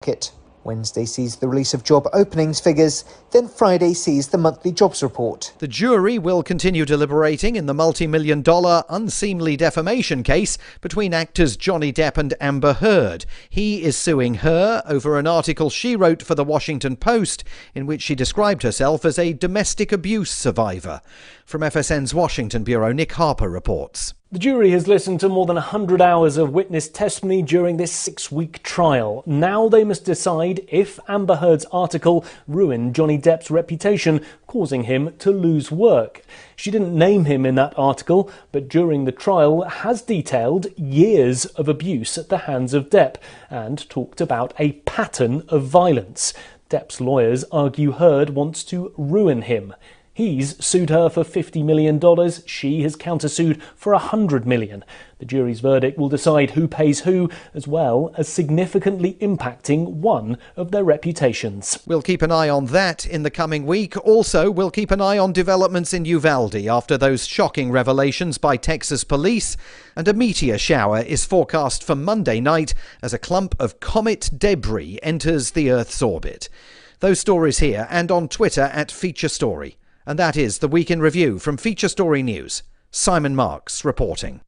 market. Wednesday sees the release of job openings figures, then Friday sees the monthly jobs report. The jury will continue deliberating in the multi-million-dollar unseemly defamation case between actors Johnny Depp and Amber Heard. He is suing her over an article she wrote for the Washington Post in which she described herself as a domestic abuse survivor. From FSN's Washington Bureau, Nick Harper reports. The jury has listened to more than 100 hours of witness testimony during this 6-week trial. Now they must decide if Amber Heard's article ruined Johnny Depp's reputation, causing him to lose work. She didn't name him in that article, but during the trial has detailed years of abuse at the hands of Depp and talked about a pattern of violence. Depp's lawyers argue Heard wants to ruin him. He's sued her for $50 million. She has countersued for $100 million. The jury's verdict will decide who pays who, as well as significantly impacting one of their reputations. We'll keep an eye on that in the coming week. Also, we'll keep an eye on developments in Uvalde after those shocking revelations by Texas police. And a meteor shower is forecast for Monday night as a clump of comet debris enters the Earth's orbit. Those stories here and on Twitter at Feature Story. And that is the Week in Review from Feature Story News. Simon Marks reporting.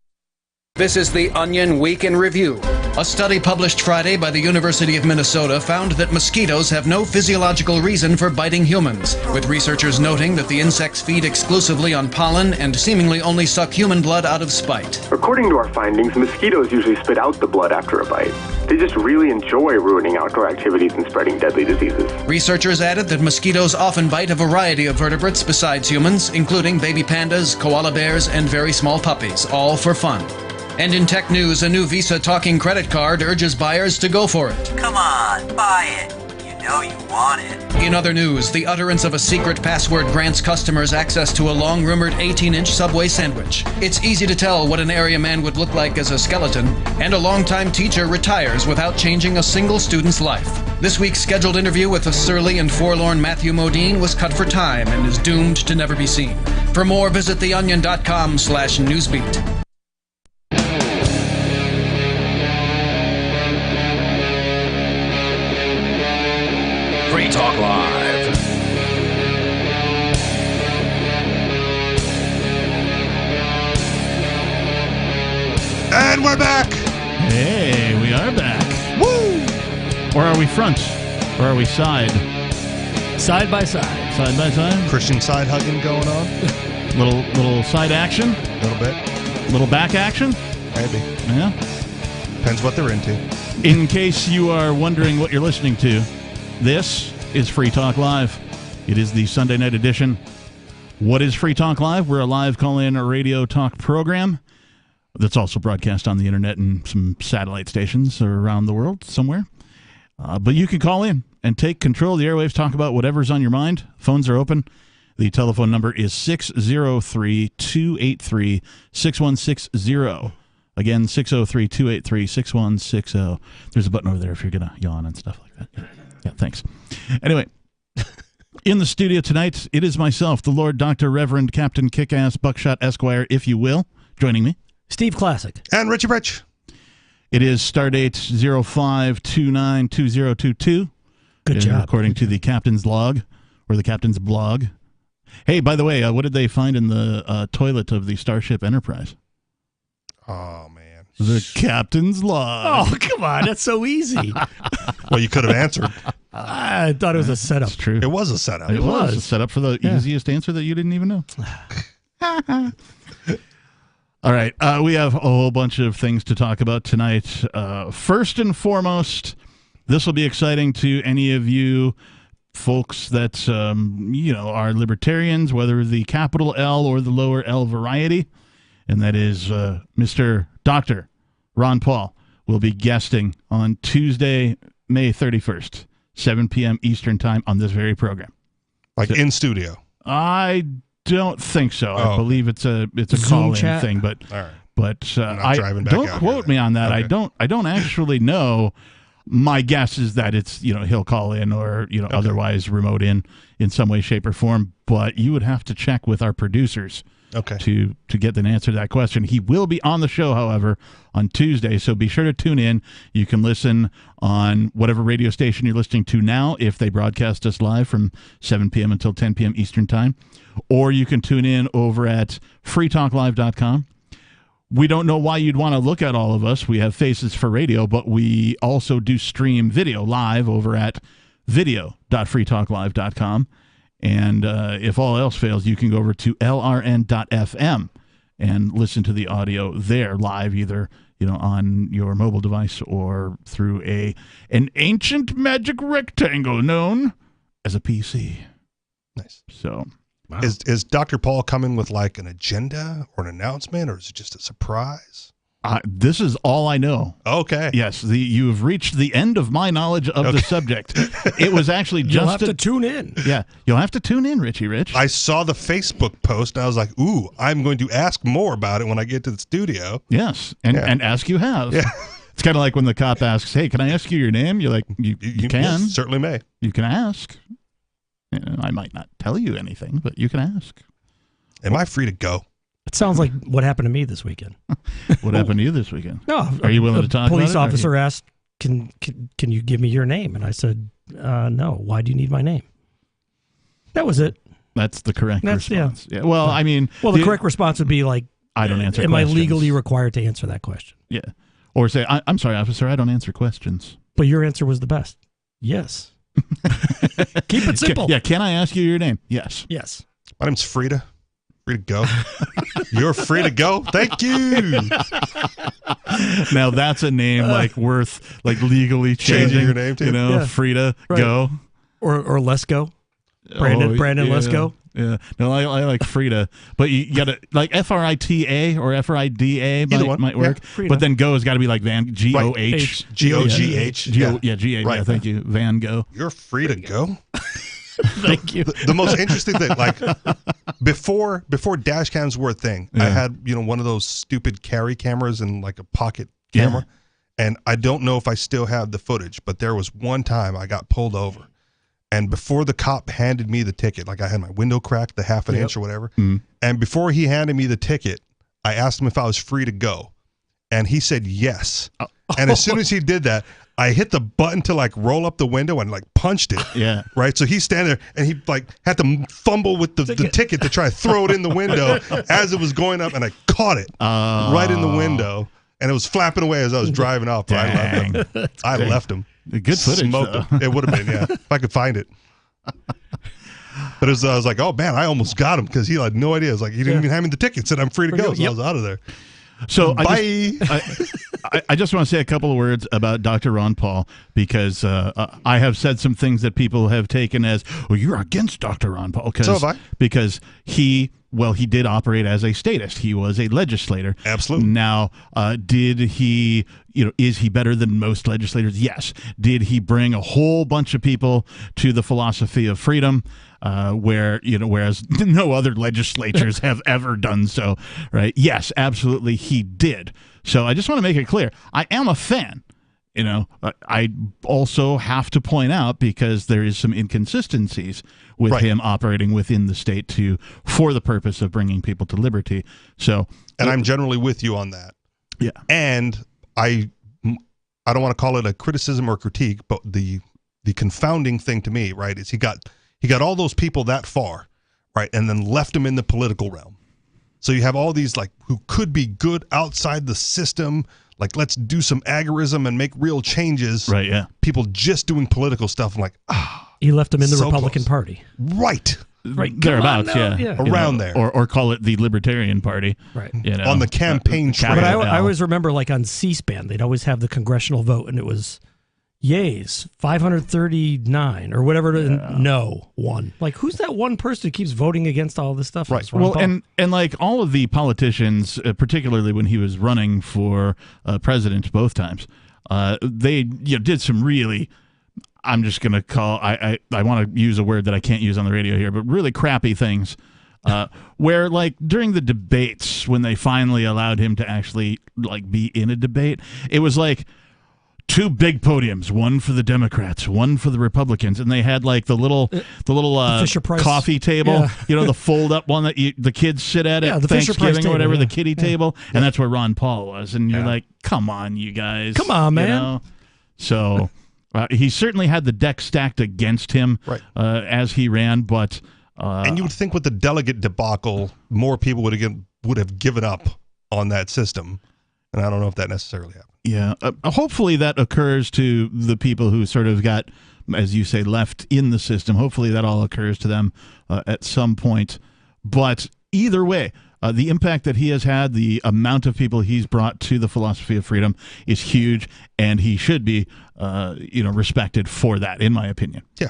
This is the Onion Week in Review. A study published Friday by the University of Minnesota found that mosquitoes have no physiological reason for biting humans, with researchers noting that the insects feed exclusively on pollen and seemingly only suck human blood out of spite. According to our findings, mosquitoes usually spit out the blood after a bite. They just really enjoy ruining outdoor activities and spreading deadly diseases. Researchers added that mosquitoes often bite a variety of vertebrates besides humans, including baby pandas, koala bears, and very small puppies, all for fun. And in tech news, a new Visa talking credit card urges buyers to go for it. Come on, buy it. You know you want it. In other news, the utterance of a secret password grants customers access to a long-rumored 18-inch Subway sandwich. It's easy to tell what an area man would look like as a skeleton, and a longtime teacher retires without changing a single student's life. This week's scheduled interview with the surly and forlorn Matthew Modine was cut for time and is doomed to never be seen. For more, visit theonion.com/newsbeat. Free Talk Live. And we're back. Hey, we are back. Woo! Or are we front? Or are we side? Side by side. Side by side? Christian side hugging going on. Little side action? A little bit. Little back action? Maybe. Yeah. Depends what they're into. In case you are wondering what you're listening to, this is Free Talk Live. It is the Sunday night edition. What is Free Talk Live? We're a live call-in radio talk program that's also broadcast on the internet and some satellite stations around the world somewhere. But you can call in and take control of the airwaves, talk about whatever's on your mind. Phones are open. The telephone number is 603-283-6160. Again, 603-283-6160. There's a button over there if you're going to yawn and stuff like that. Yeah, thanks. Anyway, in the studio tonight, it is myself, the Lord Dr. Reverend Captain Kickass Buckshot Esquire, if you will, joining me. Steve Classic. And Richie Rich. It is Stardate 05292022. Good job. According to the captain's log, or the captain's blog. Hey, by the way, what did they find in the toilet of the Starship Enterprise? Oh, man. The captain's log. Oh, come on. That's so easy. Well, you could have answered. I thought it was a setup. That's true. It was a setup. It was a setup for the easiest answer that you didn't even know. All right. We have a whole bunch of things to talk about tonight. First and foremost, this will be exciting to any of you folks that, are libertarians, whether the capital L or the lower L variety. And that is Mr. Dr. Ron Paul will be guesting on Tuesday, May 31st, 7 p.m. Eastern Time on this very program. Like so, in studio? I don't think so. I believe it's a call-in thing, but all right. But I don't quote me on that. I don't actually know. My guess is that it's, he'll call in or, otherwise remote in some way, shape, or form. But you would have to check with our producers to get an answer to that question. He will be on the show, however, on Tuesday, so be sure to tune in. You can listen on whatever radio station you're listening to now if they broadcast us live from 7 p.m. until 10 p.m. Eastern Time, or you can tune in over at freetalklive.com. We don't know why you'd want to look at all of us. We have faces for radio, but we also do stream video live over at video.freetalklive.com. And if all else fails, you can go over to lrn.fm and listen to the audio there live, either on your mobile device or through an ancient magic rectangle known as a PC. Nice. So, wow. Is Dr. Paul coming with like an agenda or an announcement, or is it just a surprise? This is all I know. Okay. Yes, you have reached the end of my knowledge of the subject. It was actually just you'll have to tune in. Yeah, you'll have to tune in, Richie Rich. I saw the Facebook post, and I was like, ooh, I'm going to ask more about it when I get to the studio. Yes, and ask you have. Yeah. It's kind of like when the cop asks, hey, can I ask you your name? You're like, you can. Yes, certainly may. You can ask. I might not tell you anything, but you can ask. Am I free to go? It sounds like what happened to me this weekend. What happened to you this weekend? No, are you willing to talk about it? A police officer asked, can you give me your name? And I said, no. Why do you need my name? That was it. That's the correct response. Yeah. Well, I mean... Well, the correct response would be like, I don't answer questions. Am I legally required to answer that question? Yeah. Or say, I'm sorry, officer, I don't answer questions. But your answer was the best. Yes. Keep it simple. Can I ask you your name? Yes. Yes. My name's Frida. Free to go. You're free to go. Thank you. Now that's a name worth legally changing your name to. Frida, right. Go. Or Let's Go. Brandon, Let's Go. Yeah. No, I like Frida. But you got to, Frita or Frida might work. Yeah, but then Go has got to be like Van, G-O-H. G-O-G-H. G-A. Right. Yeah, thank you. Van Go. You're free to go. Thank you. The most interesting thing, before dash cams were a thing, I had one of those stupid carry cameras and a pocket camera, and I don't know if I still have the footage, but there was one time I got pulled over, and before the cop handed me the ticket, I had my window cracked the half an inch or whatever, and before he handed me the ticket, I asked him if I was free to go, and he said yes, and as soon as he did that, I hit the button to roll up the window and punched it. Yeah. Right. So he's standing there and he had to fumble with the ticket to try to throw it in the window as it was going up, and I caught it right in the window, and it was flapping away as I was driving off. But I left him. Good footage. Smoked him. It would have been, if I could find it. But I was like, oh man, I almost got him because he had no idea. I was like, he didn't even hand me the ticket. Said I'm free to go. So I was out of there. So bye. I just want to say a couple of words about Dr. Ron Paul, because I have said some things that people have taken as, well, you're against Dr. Ron Paul. So have I. Because he did operate as a statist. He was a legislator. Absolutely. Now, did he, is he better than most legislators? Yes. Did he bring a whole bunch of people to the philosophy of freedom? Whereas no other legislatures have ever done so, right? Yes, absolutely, he did. So I just want to make it clear, I am a fan. I also have to point out, because there is some inconsistencies with him operating within the state for the purpose of bringing people to liberty. So, and I'm generally with you on that. Yeah, and I don't want to call it a criticism or critique, but the confounding thing to me, right, is he got all those people that far, right, and then left them in the political realm. So you have all these who could be good outside the system, let's do some agorism and make real changes. Right, yeah. People just doing political stuff. I'm he left them in the Republican Party. Right. Right. Thereabouts, yeah. Around there. Or call it the Libertarian Party. Right. On the campaign trail. But I always remember on C-SPAN, they'd always have the congressional vote, and it was yays 539 or whatever. No one. Who's that one person who keeps voting against all this stuff? Right. Well, and all of the politicians, particularly when he was running for president both times, they did some really, I'm just going to call, I want to use a word that I can't use on the radio here, but really crappy things. Where during the debates, when they finally allowed him to actually be in a debate, it was 2 big podiums, one for the Democrats, one for the Republicans, and they had like the little Fisher-Price coffee table, the fold up one that the kids sit at the Thanksgiving or whatever, table, the kiddie table, and that's where Ron Paul was, and you're like, come on, you guys, come on, man. So he certainly had the deck stacked against him as he ran, but and you would think with the delegate debacle, more people would have given up on that system, and I don't know if that necessarily happened. Yeah, hopefully that occurs to the people who sort of got, as you say, left in the system. Hopefully that all occurs to them at some point. But either way, the impact that he has had, the amount of people he's brought to the philosophy of freedom is huge, and he should be, respected for that, in my opinion. Yeah.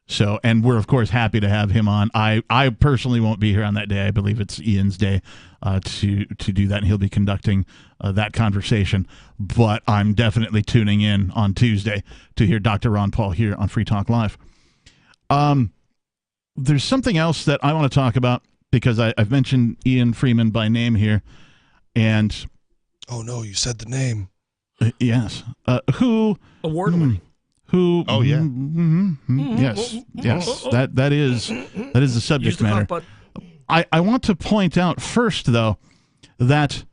So, and we're, of course, happy to have him on. I personally won't be here on that day. I believe it's Ian's day to do that, and he'll be conducting that conversation. But I'm definitely tuning in on Tuesday to hear Dr. Ron Paul here on Free Talk Live. There's something else that I want to talk about, because I've mentioned Ian Freeman by name here, and... Oh, no, you said the name. Yes. Who... Award-winning. Who? Oh yeah. Yes. That is the subject matter. I want to point out first, though, that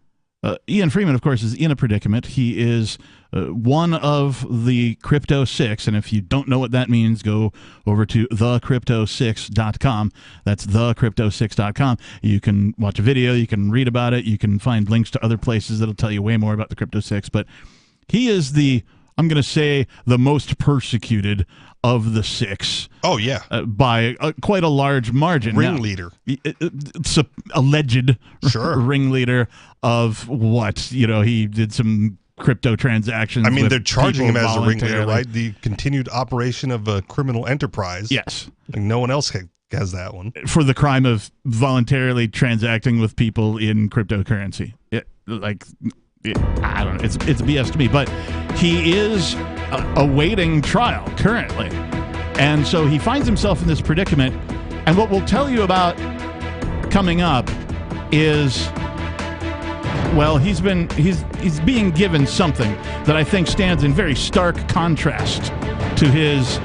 Ian Freeman, of course, is in a predicament. He is one of the Crypto 6, and if you don't know what that means, go over to thecrypto6.com. That's thecrypto6.com. You can watch a video, you can read about it, you can find links to other places that'll tell you way more about the Crypto 6. But he is I'm going to say the most persecuted of the 6. Oh, yeah. By quite a large margin. Ringleader. Alleged sure. ringleader of what? He did some crypto transactions. I mean, they're charging him as a ringleader, right? The continued operation of a criminal enterprise. Yes. Like no one else has that one. For the crime of voluntarily transacting with people in cryptocurrency. I don't know. It's BS to me, but he is awaiting trial currently. And so he finds himself in this predicament. And what we'll tell you about coming up is, well, he's being given something that I think stands in very stark contrast to his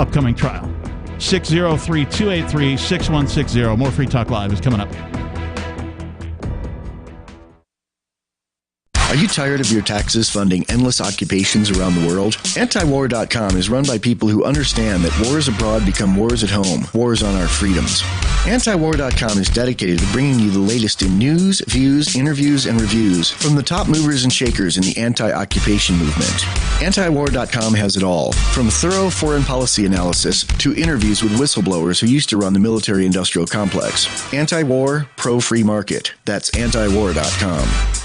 upcoming trial. 603-283-6160. More Free Talk Live is coming up. Are you tired of your taxes funding endless occupations around the world? Antiwar.com is run by people who understand that wars abroad become wars at home, wars on our freedoms. Antiwar.com is dedicated to bringing you the latest in news, views, interviews, and reviews from the top movers and shakers in the anti-occupation movement. Antiwar.com has it all, from thorough foreign policy analysis to interviews with whistleblowers who used to run the military-industrial complex. Anti-war, pro-free market. That's antiwar.com.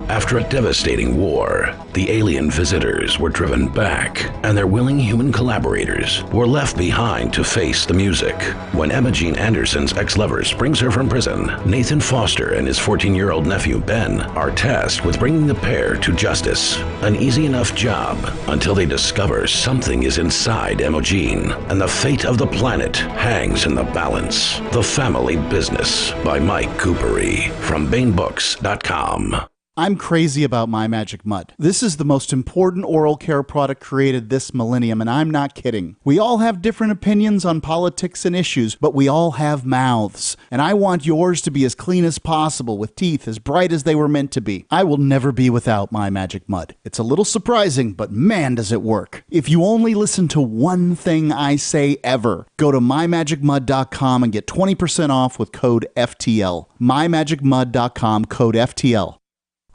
After a devastating war, the alien visitors were driven back, and their willing human collaborators were left behind to face the music. When Emma Jean Anderson's ex-lover springs her from prison, Nathan Foster and his 14-year-old nephew Ben are tasked with bringing the pair to justice. An easy enough job until they discover something is inside Emma Jean, and the fate of the planet hangs in the balance. The Family Business by Mike Coopery from BaneBooks.com. I'm crazy about My Magic Mud. This is the most important oral care product created this millennium, and I'm not kidding. We all have different opinions on politics and issues, but we all have mouths. And I want yours to be as clean as possible, with teeth as bright as they were meant to be. I will never be without My Magic Mud. It's a little surprising, but man, does it work. If you only listen to one thing I say ever, go to mymagicmud.com and get 20% off with code FTL. mymagicmud.com, code FTL.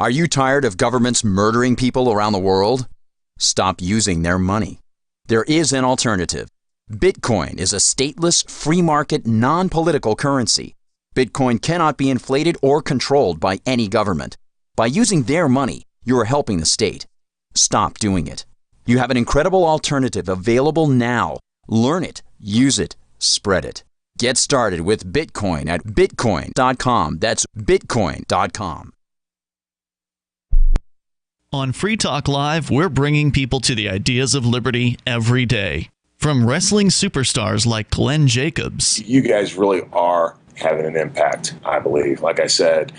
Are you tired of governments murdering people around the world? Stop using their money. There is an alternative. Bitcoin is a stateless, free market, non-political currency. Bitcoin cannot be inflated or controlled by any government. By using their money, you are helping the state. Stop doing it. You have an incredible alternative available now. Learn it, use it, spread it. Get started with Bitcoin at bitcoin.com. That's bitcoin.com. On Free Talk Live, we're bringing people to the ideas of liberty every day. From wrestling superstars like Glenn Jacobs. You guys really are having an impact, I believe. Like I said,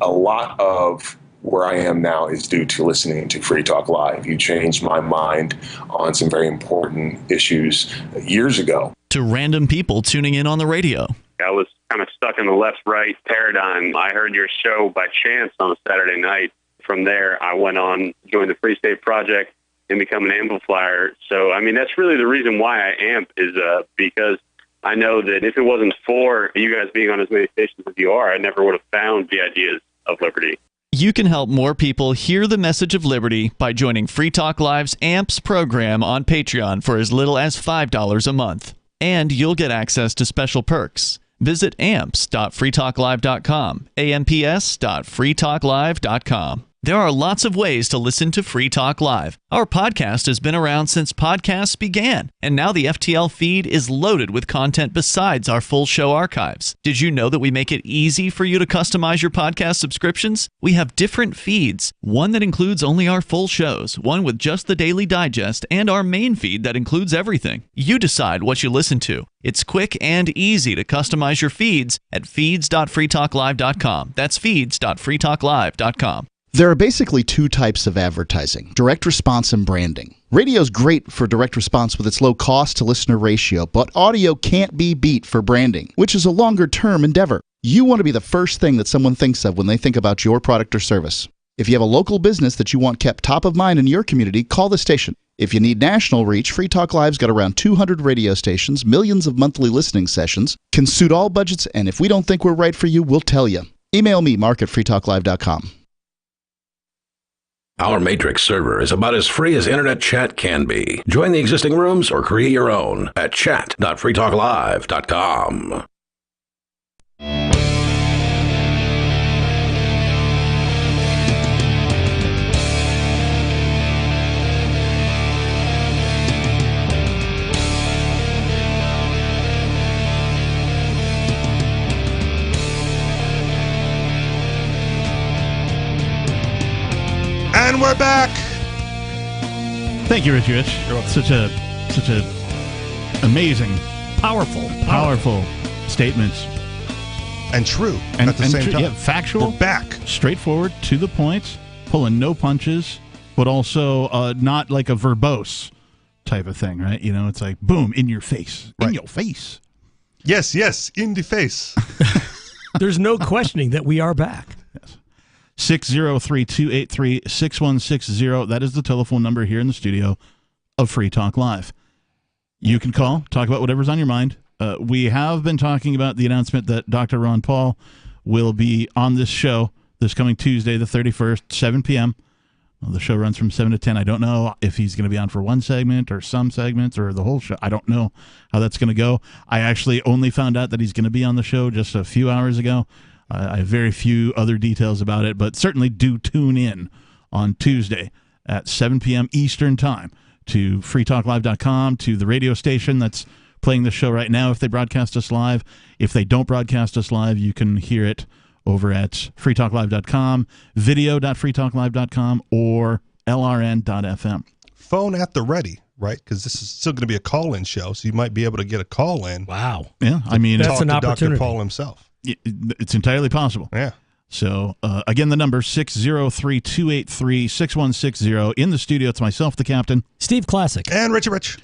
a lot of where I am now is due to listening to Free Talk Live. You changed my mind on some very important issues years ago. To random people tuning in on the radio. I was kind of stuck in the left-right paradigm. I heard your show by chance on a Saturday night. From there, I went on, joined the Free State Project, and become an amplifier. So, I mean, that's really the reason why I amp is because I know that if it wasn't for you guys being on as many stations as you are, I never would have found the ideas of liberty. You can help more people hear the message of liberty by joining Free Talk Live's AMPS program on Patreon for as little as $5 a month. And you'll get access to special perks. Visit amps.freetalklive.com, amps.freetalklive.com. There are lots of ways to listen to Free Talk Live. Our podcast has been around since podcasts began, and now the FTL feed is loaded with content besides our full show archives. Did you know that we make it easy for you to customize your podcast subscriptions? We have different feeds, one that includes only our full shows, one with just the Daily Digest, and our main feed that includes everything. You decide what you listen to. It's quick and easy to customize your feeds at feeds.freetalklive.com. That's feeds.freetalklive.com. There are basically two types of advertising, direct response and branding. Radio's great for direct response with its low cost to listener ratio, but audio can't be beat for branding, which is a longer-term endeavor. You want to be the first thing that someone thinks of when they think about your product or service. If you have a local business that you want kept top of mind in your community, call the station. If you need national reach, Free Talk Live's got around 200 radio stations, millions of monthly listening sessions, can suit all budgets, and if we don't think we're right for you, we'll tell you. Email me, mark@freetalklive.com. Our Matrix server is about as free as internet chat can be. Join the existing rooms or create your own at chat.freetalklive.com. And we're back. Thank you, Richie Rich. Such a amazing, powerful statements. And true at the same time. Yeah, factual. We're back. Straightforward, to the point, pulling no punches, but also not like a verbose type of thing, right? You know, it's like, boom, in your face. Right. In your face. Yes, in the face. There's no questioning that we are back. Yes. 603-283-6160. That is the telephone number here in the studio of Free Talk Live. You can call, talk about whatever's on your mind. We have been talking about the announcement that Dr. Ron Paul will be on this show this coming Tuesday, the 31st, 7 p.m. Well, the show runs from 7 to 10. I don't know if he's going to be on for one segment or some segments or the whole show. I don't know how that's going to go. I actually only found out that he's going to be on the show just a few hours ago. I have very few other details about it, but certainly do tune in on Tuesday at 7 p.m. Eastern Time to freetalklive.com, to the radio station that's playing the show right now if they broadcast us live. If they don't broadcast us live, you can hear it over at freetalklive.com, video.freetalklive.com, or lrn.fm. Phone at the ready, right? Because this is still going to be a call-in show, so you might be able to get a call in. Wow. Yeah, I mean, that's an opportunity. Dr. Paul himself. It's entirely possible. Yeah. So, again, the number 603-283-6160. In the studio, it's myself, the captain. Steve Classic. And Richie Rich.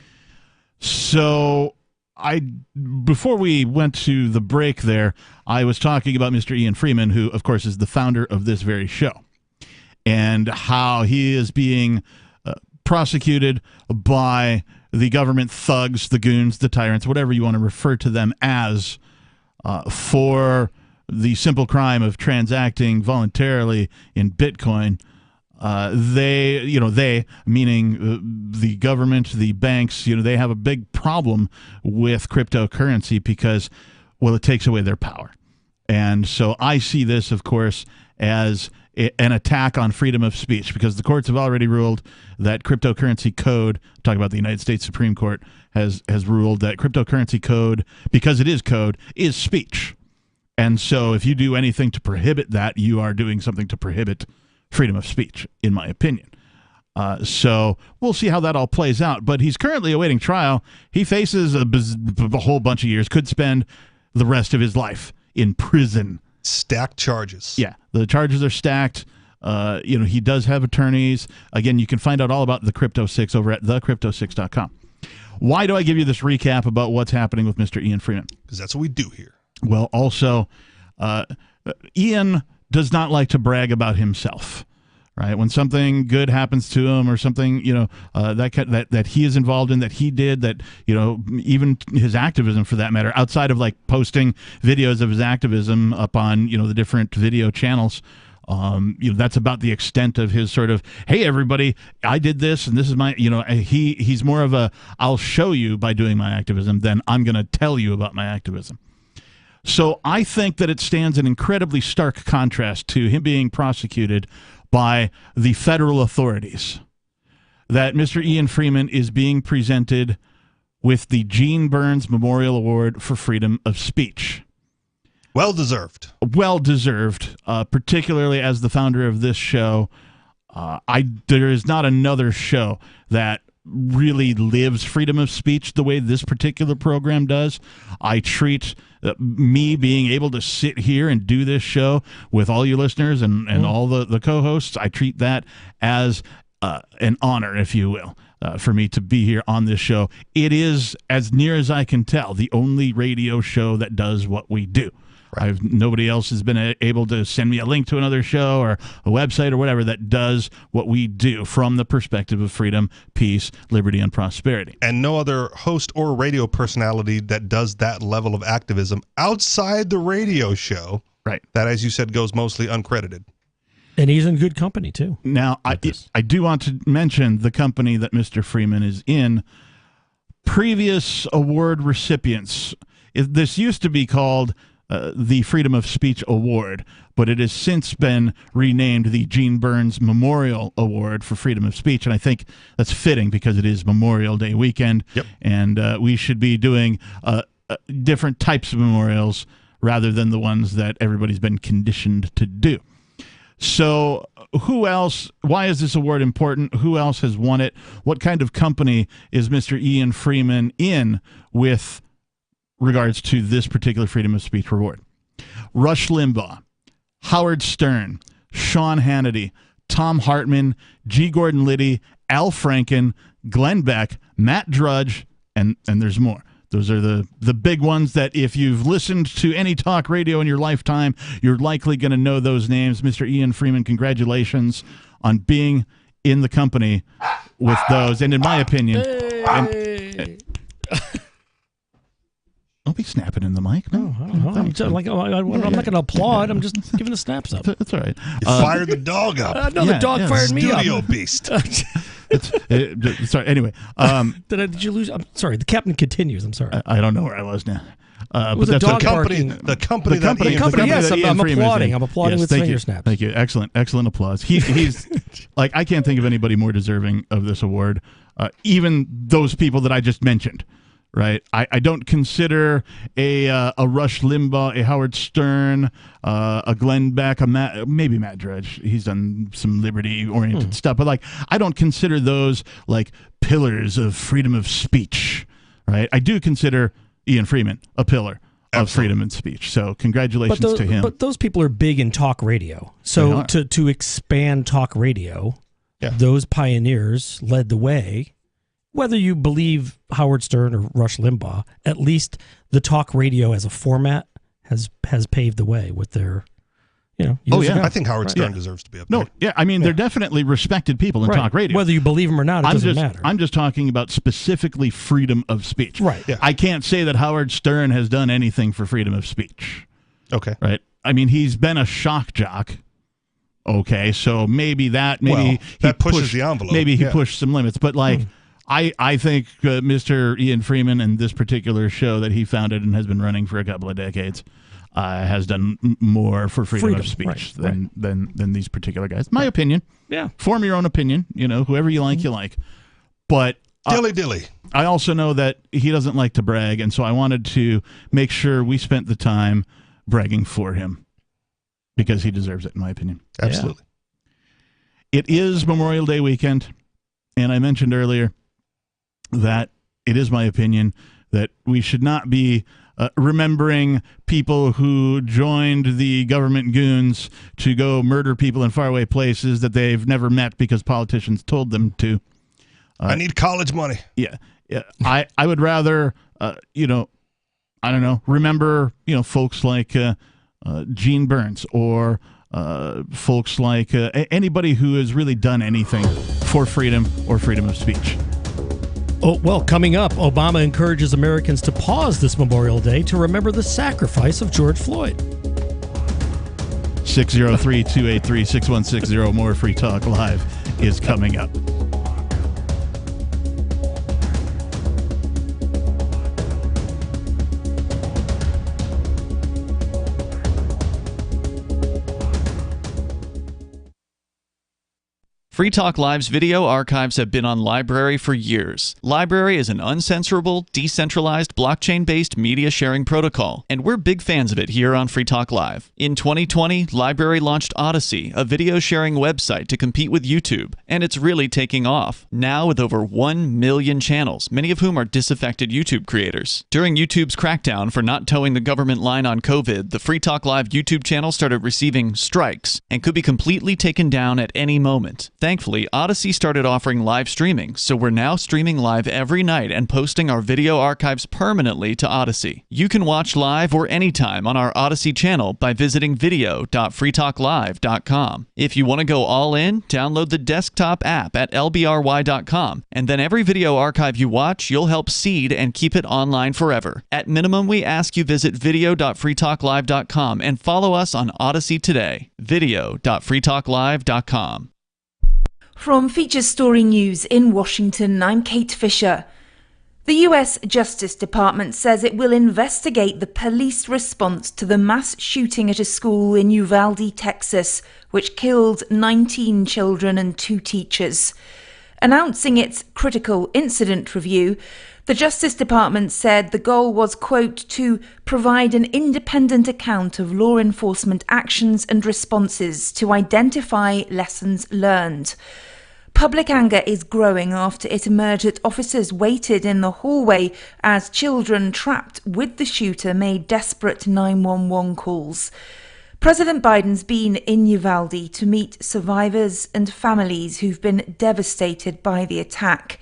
So, before we went to the break there, I was talking about Mr. Ian Freeman, who, of course, is the founder of this very show, and how he is being prosecuted by the government thugs, the goons, the tyrants, whatever you want to refer to them as, for the simple crime of transacting voluntarily in Bitcoin. They meaning the government, the banks, they have a big problem with cryptocurrency because, well, it takes away their power. And so I see this, of course, as an attack on freedom of speech, because the courts have already ruled that cryptocurrency code, talking about the United States Supreme Court, has ruled that cryptocurrency code, because it is code, is speech. And so if you do anything to prohibit that, you are doing something to prohibit freedom of speech, in my opinion. So we'll see how that all plays out. But he's currently awaiting trial. He faces a whole bunch of years, could spend the rest of his life in prison. Stacked charges. Yeah, the charges are stacked. He does have attorneys. Again, you can find out all about the Crypto 6 over at thecrypto6.com. Why do I give you this recap about what's happening with Mr. Ian Freeman? Because that's what we do here. Well, also, Ian does not like to brag about himself. Right, when something good happens to him, or something that he is involved in, that he did, that even his activism for that matter, outside of like posting videos of his activism up on the different video channels, that's about the extent of his sort of, hey everybody, I did this and this is my, he's more of a, I'll show you by doing my activism than I'm going to tell you about my activism. So I think that it stands in incredibly stark contrast to him being prosecuted by the federal authorities, that Mr. Ian Freeman is being presented with the Gene Burns Memorial Award for Freedom of Speech. Well deserved. Well deserved, particularly as the founder of this show. There is not another show that really lives freedom of speech the way this particular program does. I treat me being able to sit here and do this show with all you listeners and all the co-hosts, I treat that as an honor, if you will, for me to be here on this show. It is, as near as I can tell, the only radio show that does what we do. Right. Nobody else has been able to send me a link to another show or a website or whatever that does what we do from the perspective of freedom, peace, liberty, and prosperity. And no other host or radio personality that does that level of activism outside the radio show. Right. That, as you said, goes mostly uncredited. And he's in good company, too. Now, I do want to mention the company that Mr. Freeman is in. Previous award recipients, this used to be called the Freedom of Speech Award, but it has since been renamed the Gene Burns Memorial Award for Freedom of Speech, and I think that's fitting because it is Memorial Day weekend, and we should be doing different types of memorials rather than the ones that everybody's been conditioned to do. So who else, why is this award important? Who else has won it? What kind of company is Mr. Ian Freeman in with regards to this particular freedom of speech reward? Rush Limbaugh, Howard Stern, Sean Hannity, Tom Hartman, G. Gordon Liddy, Al Franken, Glenn Beck, Matt Drudge, and there's more. Those are the big ones that if you've listened to any talk radio in your lifetime, you're likely going to know those names. Mr. Ian Freeman, congratulations on being in the company with those. And in my opinion... Don't be snapping in the mic. No, I'm not going to applaud. I'm just giving the snaps up. That's all right. You fired the dog up. No, the dog fired me up. Studio beast. Sorry. Anyway, did you lose? I'm sorry. The captain continues. I'm sorry. I don't know where I was now. It was a dog barking. The company. Yes, I'm applauding. I'm applauding with finger snaps. Thank you. Excellent applause. He's like, I can't think of anybody more deserving of this award. Even those people that I just mentioned. Right, I don't consider a Rush Limbaugh, a Howard Stern, a Glenn Beck, maybe Matt Drudge. He's done some liberty-oriented stuff, but like I don't consider those like pillars of freedom of speech. Right, I do consider Ian Freeman a pillar of freedom of speech. So congratulations to him. But those people are big in talk radio. So to expand talk radio, those pioneers led the way. Whether you believe Howard Stern or Rush Limbaugh, at least the talk radio as a format has paved the way with their, years ago. I think Howard Stern deserves to be up there. No, I mean, they're definitely respected people in talk radio. Whether you believe them or not, it doesn't matter. I'm just talking about specifically freedom of speech. Right. Yeah. I can't say that Howard Stern has done anything for freedom of speech. Okay. Right. I mean, he's been a shock jock. Okay, so maybe that pushes the envelope. Maybe he pushed some limits, but like. I think Mr. Ian Freeman and this particular show that he founded and has been running for a couple of decades has done more for freedom of speech than these particular guys. My opinion. Yeah. Form your own opinion. Whoever you like, you like. But dilly. I also know that he doesn't like to brag, and so I wanted to make sure we spent the time bragging for him because he deserves it, in my opinion. Absolutely. Yeah. It is Memorial Day weekend, and I mentioned earlier that it is my opinion that we should not be remembering people who joined the government goons to go murder people in faraway places that they've never met because politicians told them to. I need college money. Yeah. I would rather, remember, folks like Gene Burns or folks like anybody who has really done anything for freedom or freedom of speech. Oh, well, coming up, Obama encourages Americans to pause this Memorial Day to remember the sacrifice of George Floyd. 603-283-6160. More Free Talk Live is coming up. Free Talk Live's video archives have been on Library for years. Library is an uncensorable, decentralized, blockchain-based media sharing protocol, and we're big fans of it here on Free Talk Live. In 2020, Library launched Odyssey, a video sharing website to compete with YouTube, and it's really taking off. Now with over 1 million channels, many of whom are disaffected YouTube creators. During YouTube's crackdown for not towing the government line on COVID, the Free Talk Live YouTube channel started receiving strikes and could be completely taken down at any moment. Thankfully, Odyssey started offering live streaming, so we're now streaming live every night and posting our video archives permanently to Odyssey. You can watch live or anytime on our Odyssey channel by visiting video.freetalklive.com. If you want to go all in, download the desktop app at lbry.com, and then every video archive you watch, you'll help seed and keep it online forever. At minimum, we ask you visit video.freetalklive.com and follow us on Odyssey today. video.freetalklive.com. From Feature Story News in Washington, I'm Kate Fisher. The U.S. Justice Department says it will investigate the police response to the mass shooting at a school in Uvalde, Texas, which killed 19 children and 2 teachers. Announcing its critical incident review, the Justice Department said the goal was, quote, to provide an independent account of law enforcement actions and responses to identify lessons learned. Public anger is growing after it emerged that officers waited in the hallway as children trapped with the shooter made desperate 911 calls. President Biden's been in Uvalde to meet survivors and families who've been devastated by the attack.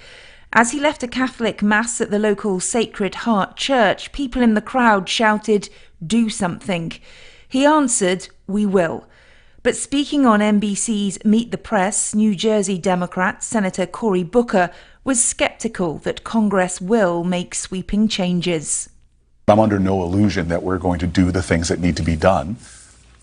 As he left a Catholic mass at the local Sacred Heart Church, people in the crowd shouted, "Do something." He answered, "We will." But speaking on NBC's Meet the Press, New Jersey Democrat Senator Cory Booker was skeptical that Congress will make sweeping changes. I'm under no illusion that we're going to do the things that need to be done,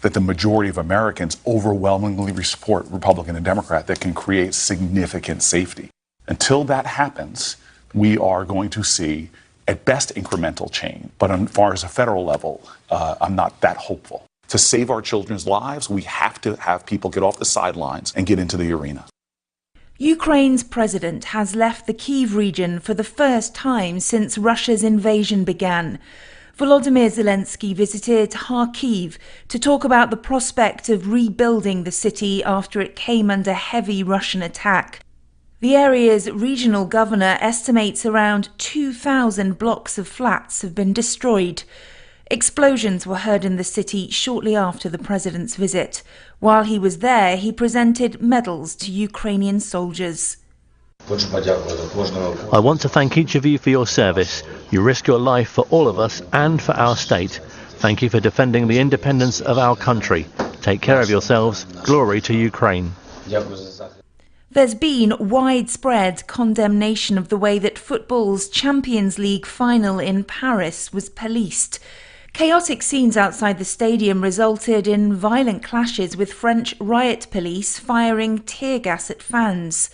that the majority of Americans overwhelmingly support Republican and Democrat, that can create significant safety. Until that happens, we are going to see, at best, incremental change. But as far as a federal level, I'm not that hopeful. To save our children's lives, we have to have people get off the sidelines and get into the arena. Ukraine's president has left the Kyiv region for the first time since Russia's invasion began. Volodymyr Zelensky visited Kharkiv to talk about the prospect of rebuilding the city after it came under heavy Russian attack. The area's regional governor estimates around 2,000 blocks of flats have been destroyed. Explosions were heard in the city shortly after the president's visit. While he was there, he presented medals to Ukrainian soldiers. I want to thank each of you for your service. You risk your life for all of us and for our state. Thank you for defending the independence of our country. Take care of yourselves. Glory to Ukraine. There's been widespread condemnation of the way that football's Champions League final in Paris was policed. Chaotic scenes outside the stadium resulted in violent clashes with French riot police firing tear gas at fans.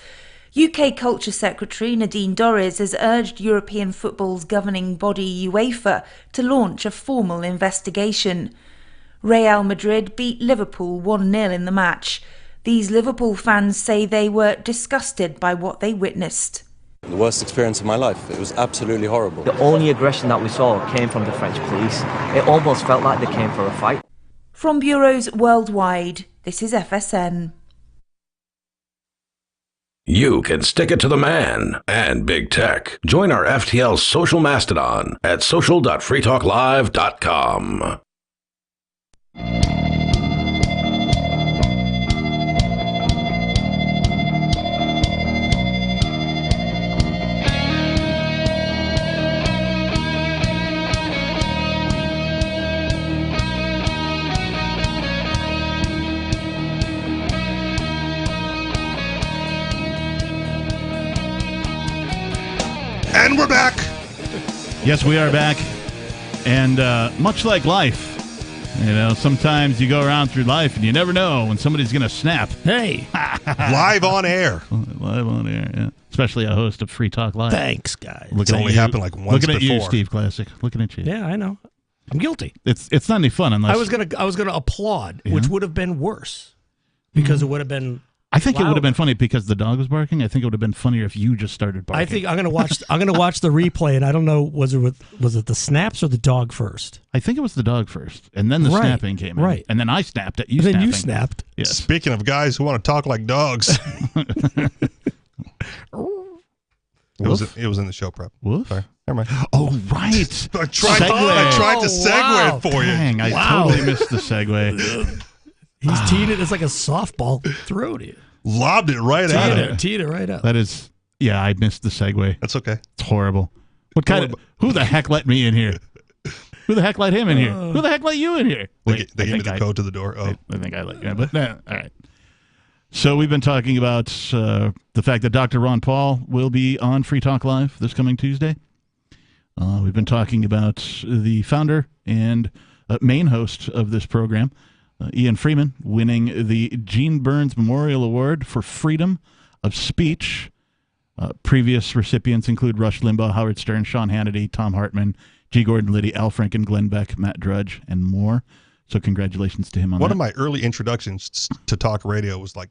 UK Culture Secretary Nadine Dorries has urged European football's governing body UEFA to launch a formal investigation. Real Madrid beat Liverpool 1-0 in the match. These Liverpool fans say they were disgusted by what they witnessed. The worst experience of my life. It was absolutely horrible. The only aggression that we saw came from the French police. It almost felt like they came for a fight. From bureaus worldwide, this is FSN. You can stick it to the man and big tech. Join our FTL social mastodon at social.freetalklive.com. And we're back. Yes, we are back. And much like life, sometimes you go around through life and you never know when somebody's going to snap. Hey. Live on air. Live on air, yeah. Especially a host of Free Talk Live. Thanks, guys. It's only happened like once Looking before. at you, Steve Classic. Looking at you. Yeah, I know. I'm guilty. It's not any fun unless... I was gonna applaud, which would have been worse. Because it would have been... I think it would have loud. been funny because the dog was barking. I think it would have been funnier if you just started barking. I think I'm gonna watch the replay, and I don't know was it the snaps or the dog first? I think it was the dog first, and then the Right, snapping came in. right. And then I snapped at you. And then snapping. you snapped. Yes. Speaking of guys who want to talk like dogs. It was in the show prep. Woof? Sorry. Never mind. Oh, right. I tried to segue it for you. Dang, I totally missed the segue. He's teeing it. It's like a softball throw to you. Lobbed it right at him. Teed it right up. That is, yeah, I missed the segue. That's okay. It's horrible. What kind of? Who the heck let me in here? Who the heck let him in here? Who the heck let you in here? They gave me the code to the door. Oh, I think I let you in. But all right. So we've been talking about the fact that Dr. Ron Paul will be on Free Talk Live this coming Tuesday. We've been talking about the founder and main host of this program, Ian Freeman, winning the Gene Burns Memorial Award for Freedom of Speech. Previous recipients include Rush Limbaugh, Howard Stern, Sean Hannity, Tom Hartman, G. Gordon Liddy, Al Franken, Glenn Beck, Matt Drudge, and more. So congratulations to him on that. One of my early introductions to talk radio was like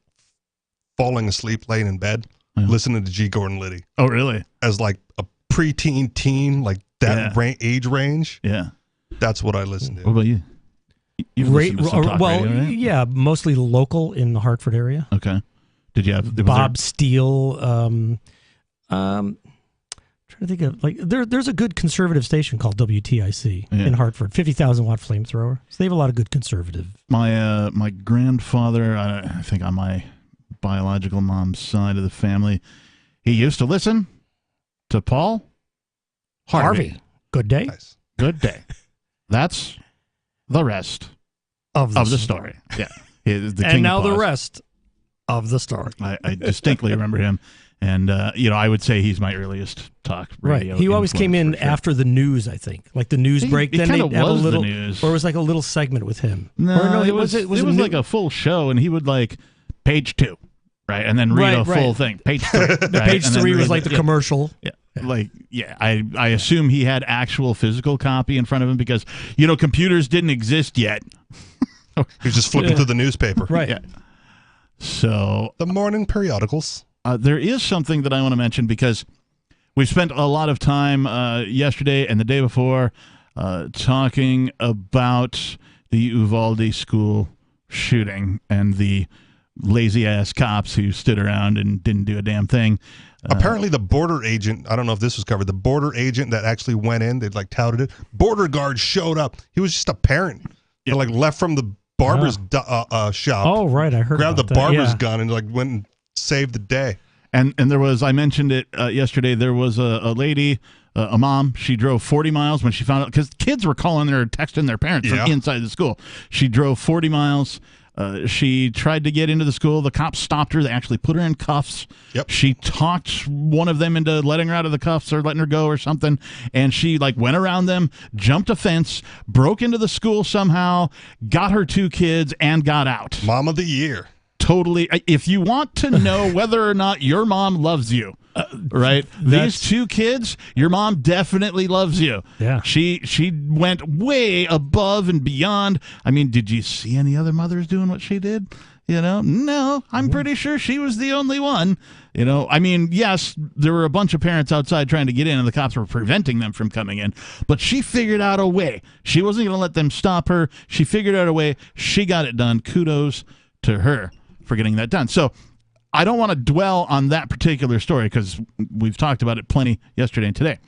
falling asleep laying in bed, listening to G. Gordon Liddy. Oh, really? As like a preteen teen, like that age range. Yeah. That's what I listened to. What about you? You've listened to some talk radio, right? Yeah, mostly local in the Hartford area. Okay. Did you have Bob Steele? Trying to think of there's a good conservative station called WTIC in Hartford, 50,000 watt flamethrower. So they have a lot of good conservative. My grandfather, I think on my biological mom's side of the family, he used to listen to Paul Harvey. Good day. Nice. Good day. That's the rest of the story. Yeah. The and king now of the pause. rest of the story. I distinctly remember him. And, I would say he's my earliest talk radio. Right. He always came in sure. after the news, I think. Like the news break. Then they'd have a little, the news. or it was like a little segment with him. No, it was like a full show, and he would like page 2, right? And then read a full thing. Page 3. The page 3 was like the commercial. Yeah. I assume he had actual physical copy in front of him because, computers didn't exist yet. He was just flipping through the newspaper. Right. Yeah. So the morning periodicals. There is something that I want to mention because we've spent a lot of time yesterday and the day before talking about the Uvalde school shooting and the lazy-ass cops who stood around and didn't do a damn thing. Apparently the border agent, I don't know if this was covered, the border agent that actually went in, they'd like touted it, border guard showed up. He was just a parent. He like left from the barber's shop. Oh, right, I heard grabbed about the that. barber's gun and like went and saved the day. And there was, I mentioned it yesterday, there was a lady, a mom, she drove 40 miles when she found out, because kids were calling or texting their parents from inside the school. She drove 40 miles. She tried to get into the school. The cops stopped her. They actually put her in cuffs. Yep. She talked one of them into letting her out of the cuffs or letting her go or something. And she went around them, jumped a fence, broke into the school somehow, got her 2 kids, and got out. Mom of the year. Totally. If you want to know whether or not your mom loves you, right? These 2 kids, your mom definitely loves you. Yeah. She went way above and beyond. I mean, did you see any other mothers doing what she did? No, I'm pretty sure she was the only one. I mean, yes, there were a bunch of parents outside trying to get in and the cops were preventing them from coming in, but she figured out a way. She wasn't going to let them stop her. She figured out a way. She got it done. Kudos to her for getting that done. So I don't want to dwell on that particular story because we've talked about it plenty yesterday and today.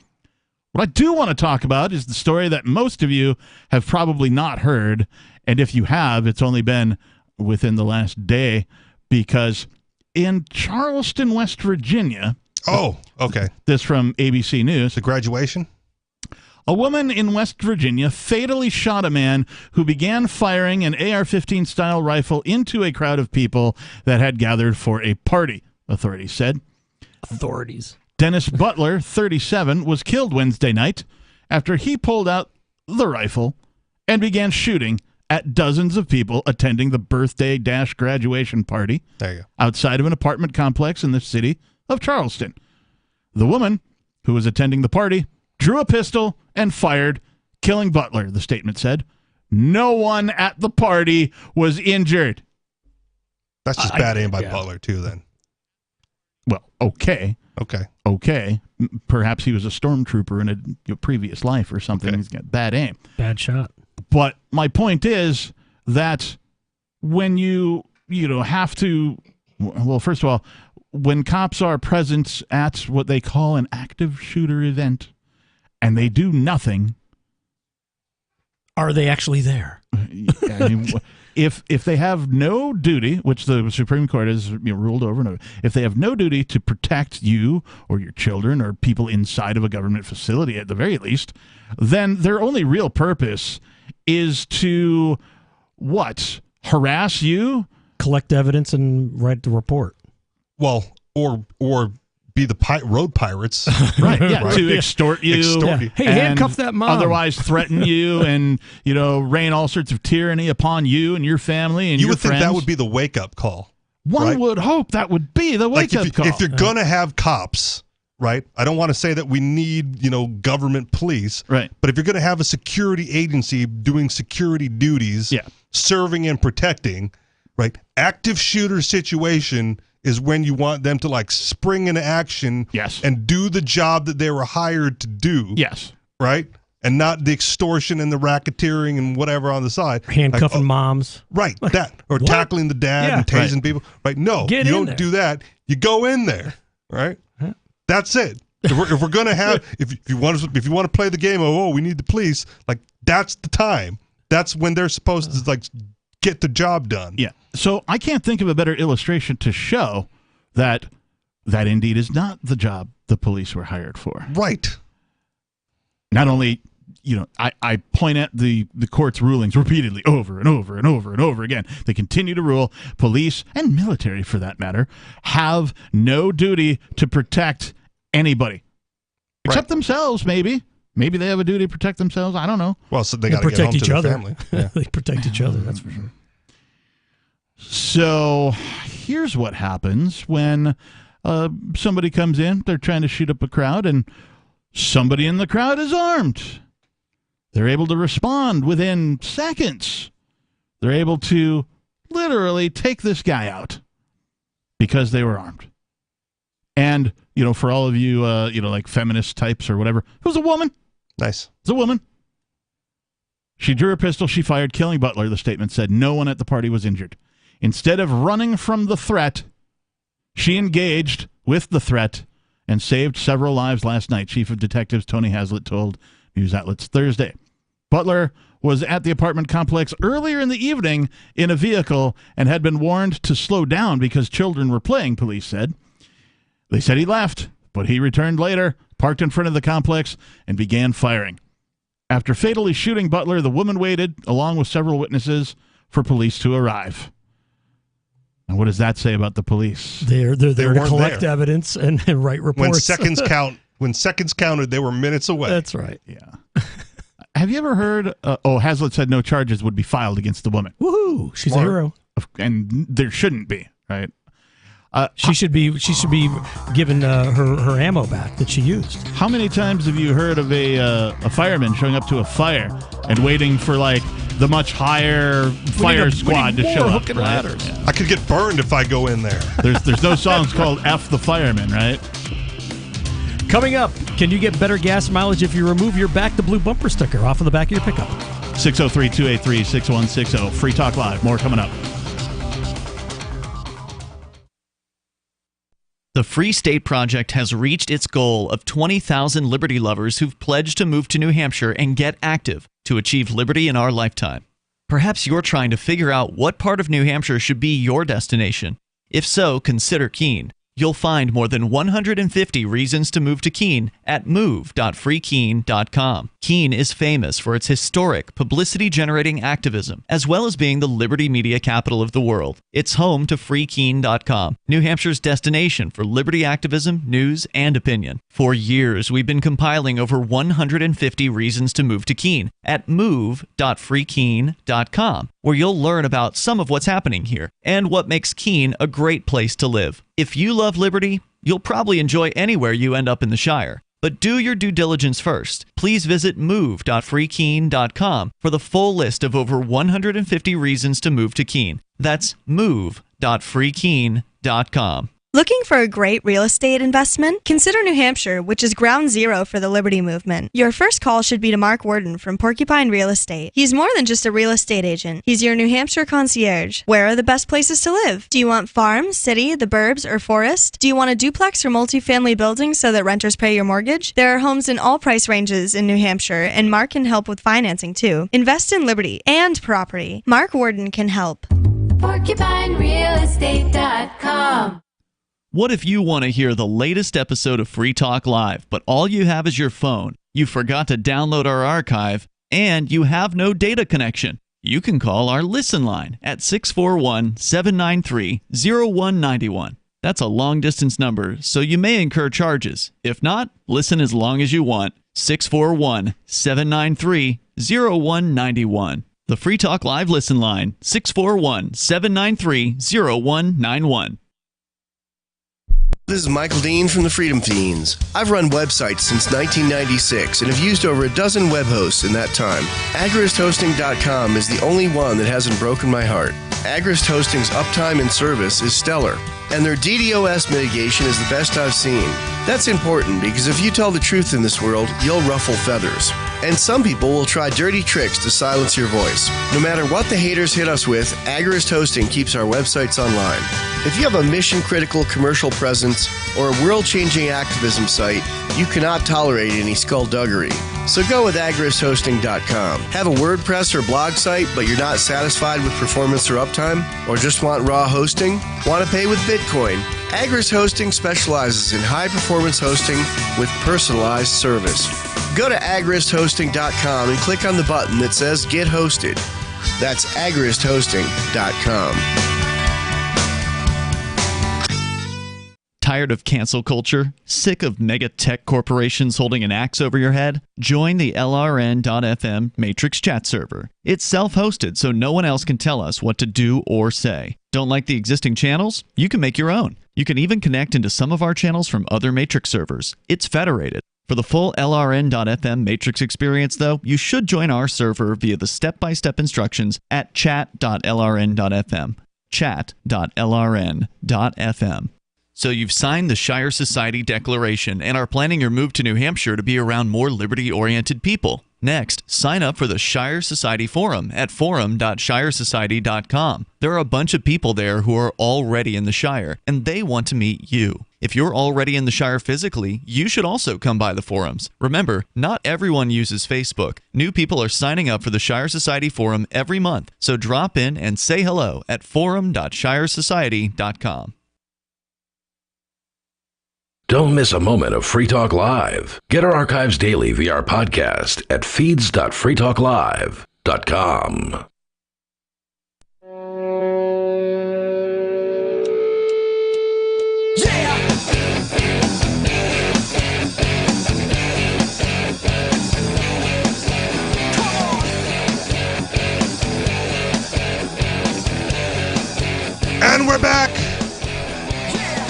What I do want to talk about is the story that most of you have probably not heard, and if you have, it's only been within the last day, because in Charleston, West Virginia... Oh, okay. This from ABC News. The graduation? A woman in West Virginia fatally shot a man who began firing an AR-15 style rifle into a crowd of people that had gathered for a party, authorities said. Authorities. Dennis Butler, 37, was killed Wednesday night after he pulled out the rifle and began shooting at dozens of people attending the birthday-graduation party outside of an apartment complex in the city of Charleston. The woman who was attending the party drew a pistol and fired, killing Butler, the statement said. No one at the party was injured. That's just bad aim by Butler, too, then. Well, okay. Okay. Perhaps he was a stormtrooper in a previous life or something. Okay. He's got bad aim. Bad shot. But my point is that when you have to, well, first of all, when cops are present at what they call an active shooter event and they do nothing. Are they actually there? I mean, if they have no duty, which the Supreme Court has ruled over and over, if they have no duty to protect you or your children or people inside of a government facility at the very least, then their only real purpose is to, what, harass you? Collect evidence and write the report. Well, or be the road pirates. Right, yeah, right? To extort you. Hey, handcuff that mom. Otherwise threaten you and, rain all sorts of tyranny upon you and your family and you your would friends. think that would be the wake-up call. One would hope that would be the wake-up call. If you're going to have cops, right, I don't want to say that we need, government police. Right. But if you're going to have a security agency doing security duties, serving and protecting, right, active shooter situation is when you want them to spring into action and do the job that they were hired to do. Yes. Right? And not the extortion and the racketeering and whatever on the side. Handcuffing moms. Right, that. Or tackling the dad and tasing people. Right, no, you don't do that. You go in there, right? That's it. If we're going to have, if you want to play the game of, we need the police, that's the time. That's when they're supposed to, get the job done. Yeah. So I can't think of a better illustration to show that indeed is not the job the police were hired for. Right. Not only, I point at the court's rulings repeatedly over and over and over and over again. They continue to rule police and military, for that matter, have no duty to protect anybody. Except themselves, maybe. Maybe they have a duty to protect themselves. I don't know. Well, so they got to protect each other. Family. Yeah. They protect each other, that's for sure. So here's what happens when somebody comes in. They're trying to shoot up a crowd, and somebody in the crowd is armed. They're able to respond within seconds. They're able to literally take this guy out because they were armed. And, for all of you, feminist types or whatever, it was a woman. Nice. It's a woman. She drew her pistol. She fired, killing Butler. The statement said no one at the party was injured. Instead of running from the threat, she engaged with the threat and saved several lives last night, Chief of Detectives Tony Hazlitt told news outlets Thursday. Butler was at the apartment complex earlier in the evening in a vehicle and had been warned to slow down because children were playing, police said. They said he left, but he returned later, parked in front of the complex, and began firing. After fatally shooting Butler, the woman waited, along with several witnesses, for police to arrive. And what does that say about the police? They're there to collect evidence and write reports. When seconds counted, they were minutes away. That's right. Yeah. Have you ever heard? Hazlitt said no charges would be filed against the woman. Woohoo! She's a hero, and there shouldn't be, right? She should be given her ammo back that she used. How many times have you heard of a fireman showing up to a fire and waiting for the much higher fire squad to show up? Hook and ladders. Yeah. I could get burned if I go in there. There's no songs called F the Fireman, right? Coming up, can you get better gas mileage if you remove your Back the Blue bumper sticker off of the back of your pickup? 603-283-6160. Free Talk Live. More coming up. The Free State Project has reached its goal of 20,000 liberty lovers who've pledged to move to New Hampshire and get active to achieve liberty in our lifetime. Perhaps you're trying to figure out what part of New Hampshire should be your destination. If so, consider Keene. You'll find more than 150 reasons to move to Keene at move.freekeene.com. Keene is famous for its historic, publicity-generating activism, as well as being the liberty media capital of the world. It's home to freekeene.com, New Hampshire's destination for liberty activism, news, and opinion. For years, we've been compiling over 150 reasons to move to Keene at move.freekeene.com, where you'll learn about some of what's happening here and what makes Keene a great place to live. If you love liberty, you'll probably enjoy anywhere you end up in the Shire. But do your due diligence first. Please visit move.freekeene.com for the full list of over 150 reasons to move to Keene. That's move.freekeene.com. Looking for a great real estate investment? Consider New Hampshire, which is ground zero for the Liberty Movement. Your first call should be to Mark Worden from Porcupine Real Estate. He's more than just a real estate agent. He's your New Hampshire concierge. Where are the best places to live? Do you want farm, city, the burbs, or forest? Do you want a duplex or multifamily building so that renters pay your mortgage? There are homes in all price ranges in New Hampshire, and Mark can help with financing too. Invest in liberty and property. Mark Worden can help. PorcupineRealEstate.com. What if you want to hear the latest episode of Free Talk Live, but all you have is your phone, you forgot to download our archive, and you have no data connection? You can call our Listen line at 641-793-0191. That's a long-distance number, so you may incur charges. If not, listen as long as you want. 641-793-0191. The Free Talk Live Listen line, 641-793-0191. This is Michael Dean from the Freedom Fiends. I've run websites since 1996 and have used over a dozen web hosts in that time. AgristHosting.com is the only one that hasn't broken my heart. Agrist Hosting's uptime and service is stellar, and their DDoS mitigation is the best I've seen. That's important because if you tell the truth in this world, you'll ruffle feathers. And some people will try dirty tricks to silence your voice. No matter what the haters hit us with, Agrist Hosting keeps our websites online. If you have a mission-critical commercial presence or a world-changing activism site, you cannot tolerate any skullduggery. So go with AgristHosting.com. Have a WordPress or blog site, but you're not satisfied with performance or uptime? Or just want raw hosting? Want to pay with Bitcoin? Agrist Hosting specializes in high-performance hosting with personalized service. Go to AgristHosting.com and click on the button that says Get Hosted. That's AgristHosting.com. Tired of cancel culture? Sick of mega tech corporations holding an axe over your head? Join the LRN.FM Matrix chat server. It's self-hosted, so no one else can tell us what to do or say. Don't like the existing channels? You can make your own. You can even connect into some of our channels from other Matrix servers. It's federated. For the full LRN.FM Matrix experience, though, you should join our server via the step-by-step instructions at chat.lrn.fm. Chat.lrn.fm. So you've signed the Shire Society Declaration and are planning your move to New Hampshire to be around more liberty-oriented people. Next, sign up for the Shire Society Forum at forum.shiresociety.com. There are a bunch of people there who are already in the Shire, and they want to meet you. If you're already in the Shire physically, you should also come by the forums. Remember, not everyone uses Facebook. New people are signing up for the Shire Society Forum every month, so drop in and say hello at forum.shiresociety.com. Don't miss a moment of Free Talk Live. Get our archives daily via our podcast at feeds.freetalklive.com. And we're back.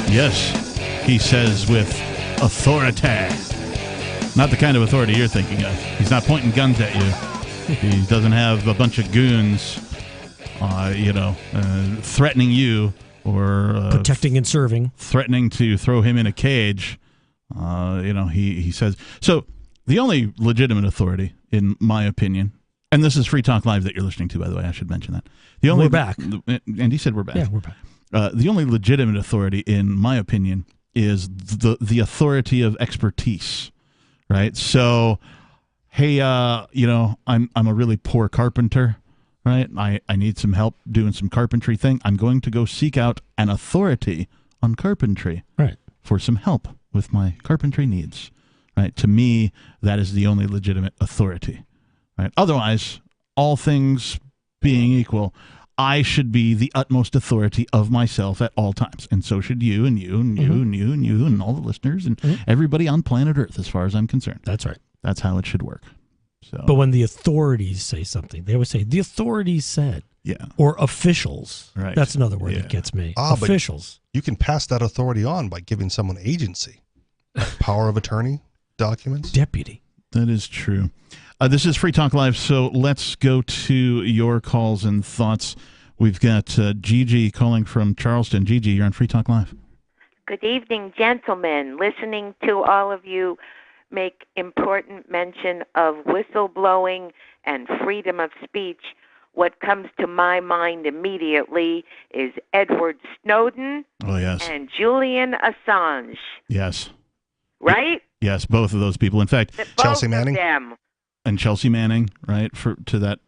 Yes. He says with authority. Not the kind of authority you're thinking of. He's not pointing guns at you. He doesn't have a bunch of goons, threatening you or protecting and serving, threatening to throw him in a cage. He says. So the only legitimate authority, in my opinion, and this is Free Talk Live that you're listening to, by the way, I should mention that. We're back. And he said we're back. Yeah, we're back. The only legitimate authority, in my opinion, is the authority of expertise, right? So, hey, I'm a really poor carpenter, right? I need some help doing some carpentry thing. I'm going to go seek out an authority on carpentry, right, for some help with my carpentry needs, right? To me, that is the only legitimate authority, right? Otherwise, all things being equal, I should be the utmost authority of myself at all times. And so should you and you and you and you and you and all the listeners and everybody on planet Earth, as far as I'm concerned. That's right. That's how it should work. So, but when the authorities say something, they always say, the authorities said. Yeah. Or officials. Right. That's another word that gets me. Officials. But you can pass that authority on by giving someone agency. Power of attorney documents. Deputy. That is true. This is Free Talk Live, so let's go to your calls and thoughts. We've got Gigi calling from Charleston. Gigi, you're on Free Talk Live. Good evening, gentlemen. Listening to all of you make important mention of whistleblowing and freedom of speech, what comes to my mind immediately is Edward Snowden and Julian Assange. Yes. Right? Yes, both of those people. In fact, Chelsea Manning. Them. And Chelsea Manning, right, to that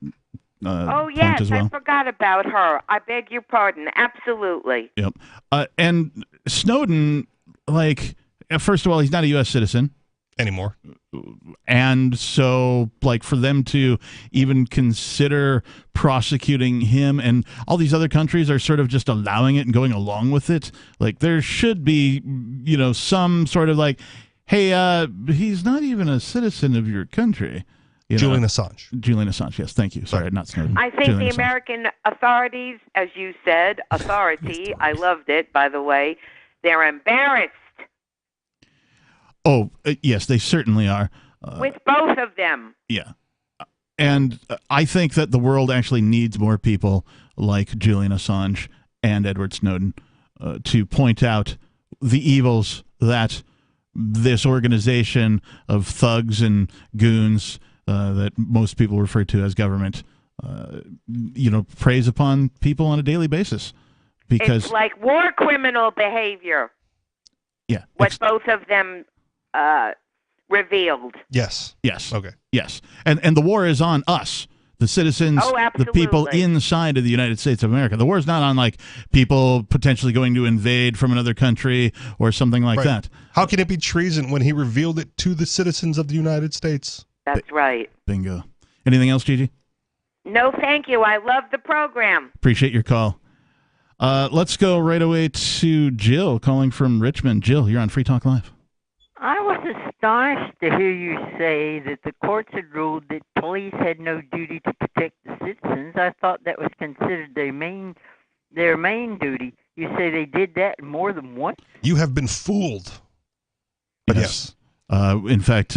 oh, point yes, as well. I forgot about her. I beg your pardon. Absolutely. Yep. And Snowden, first of all, he's not a U.S. citizen. Anymore. And so, for them to even consider prosecuting him, and all these other countries are sort of just allowing it and going along with it, there should be, some sort of hey, he's not even a citizen of your country. Julian Assange. Julian Assange, yes, thank you. Sorry, not Snowden. I think Julian the American authorities, as you said, authority, I loved it, by the way, they're embarrassed. Oh, yes, they certainly are. With both of them. Yeah. And I think that the world actually needs more people like Julian Assange and Edward Snowden to point out the evils that this organization of thugs and goons that most people refer to as government, preys upon people on a daily basis. Because it's like war criminal behavior. Yeah. What both of them revealed. Yes. Yes. Okay. Yes. And the war is on us, the citizens, the people inside of the United States of America. The war is not on people potentially going to invade from another country or something like that. How can it be treason when he revealed it to the citizens of the United States? That's right. Bingo. Anything else, Gigi? No, thank you. I love the program. Appreciate your call. Let's go right away to Jill calling from Richmond. Jill, you're on Free Talk Live. I was astonished to hear you say that the courts had ruled that police had no duty to protect the citizens. I thought that was considered their main duty. You say they did that more than once? You have been fooled. But yes. In fact,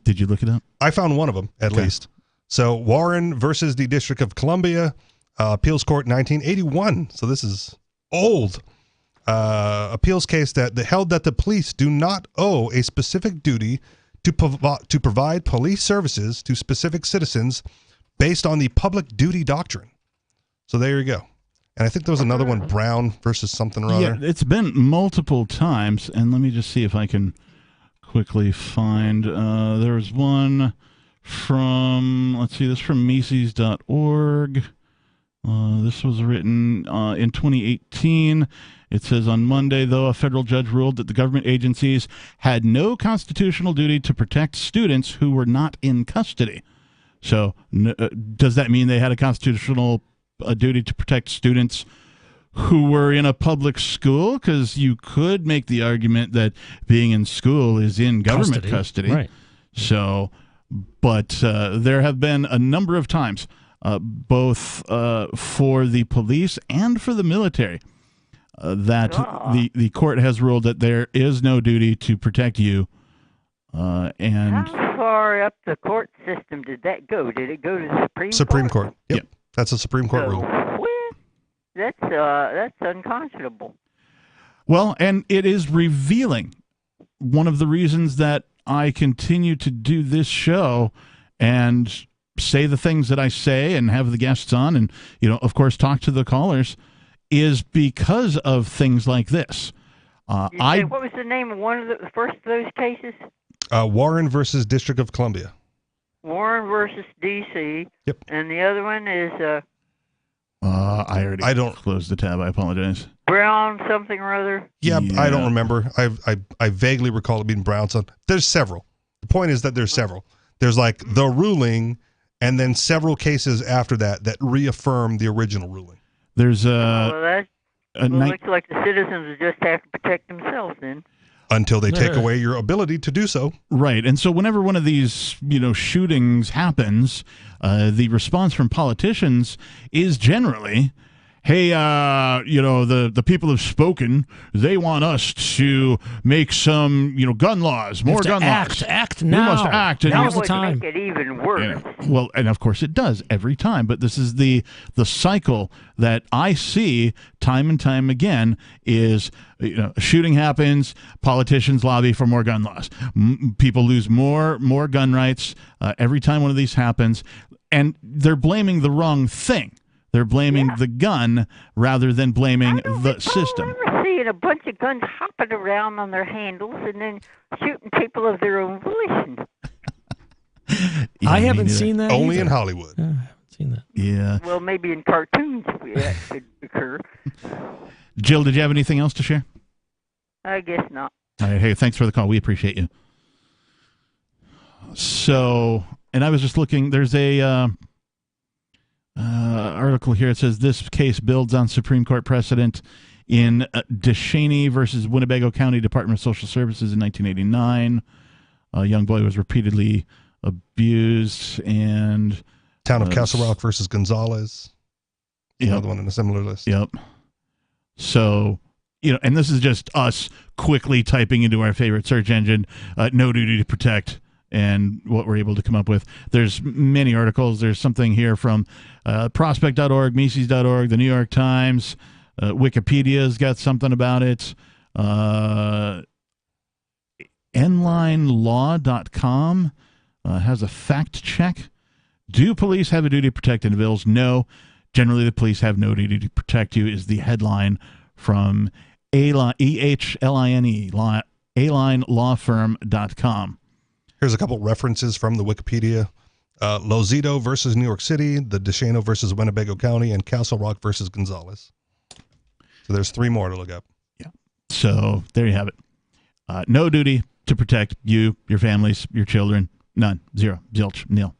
did you look it up? I found one of them, at least. So Warren versus the District of Columbia, Appeals Court 1981. So this is old. Appeals case that held that the police do not owe a specific duty to provide police services to specific citizens based on the public duty doctrine. So there you go. And I think there was another one, Brown versus something or other. Yeah, it's been multiple times, and let me just see if I can quickly find. There was one from, let's see, this from Mises.org. This was written in 2018. It says, on Monday, though, a federal judge ruled that the government agencies had no constitutional duty to protect students who were not in custody. So does that mean they had a constitutional duty to protect students who were in a public school? Because you could make the argument that being in school is in government custody. Right. So, but there have been a number of times, both for the police and for the military, that the court has ruled that there is no duty to protect you. And how far up the court system did that go? Did it go to the Supreme Court? Yep. That's a Supreme Court rule. That's unconscionable. Well, and it is revealing. One of the reasons that I continue to do this show and say the things that I say and have the guests on and, of course, talk to the callers is because of things like this. What was the name of one of the first of those cases? Warren versus District of Columbia. Warren versus D.C. Yep. And the other one is I don't close the tab. I apologize. Brown something or other. Yeah, I don't remember. I vaguely recall it being Brownson. There's several. The point is that there's several. There's like the ruling, and then several cases after that reaffirm the original ruling. There's looks like the citizens will just have to protect themselves then. Until they take away your ability to do so. Right. And so whenever one of these, shootings happens, the response from politicians is generally, hey, the people have spoken. They want us to make some, gun laws, more gun laws. Act now. We must act. Now's the time. Make it even worse. Well, and of course it does every time. But this is the cycle that I see time and time again is, a shooting happens, politicians lobby for more gun laws. People lose more gun rights every time one of these happens. And they're blaming the wrong thing. They're blaming the gun rather than blaming the system. I remember seeing a bunch of guns hopping around on their handles and then shooting people of their own volition. I haven't seen that Only either. in Hollywood. I haven't seen that. Yeah. Well, maybe in cartoons that could occur. Jill, did you have anything else to share? I guess not. All right. Hey, thanks for the call. We appreciate you. So, and I was just looking. There's a article here. It says this case builds on Supreme Court precedent in DeShaney versus Winnebago County Department of Social Services in 1989. A young boy was repeatedly abused, and Town of Castle Rock versus Gonzalez. Another one in a similar list. Yep. So, and this is just us quickly typing into our favorite search engine, no duty to protect, and what we're able to come up with. There's many articles. There's something here from prospect.org, Mises.org, the New York Times, Wikipedia's got something about it. NlineLaw.com has a fact check. Do police have a duty to protect individuals? No. Generally, the police have no duty to protect you is the headline from AlineLawFirm.com. Here's a couple references from the Wikipedia. Lozito versus New York City, the DeShaney versus Winnebago County, and Castle Rock versus Gonzalez. So there's 3 more to look up. Yeah. So there you have it. No duty to protect you, your families, your children. None. Zero. Zilch. Nil.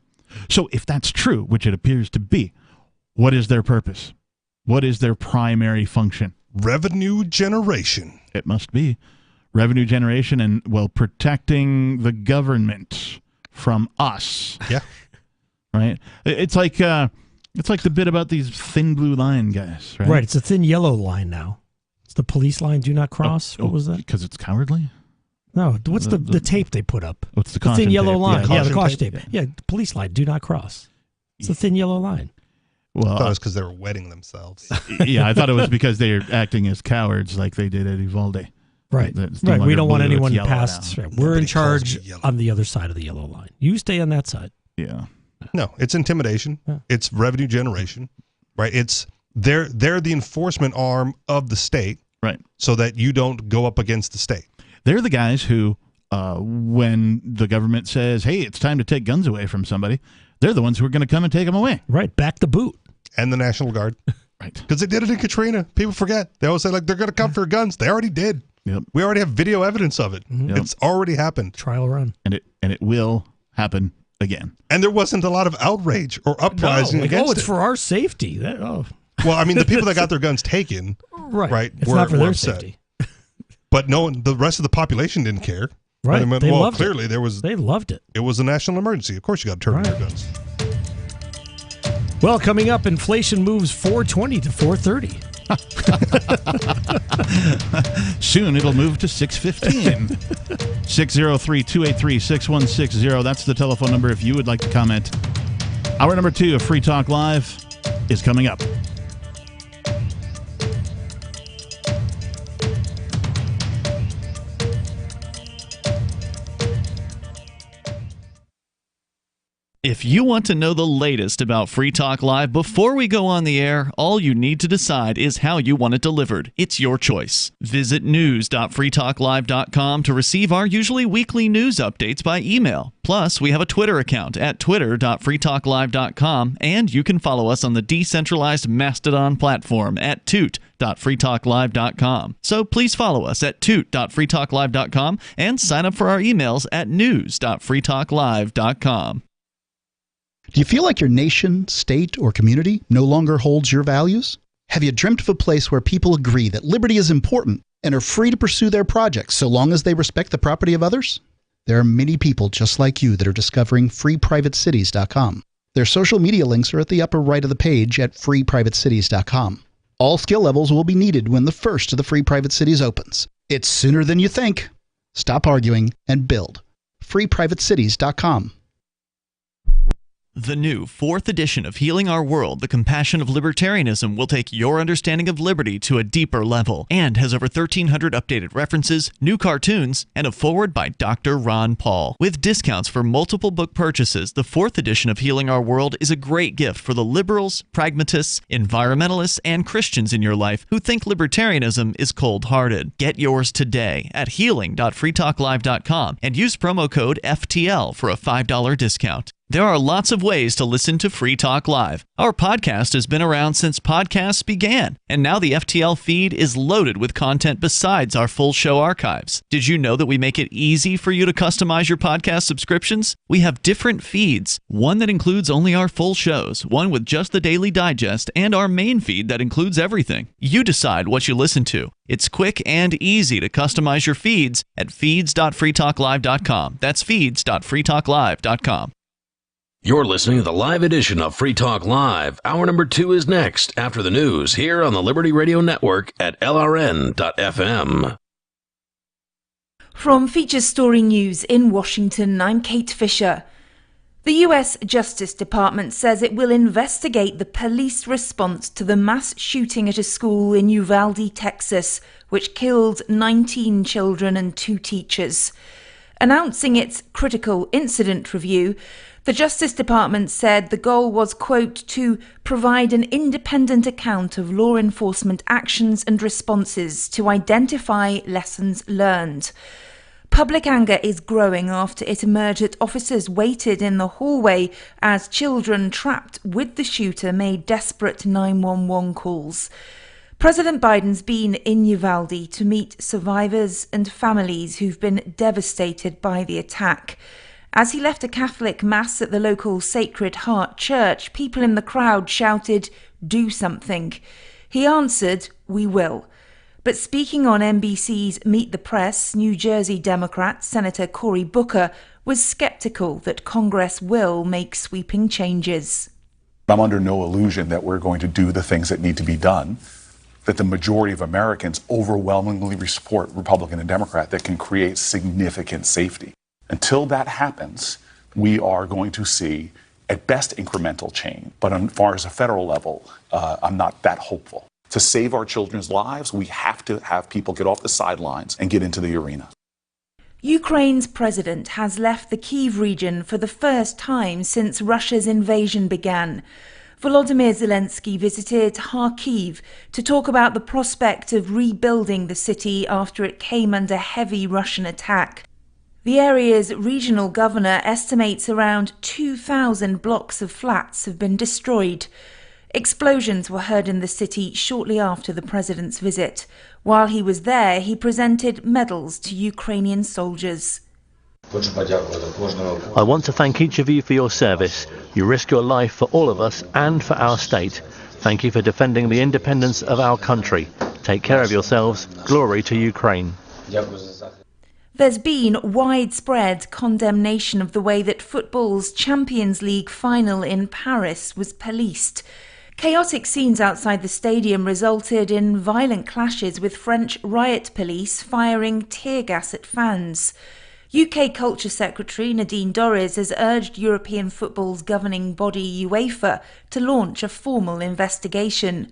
So if that's true, which it appears to be, what is their purpose? What is their primary function? Revenue generation. It must be. Revenue generation and, protecting the government from us. Yeah. Right? It's like the bit about these thin blue line guys, right? Right. It's a thin yellow line now. It's the police line, do not cross. What was that? Because it's cowardly? No. What's the tape they put up? What's the thin yellow tape? line. Yeah, the caution tape. Yeah, the police line, do not cross. It's a thin yellow line. Well, I thought it was because they were wetting themselves. Yeah, I thought it was because they were acting as cowards like they did at Uvalde. Right. Right. We don't want anyone past. Right. We're in charge on the other side of the yellow line. You stay on that side. Yeah. No, it's intimidation. Yeah. It's revenue generation. Right. It's they're the enforcement arm of the state. Right. So that you don't go up against the state. They're the guys who, when the government says, "Hey, it's time to take guns away from somebody," they're the ones who are going to come and take them away. Right. Back the boot. And the National Guard. Right. Because they did it in Katrina. People forget. They always say, they're going to come for guns. They already did. Yep. We already have video evidence of it. Mm-hmm. It's already happened. Trial run. And it will happen again. And there wasn't a lot of outrage or uprising against it. It's for our safety. Well, I mean, the people that got their guns taken, right, it's were, not for were their upset. safety. But the rest of the population didn't care. Right. I mean, they loved clearly it. they loved it. It was a national emergency. Of course you got to turn on your guns. Well, coming up, inflation moves 420 to 430. Soon it'll move to 615. 603-283-6160. That's the telephone number if you would like to comment. Hour number 2 of Free Talk Live is coming up. If you want to know the latest about Free Talk Live before we go on the air, all you need to decide is how you want it delivered. It's your choice. Visit news.freetalklive.com to receive our usually weekly news updates by email. Plus, we have a Twitter account at twitter.freetalklive.com, and you can follow us on the decentralized Mastodon platform at toot.freetalklive.com. So please follow us at toot.freetalklive.com and sign up for our emails at news.freetalklive.com. Do you feel like your nation, state, or community no longer holds your values? Have you dreamt of a place where people agree that liberty is important and are free to pursue their projects so long as they respect the property of others? There are many people just like you that are discovering freeprivatecities.com. Their social media links are at the upper right of the page at freeprivatecities.com. All skill levels will be needed when the first of the Free Private Cities opens. It's sooner than you think. Stop arguing and build. freeprivatecities.com. The new 4th edition of Healing Our World, The Compassion of Libertarianism, will take your understanding of liberty to a deeper level and has over 1,300 updated references, new cartoons, and a foreword by Dr. Ron Paul. With discounts for multiple book purchases, the 4th edition of Healing Our World is a great gift for the liberals, pragmatists, environmentalists, and Christians in your life who think libertarianism is cold-hearted. Get yours today at healing.freetalklive.com and use promo code FTL for a $5 discount. There are lots of ways to listen to Free Talk Live. Our podcast has been around since podcasts began, and now the FTL feed is loaded with content besides our full show archives. Did you know that we make it easy for you to customize your podcast subscriptions? We have different feeds, one that includes only our full shows, one with just the Daily Digest, and our main feed that includes everything. You decide what you listen to. It's quick and easy to customize your feeds at feeds.freetalklive.com. That's feeds.freetalklive.com. You're listening to the live edition of Free Talk Live. Hour number 2 is next after the news here on the Liberty Radio Network at LRN.FM. From Features Story News in Washington, I'm Kate Fisher. The U.S. Justice Department says it will investigate the police response to the mass shooting at a school in Uvalde, Texas, which killed 19 children and 2 teachers. Announcing its critical incident review, the Justice Department said the goal was, quote, to provide an independent account of law enforcement actions and responses to identify lessons learned. Public anger is growing after it emerged that officers waited in the hallway as children trapped with the shooter made desperate 911 calls. President Biden's been in Uvalde to meet survivors and families who've been devastated by the attack. As he left a Catholic mass at the local Sacred Heart Church, people in the crowd shouted, "Do something." He answered, "We will." But speaking on NBC's Meet the Press, New Jersey Democrat Senator Cory Booker was skeptical that Congress will make sweeping changes. I'm under no illusion that we're going to do the things that need to be done, that the majority of Americans overwhelmingly support Republican and Democrat, that can create significant safety. Until that happens, we are going to see, at best, incremental change. But as far as a federal level, I'm not that hopeful. To save our children's lives, we have to have people get off the sidelines and get into the arena. Ukraine's president has left the Kyiv region for the first time since Russia's invasion began. Volodymyr Zelensky visited Kharkiv to talk about the prospect of rebuilding the city after it came under heavy Russian attack. The area's regional governor estimates around 2,000 blocks of flats have been destroyed. Explosions were heard in the city shortly after the president's visit. While he was there, he presented medals to Ukrainian soldiers. I want to thank each of you for your service. You risk your life for all of us and for our state. Thank you for defending the independence of our country. Take care of yourselves. Glory to Ukraine. There's been widespread condemnation of the way that football's Champions League final in Paris was policed. Chaotic scenes outside the stadium resulted in violent clashes with French riot police firing tear gas at fans. UK Culture Secretary Nadine Dorries has urged European football's governing body UEFA to launch a formal investigation.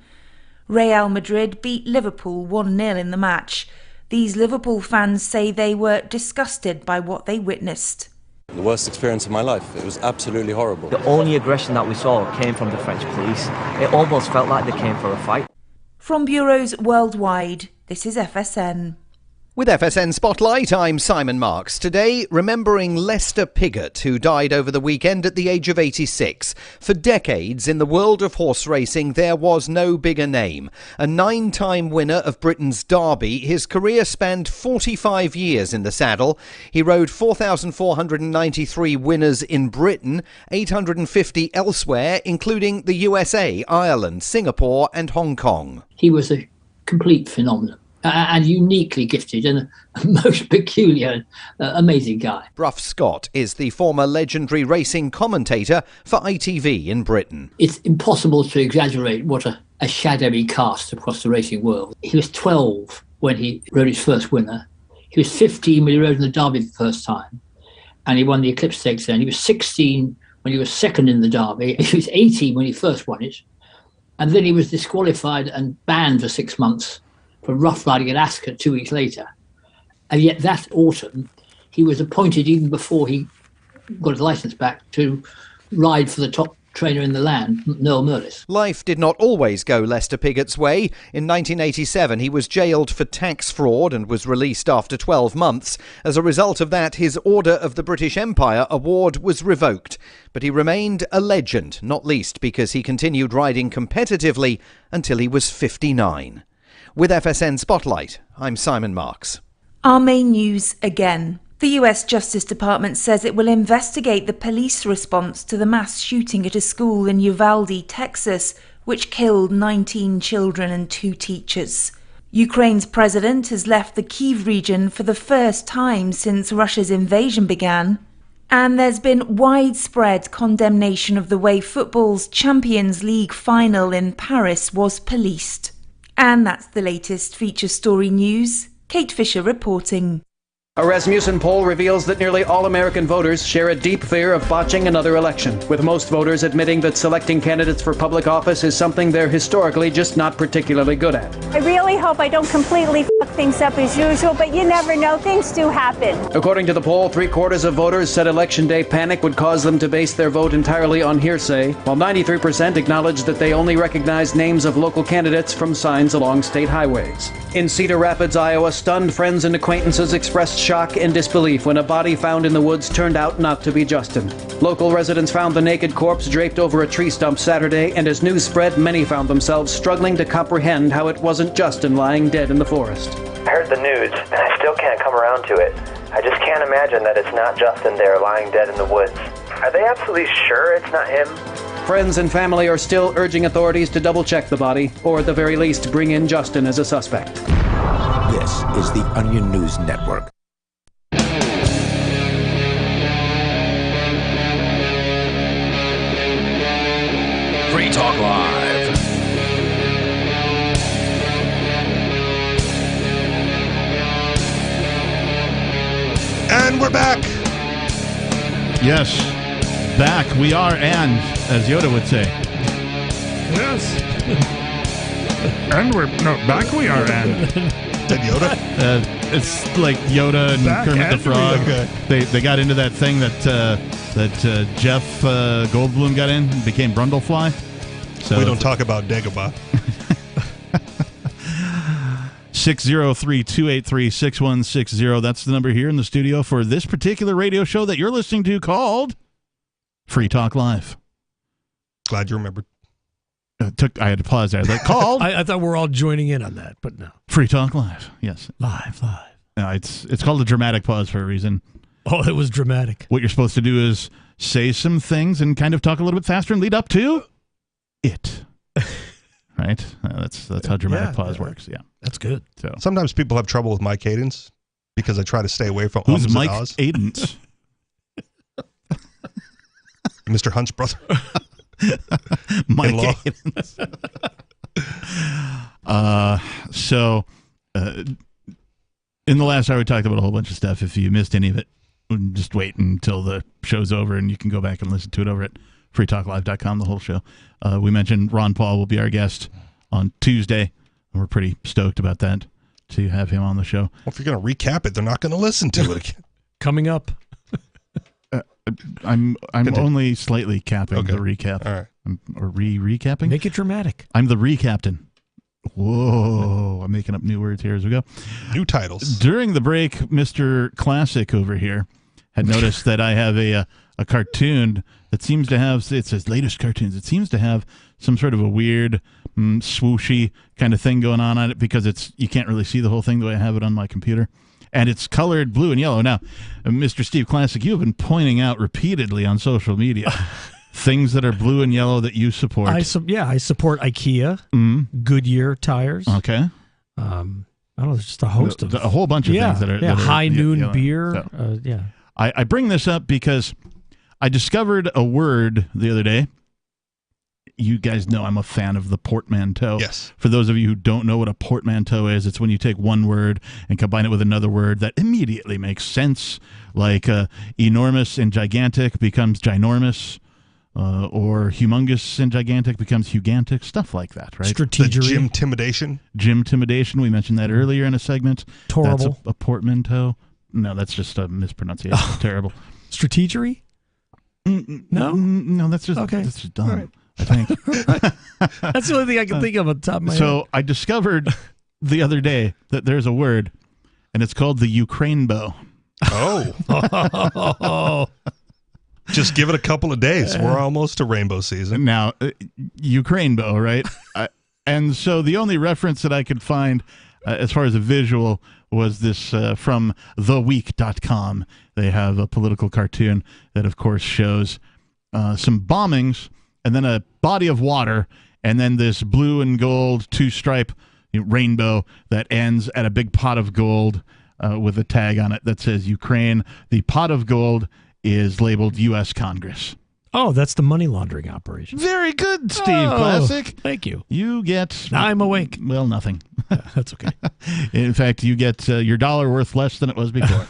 Real Madrid beat Liverpool 1-0 in the match. These Liverpool fans say they were disgusted by what they witnessed. The worst experience of my life. It was absolutely horrible. The only aggression that we saw came from the French police. It almost felt like they came for a fight. From bureaus worldwide, this is FSN. With FSN Spotlight, I'm Simon Marks. Today, remembering Lester Piggott, who died over the weekend at the age of 86. For decades, in the world of horse racing, there was no bigger name. A 9-time winner of Britain's Derby, his career spanned 45 years in the saddle. He rode 4,493 winners in Britain, 850 elsewhere, including the USA, Ireland, Singapore and Hong Kong. He was a complete phenomenon. And uniquely gifted and a most peculiar, amazing guy. Bruff Scott is the former legendary racing commentator for ITV in Britain. It's impossible to exaggerate what a shadow he cast across the racing world. He was 12 when he rode his first winner. He was 15 when he rode in the Derby the first time. And he won the Eclipse Stakes then. He was 16 when he was second in the Derby. He was 18 when he first won it. And then he was disqualified and banned for 6 months for rough riding at Ascot 2 weeks later. And yet that autumn, he was appointed, even before he got his licence back, to ride for the top trainer in the land, Noel Merlis. Life did not always go Lester Piggott's way. In 1987, he was jailed for tax fraud and was released after 12 months. As a result of that, his Order of the British Empire award was revoked. But he remained a legend, not least because he continued riding competitively until he was 59. With FSN Spotlight, I'm Simon Marks. Our main news again. The US Justice Department says it will investigate the police response to the mass shooting at a school in Uvalde, Texas, which killed 19 children and 2 teachers. Ukraine's president has left the Kyiv region for the first time since Russia's invasion began. And there's been widespread condemnation of the way football's Champions League final in Paris was policed. And that's the latest feature story news. Kate Fisher reporting. A Rasmussen poll reveals that nearly all American voters share a deep fear of botching another election, with most voters admitting that selecting candidates for public office is something they're historically just not particularly good at. I really hope I don't completely fuck things up as usual, but you never know. Things do happen. According to the poll, 3/4 of voters said Election Day panic would cause them to base their vote entirely on hearsay, while 93% acknowledged that they only recognized names of local candidates from signs along state highways. In Cedar Rapids, Iowa, stunned friends and acquaintances expressed shock and disbelief when a body found in the woods turned out not to be Justin. Local residents found the naked corpse draped over a tree stump Saturday, and as news spread, many found themselves struggling to comprehend how it wasn't Justin lying dead in the forest. I heard the news, and I still can't come around to it. I just can't imagine that it's not Justin there lying dead in the woods. Are they absolutely sure it's not him? Friends and family are still urging authorities to double-check the body, or at the very least bring in Justin as a suspect. This is the Onion News Network. Free Talk Live. And we're back. Yes, back we are, and as Yoda would say. Yes. And back we are, and. Did Yoda? It's like Yoda and Back Kermit the and Frog. okay. They got into that thing that Jeff Goldblum got in, became Brundlefly. So we don't talk about Dagobah. 603-283-6160. That's the number here in the studio for this particular radio show that you're listening to called Free Talk Live. Glad you remembered. I had to pause there. That called. I thought we were all joining in on that, but no. Free Talk Live. Yes. Live. No, it's called a dramatic pause for a reason. Oh, it was dramatic. What you're supposed to do is say some things and kind of talk a little bit faster and lead up to it. Right? That's how dramatic pause works. Yeah. That's good. So sometimes people have trouble with my cadence because I try to stay away from who's ums Mike and ahs. Aidens? Mr. Hunt's brother. Mike In-law. Aidens. So in the last hour we talked about a whole bunch of stuff. If you missed any of it, just wait until the show's over and you can go back and listen to it over at freetalklive.com, the whole show. We mentioned Ron Paul will be our guest on Tuesday, and we're pretty stoked about that, to have him on the show. Well, if you're going to recap it, they're not going to listen to it again. Coming up. I'm Continue. only slightly capping Okay. the recap. All right. Or recapping? Make it dramatic. I'm the recaptain. Whoa, I'm making up new words here as we go. New titles. During the break, Mr. Classic over here had noticed that I have a cartoon that seems to have, it's his latest cartoons, it seems to have some sort of a weird swooshy kind of thing going on it because you can't really see the whole thing the way I have it on my computer. And it's colored blue and yellow. Now, Mr. Steve Classic, you have been pointing out repeatedly on social media things that are blue and yellow that you support. I support IKEA, Goodyear tires. Okay. I don't know, there's just a host of a whole bunch of things that are High Noon yellow. beer. So, Yeah. I bring this up because I discovered a word the other day. You guys know I'm a fan of the portmanteau. Yes. For those of you who don't know what a portmanteau is, it's when you take one word and combine it with another word that immediately makes sense, like enormous and gigantic becomes ginormous, or humongous and gigantic becomes hugantic, stuff like that, right? Strategery. Gym-timidation. We mentioned that earlier in a segment. Torrible. That's a portmanteau. No, that's just a mispronunciation. Terrible. Strategery? No? No, that's just okay. That's just dumb. Right. I think. That's the only thing I can think of on the top of my head. So I discovered the other day that there's a word, and it's called the Ukraine bow. Oh. Just give it a couple of days. We're almost to rainbow season. Now, Ukraine bow, right? And so the only reference that I could find as far as a visual was this from theweek.com. They have a political cartoon that, of course, shows some bombings and then a body of water and then this blue and gold two-stripe rainbow that ends at a big pot of gold with a tag on it that says Ukraine. The pot of gold is labeled U.S. Congress. Oh, that's the money laundering operation. Very good, Steve Classic. Thank you. You get... Now I'm awake. Well, nothing. That's okay. In fact, you get your dollar worth less than it was before.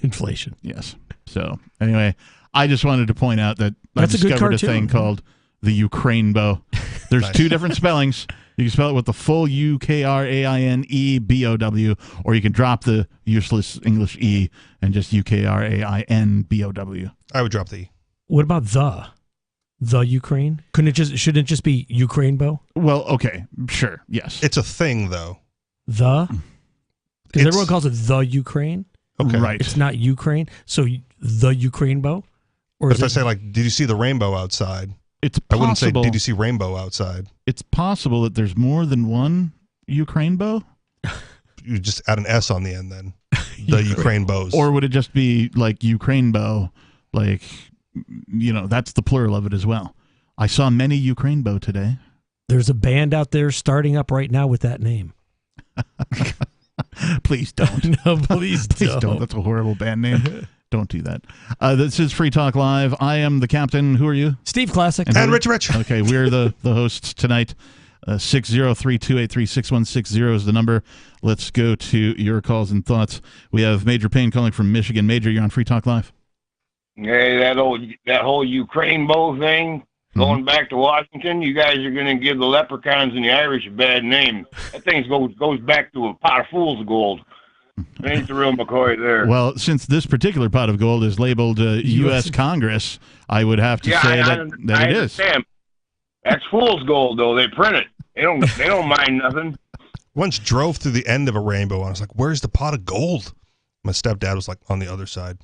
Inflation. Yes. So, anyway, I just wanted to point out that That's I discovered a a thing called the Ukraine bow. There's two different spellings. You can spell it with the full UKRAINEBOW, or you can drop the useless English E and just UKRAINBOW. I would drop the E. What about the Ukraine? Shouldn't it just be Ukraine bow? Well, okay, sure, yes. It's a thing, though. Because everyone calls it the Ukraine. Okay. Right. It's not Ukraine. So the Ukraine bow? Or But if I say, like, did you see the rainbow outside? It's I wouldn't say, possible. did you see rainbow outside? It's possible that there's more than one Ukraine bow. You just add an S on the end then. The Ukraine bows. Or would it just be like Ukraine bow? Like, that's the plural of it as well. I saw many Ukraine bow today. There's a band out there starting up right now with that name. Please don't. No, please don't. That's a horrible band name. Don't do that. This is Free Talk Live. I am the captain. Who are you? Steve Classic. And Rich. Okay, we're the hosts tonight. 603-283-6160 is the number. Let's go to your calls and thoughts. We have Major Payne calling from Michigan. Major, you're on Free Talk Live. Hey, that whole Ukraine bow thing, going back to Washington, you guys are going to give the leprechauns and the Irish a bad name. That thing goes back to a pot of fool's gold. It ain't the real McCoy there. Well, since this particular pot of gold is labeled U.S. Congress, I would have to say that it is. That's fool's gold, though. They print it. They don't mind nothing. Once drove through the end of a rainbow, and I was like, "Where's the pot of gold?" My stepdad was like, "On the other side."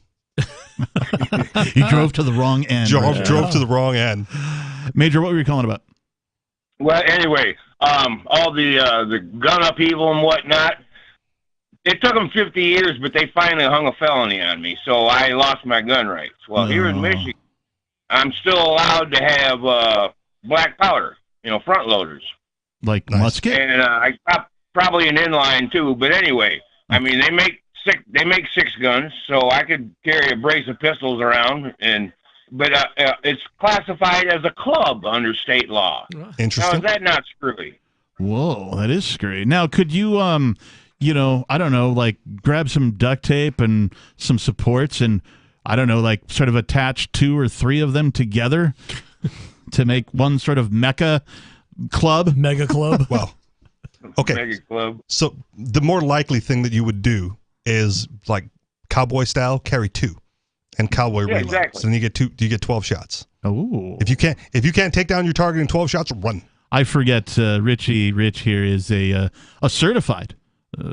You drove to the wrong end. Drove to the wrong end. Major, what were you calling about? Well, anyway, all the gun upheaval and whatnot. It took them 50 years, but they finally hung a felony on me, so I lost my gun rights. Well, here in Michigan, I'm still allowed to have black powder, front loaders. Like musket? And I probably an inline too, but anyway, I mean they make six guns, so I could carry a brace of pistols around, but it's classified as a club under state law. Interesting. Now, is that not screwy? Whoa, that is screwy. Now, could you I don't know, like grab some duct tape and some supports and, I don't know, like sort of attach 2 or 3 of them together to make one sort of mega club? Mega club? Well, okay. Mega club. So the more likely thing that you would do is, like cowboy style, carry 2. and cowboy reloads. Exactly. And you get 12 shots. Oh. If you can't take down your target in 12 shots, run. I forget Rich here is a certified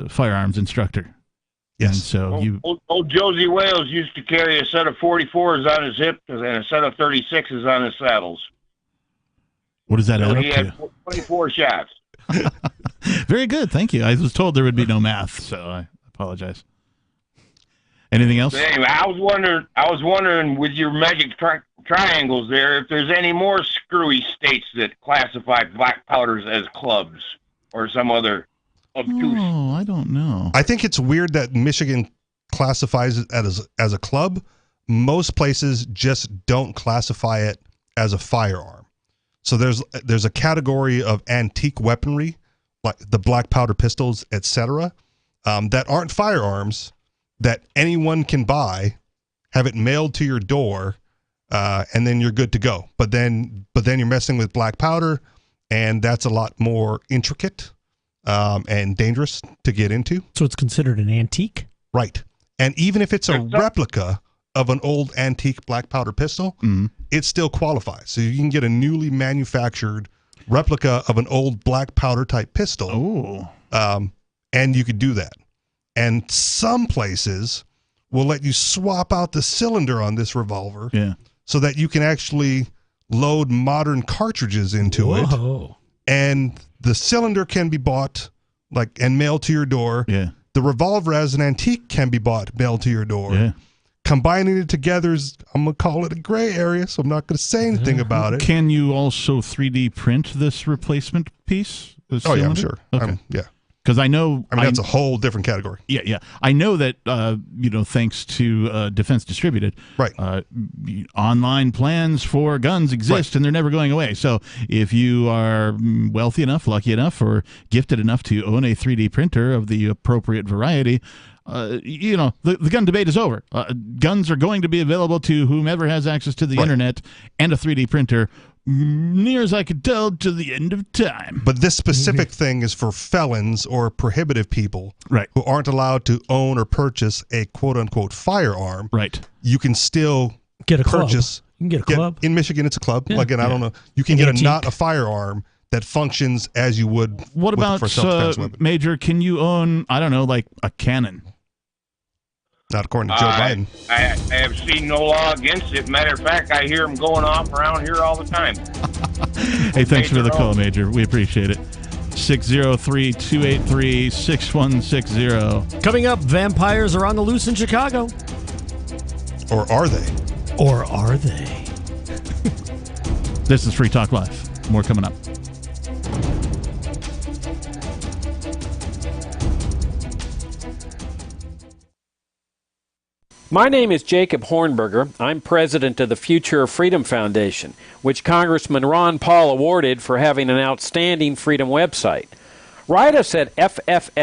firearms instructor. Yes. And so old Josie Wales used to carry a set of 44s on his hip and a set of 36s on his saddles. What does that add up He had to? 24 shots. Very good. Thank you. I was told there would be no math, so I apologize. Anything else? But anyway, I was wondering with your magic triangles there, if there's any more screwy states that classify black powders as clubs or some other obtuse. Oh, I don't know. I think it's weird that Michigan classifies it as a club. Most places just don't classify it as a firearm. So there's a category of antique weaponry, like the black powder pistols, etc., that aren't firearms that anyone can buy, have it mailed to your door, and then you're good to go. But then you're messing with black powder, and that's a lot more intricate and dangerous to get into. So it's considered an antique? Right. And even if it's a replica of an old antique black powder pistol, it still qualifies. So you can get a newly manufactured replica of an old black powder type pistol. And you could do that. And some places will let you swap out the cylinder on this revolver so that you can actually load modern cartridges into it. And the cylinder can be bought and mailed to your door. Yeah. The revolver as an antique can be bought, mailed to your door. Yeah. Combining it together is, I'm going to call it a gray area, so I'm not going to say anything about it. Can you also 3D print this replacement piece? Oh, yeah, I'm sure. Okay. Yeah. Because I know... that's a whole different category. Yeah. I know that, thanks to Defense Distributed, right? Online plans for guns exist, and they're never going away. So if you are wealthy enough, lucky enough, or gifted enough to own a 3D printer of the appropriate variety... the gun debate is over. Guns are going to be available to whomever has access to the internet and a 3D printer, near as I could tell, to the end of time. But this specific thing is for felons or prohibitive people who aren't allowed to own or purchase a quote-unquote firearm. Right. You can still get a purchase. Club. You can get a club. In Michigan, it's a club. Yeah. Again, I don't know. You can get not a firearm that functions as you would What about, for self-defense weapon. Major, can you own, I don't know, like a cannon? Not according to Joe Biden. I have seen no law against it. Matter of fact, I hear them going off around here all the time. Hey, thanks for the call, Major. We appreciate it. 603-283-6160. Coming up, vampires are on the loose in Chicago. Or are they? Or are they? This is Free Talk Live. More coming up. My name is Jacob Hornberger. I'm president of the Future of Freedom Foundation, which Congressman Ron Paul awarded for having an outstanding freedom website. Write us at fff@fff.org,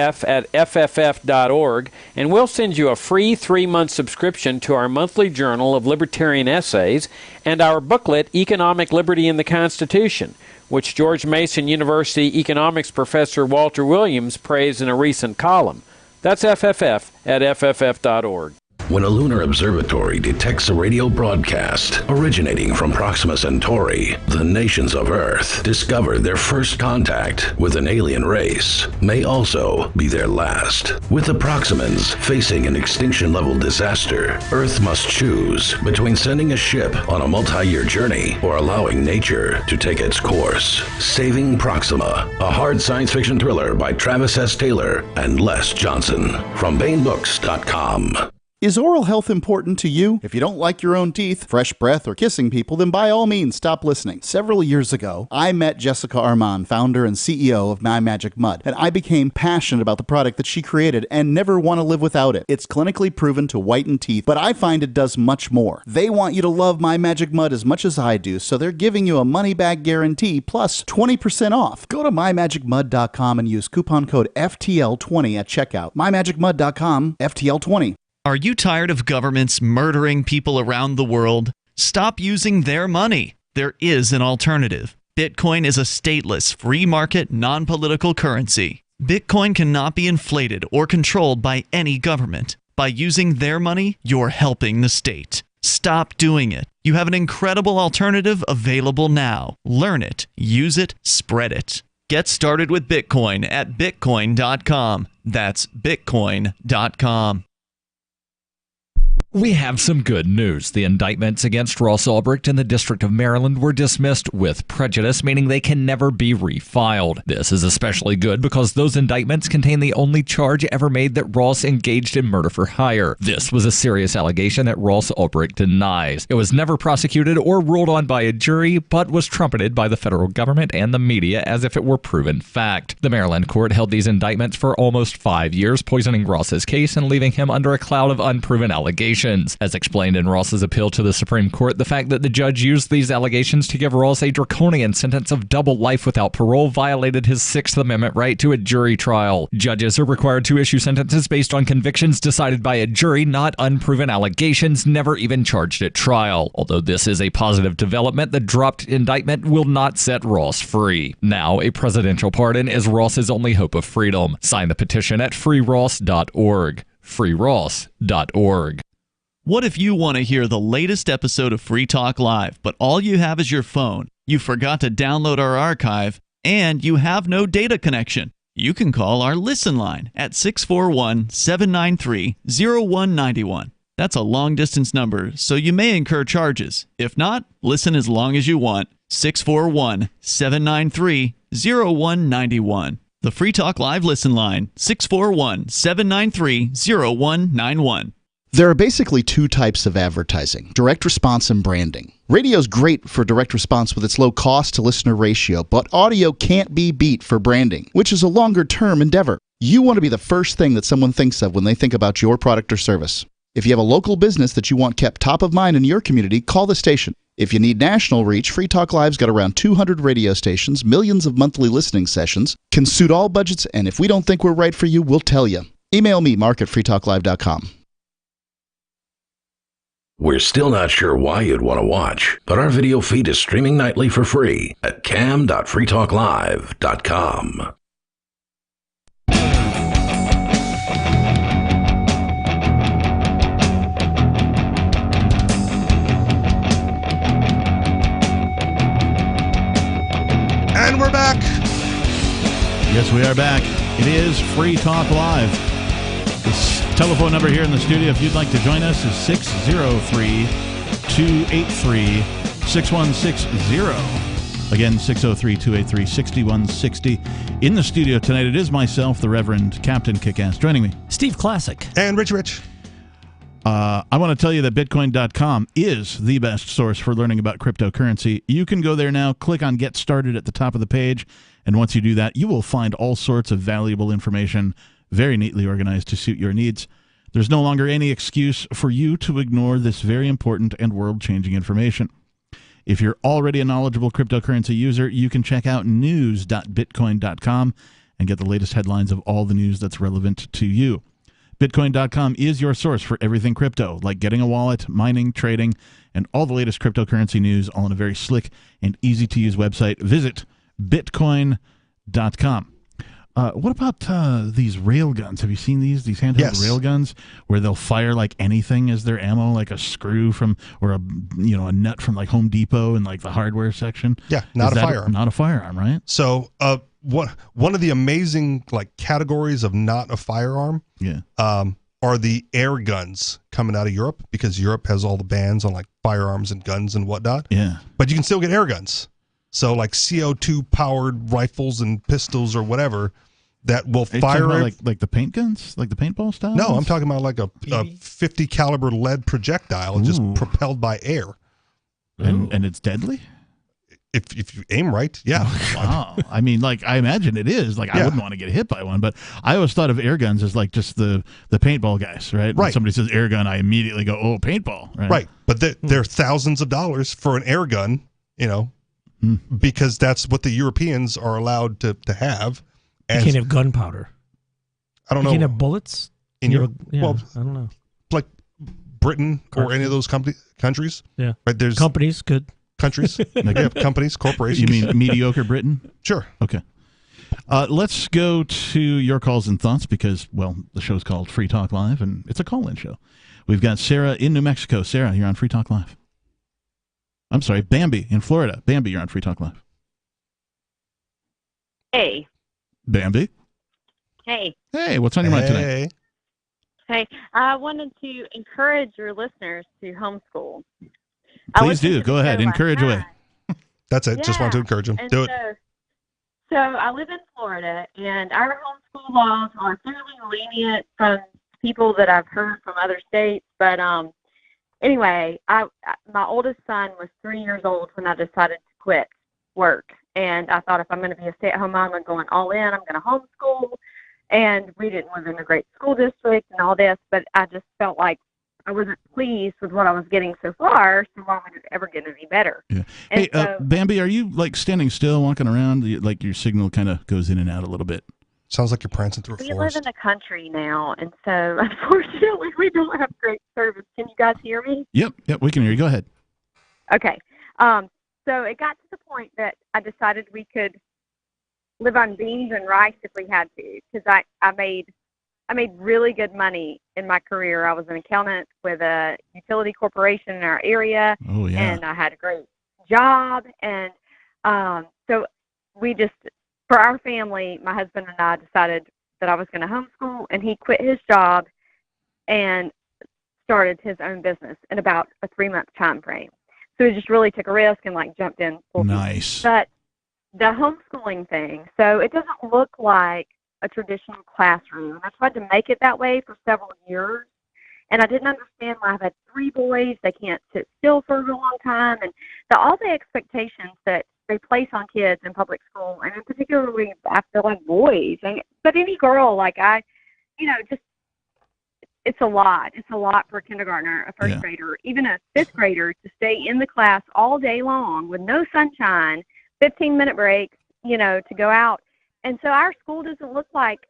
and we'll send you a free 3-month subscription to our monthly journal of libertarian essays and our booklet, Economic Liberty in the Constitution, which George Mason University economics professor Walter Williams praised in a recent column. That's fff@fff.org. When a lunar observatory detects a radio broadcast originating from Proxima Centauri, the nations of Earth discover their first contact with an alien race may also be their last. With the Proximans facing an extinction-level disaster, Earth must choose between sending a ship on a multi-year journey or allowing nature to take its course. Saving Proxima, a hard science fiction thriller by Travis S. Taylor and Les Johnson from BaneBooks.com. Is oral health important to you? If you don't like your own teeth, fresh breath, or kissing people, then by all means stop listening. Several years ago, I met Jessica Armand, founder and CEO of My Magic Mud, and I became passionate about the product that she created and never want to live without it. It's clinically proven to whiten teeth, but I find it does much more. They want you to love My Magic Mud as much as I do, so they're giving you a money-back guarantee plus 20% off. Go to mymagicmud.com and use coupon code FTL20 at checkout. mymagicmud.com, FTL20. Are you tired of governments murdering people around the world? Stop using their money. There is an alternative. Bitcoin is a stateless, free market, non-political currency. Bitcoin cannot be inflated or controlled by any government. By using their money, you're helping the state. Stop doing it. You have an incredible alternative available now. Learn it, use it, spread it. Get started with Bitcoin at Bitcoin.com. That's Bitcoin.com. We have some good news. The indictments against Ross Ulbricht in the District of Maryland were dismissed with prejudice, meaning they can never be refiled. This is especially good because those indictments contain the only charge ever made that Ross engaged in murder for hire. This was a serious allegation that Ross Ulbricht denies. It was never prosecuted or ruled on by a jury, but was trumpeted by the federal government and the media as if it were proven fact. The Maryland court held these indictments for almost 5 years, poisoning Ross's case and leaving him under a cloud of unproven allegations. As explained in Ross's appeal to the Supreme Court, the fact that the judge used these allegations to give Ross a draconian sentence of double life without parole violated his Sixth Amendment right to a jury trial. Judges are required to issue sentences based on convictions decided by a jury, not unproven allegations never even charged at trial. Although this is a positive development, the dropped indictment will not set Ross free. Now, a presidential pardon is Ross's only hope of freedom. Sign the petition at freeross.org. freeross.org. What if you want to hear the latest episode of Free Talk Live, but all you have is your phone, you forgot to download our archive, and you have no data connection? You can call our Listen line at 641-793-0191. That's a long-distance number, so you may incur charges. If not, listen as long as you want. 641-793-0191. The Free Talk Live Listen line, 641-793-0191. There are basically two types of advertising, direct response and branding. Radio's great for direct response with its low cost to listener ratio, but audio can't be beat for branding, which is a longer term endeavor. You want to be the first thing that someone thinks of when they think about your product or service. If you have a local business that you want kept top of mind in your community, call the station. If you need national reach, Free Talk Live's got around 200 radio stations, millions of monthly listening sessions, can suit all budgets, and if we don't think we're right for you, we'll tell you. Email me, mark@freetalklive.com. We're still not sure why you'd want to watch, but our video feed is streaming nightly for free at cam.freetalklive.com. And we're back. Yes, we are back. It is Free Talk Live. This telephone number here in the studio, if you'd like to join us, is 603-283-6160. Again, 603-283-6160. In the studio tonight, it is myself, the Reverend Captain Kickass, joining me. Steve Classic. And Rich. I want to tell you that Bitcoin.com is the best source for learning about cryptocurrency. You can go there now, click on Get Started at the top of the page, and once you do that, you will find all sorts of valuable information very neatly organized to suit your needs. There's no longer any excuse for you to ignore this very important and world-changing information. If you're already a knowledgeable cryptocurrency user, you can check out news.bitcoin.com and get the latest headlines of all the news that's relevant to you. Bitcoin.com is your source for everything crypto, like getting a wallet, mining, trading, and all the latest cryptocurrency news, all on a very slick and easy-to-use website. Visit bitcoin.com. What about these railguns? Have you seen these handheld railguns where they'll fire like anything as their ammo, like a screw from or a nut from like Home Depot in like the hardware section? Yeah, not a firearm. Not a firearm, right? So, one of the amazing like categories of not a firearm, are the air guns coming out of Europe, because Europe has all the bans on like firearms and guns and whatnot. Yeah, but you can still get air guns. So like CO2 powered rifles and pistols or whatever that will fire like the paint guns, like the paintball style. No, I'm talking about like a 50 caliber lead projectile, just propelled by air. And it's deadly? If you aim right, yeah. Wow. I mean, like, I imagine it is. Like, I wouldn't want to get hit by one, but I always thought of air guns as like just the paintball guys, right? Right. When somebody says air gun, I immediately go, oh, paintball. Right. But they're thousands of dollars for an air gun, because that's what the Europeans are allowed to have. You can't have gunpowder. I don't know. You can't have bullets? In Europe? Well, I don't know. Like Britain or any of those countries? Yeah. Right, there's companies, good. Countries? Companies, corporations. You mean mediocre Britain? Sure. Okay. Let's go to your calls and thoughts because, well, the show's called Free Talk Live, and it's a call-in show. We've got Sarah in New Mexico. Sarah, you're on Free Talk Live. I'm sorry, Bambi in Florida. Bambi, you're on Free Talk Live. Hey. Bambi? Hey. Hey, what's on your mind tonight? Hey, I wanted to encourage your listeners to homeschool. Please do. Go ahead. Encourage away. That's it. Yeah. Just want to encourage them. Do it. So I live in Florida, and our homeschool laws are fairly lenient from people that I've heard from other states. But anyway, my oldest son was 3 years old when I decided to quit work. And I thought, if I'm going to be a stay-at-home mom, I'm going all in. I'm going to homeschool. And we didn't live in a great school district and all this, but I just felt like I wasn't pleased with what I was getting so far, so why would it ever get any better? Yeah. And Hey, so, Bambi, are you like standing still, walking around? Like your signal kind of goes in and out a little bit. Sounds like you're prancing through a we forest. live in the country now, and so unfortunately we don't have great service. Can you guys hear me? Yep, we can hear you. Go ahead. Okay. So it got to the point that I decided we could live on beans and rice if we had to, because I made really good money in my career. I was an accountant with a utility corporation in our area, and I had a great job. And so we just, for our family, my husband and I decided that I was going to homeschool, and he quit his job and started his own business in about a 3-month time frame. So he just really took a risk and jumped in full speed. Nice. But the homeschooling thing, so it doesn't look like a traditional classroom. I tried to make it that way for several years, and I didn't understand why. I've had 3 boys. They can't sit still for a real long time, and all the expectations that they place on kids in public school, and in particularly, I feel like boys, but any girl, it's a lot. It's a lot for a kindergartner, a first grader, even a 5th grader to stay in the class all day long with no sunshine, 15-minute breaks, to go out. And so our school doesn't look like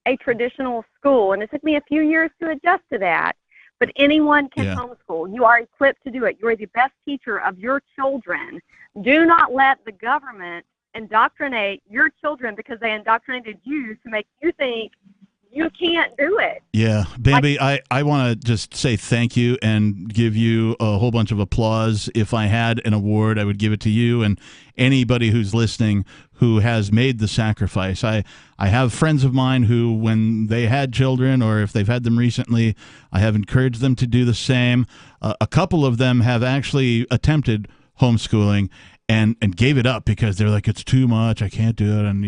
a traditional school, and it took me a few years to adjust to that. But anyone can homeschool. You are equipped to do it. You are the best teacher of your children. Do not let the government indoctrinate your children because they indoctrinated you to make you think you can't do it. Yeah, Bambi, I want to just say thank you and give you a whole bunch of applause. If I had an award, I would give it to you and anybody who's listening who has made the sacrifice. I have friends of mine who, when they had children or if they've had them recently, I have encouraged them to do the same. A couple of them have actually attempted homeschooling and gave it up because they're like, it's too much, I can't do it, and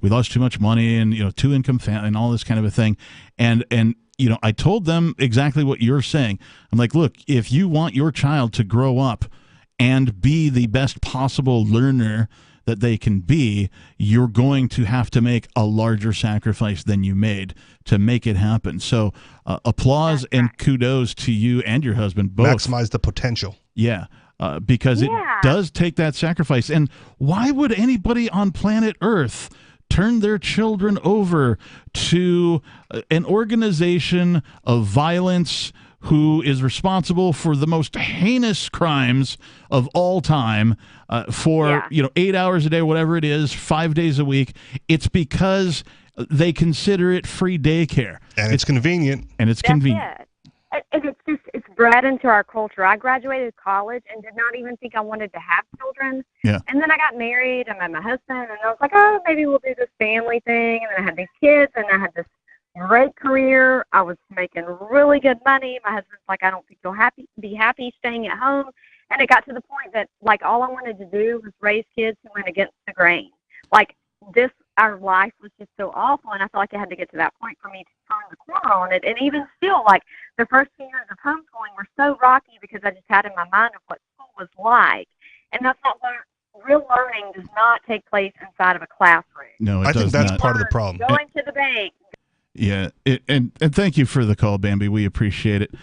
we lost too much money, and 2-income family and all this kind of a thing, and I told them exactly what you're saying. I'm like, look, if you want your child to grow up and be the best possible learner that they can be, you're going to have to make a larger sacrifice than you made to make it happen. So applause and kudos to you and your husband both. Maximize the potential. Yeah. Because it does take that sacrifice. And why would anybody on planet Earth turn their children over to an organization of violence who is responsible for the most heinous crimes of all time for 8 hours a day, whatever it is, 5 days a week? It's because they consider it free daycare. And it's convenient. And it's convenient. And it's bred into our culture. I graduated college and did not even think I wanted to have children. Yeah. And then I got married. I met my husband, and I was like, oh, maybe we'll do this family thing. And then I had these kids, and I had this great career. I was making really good money. My husband's like, I don't think you'll be happy staying at home. And it got to the point that, all I wanted to do was raise kids who went against the grain. Our life was just so awful, and I felt like I had to get to that point for me to turn the corner on it. And even still, the first few years of homeschooling were so rocky because I just had in my mind of what school was like. And that's not real learning does not take place inside of a classroom. No, I think that's part of the problem. Going to the bank. Yeah, and thank you for the call, Bambi. We appreciate it.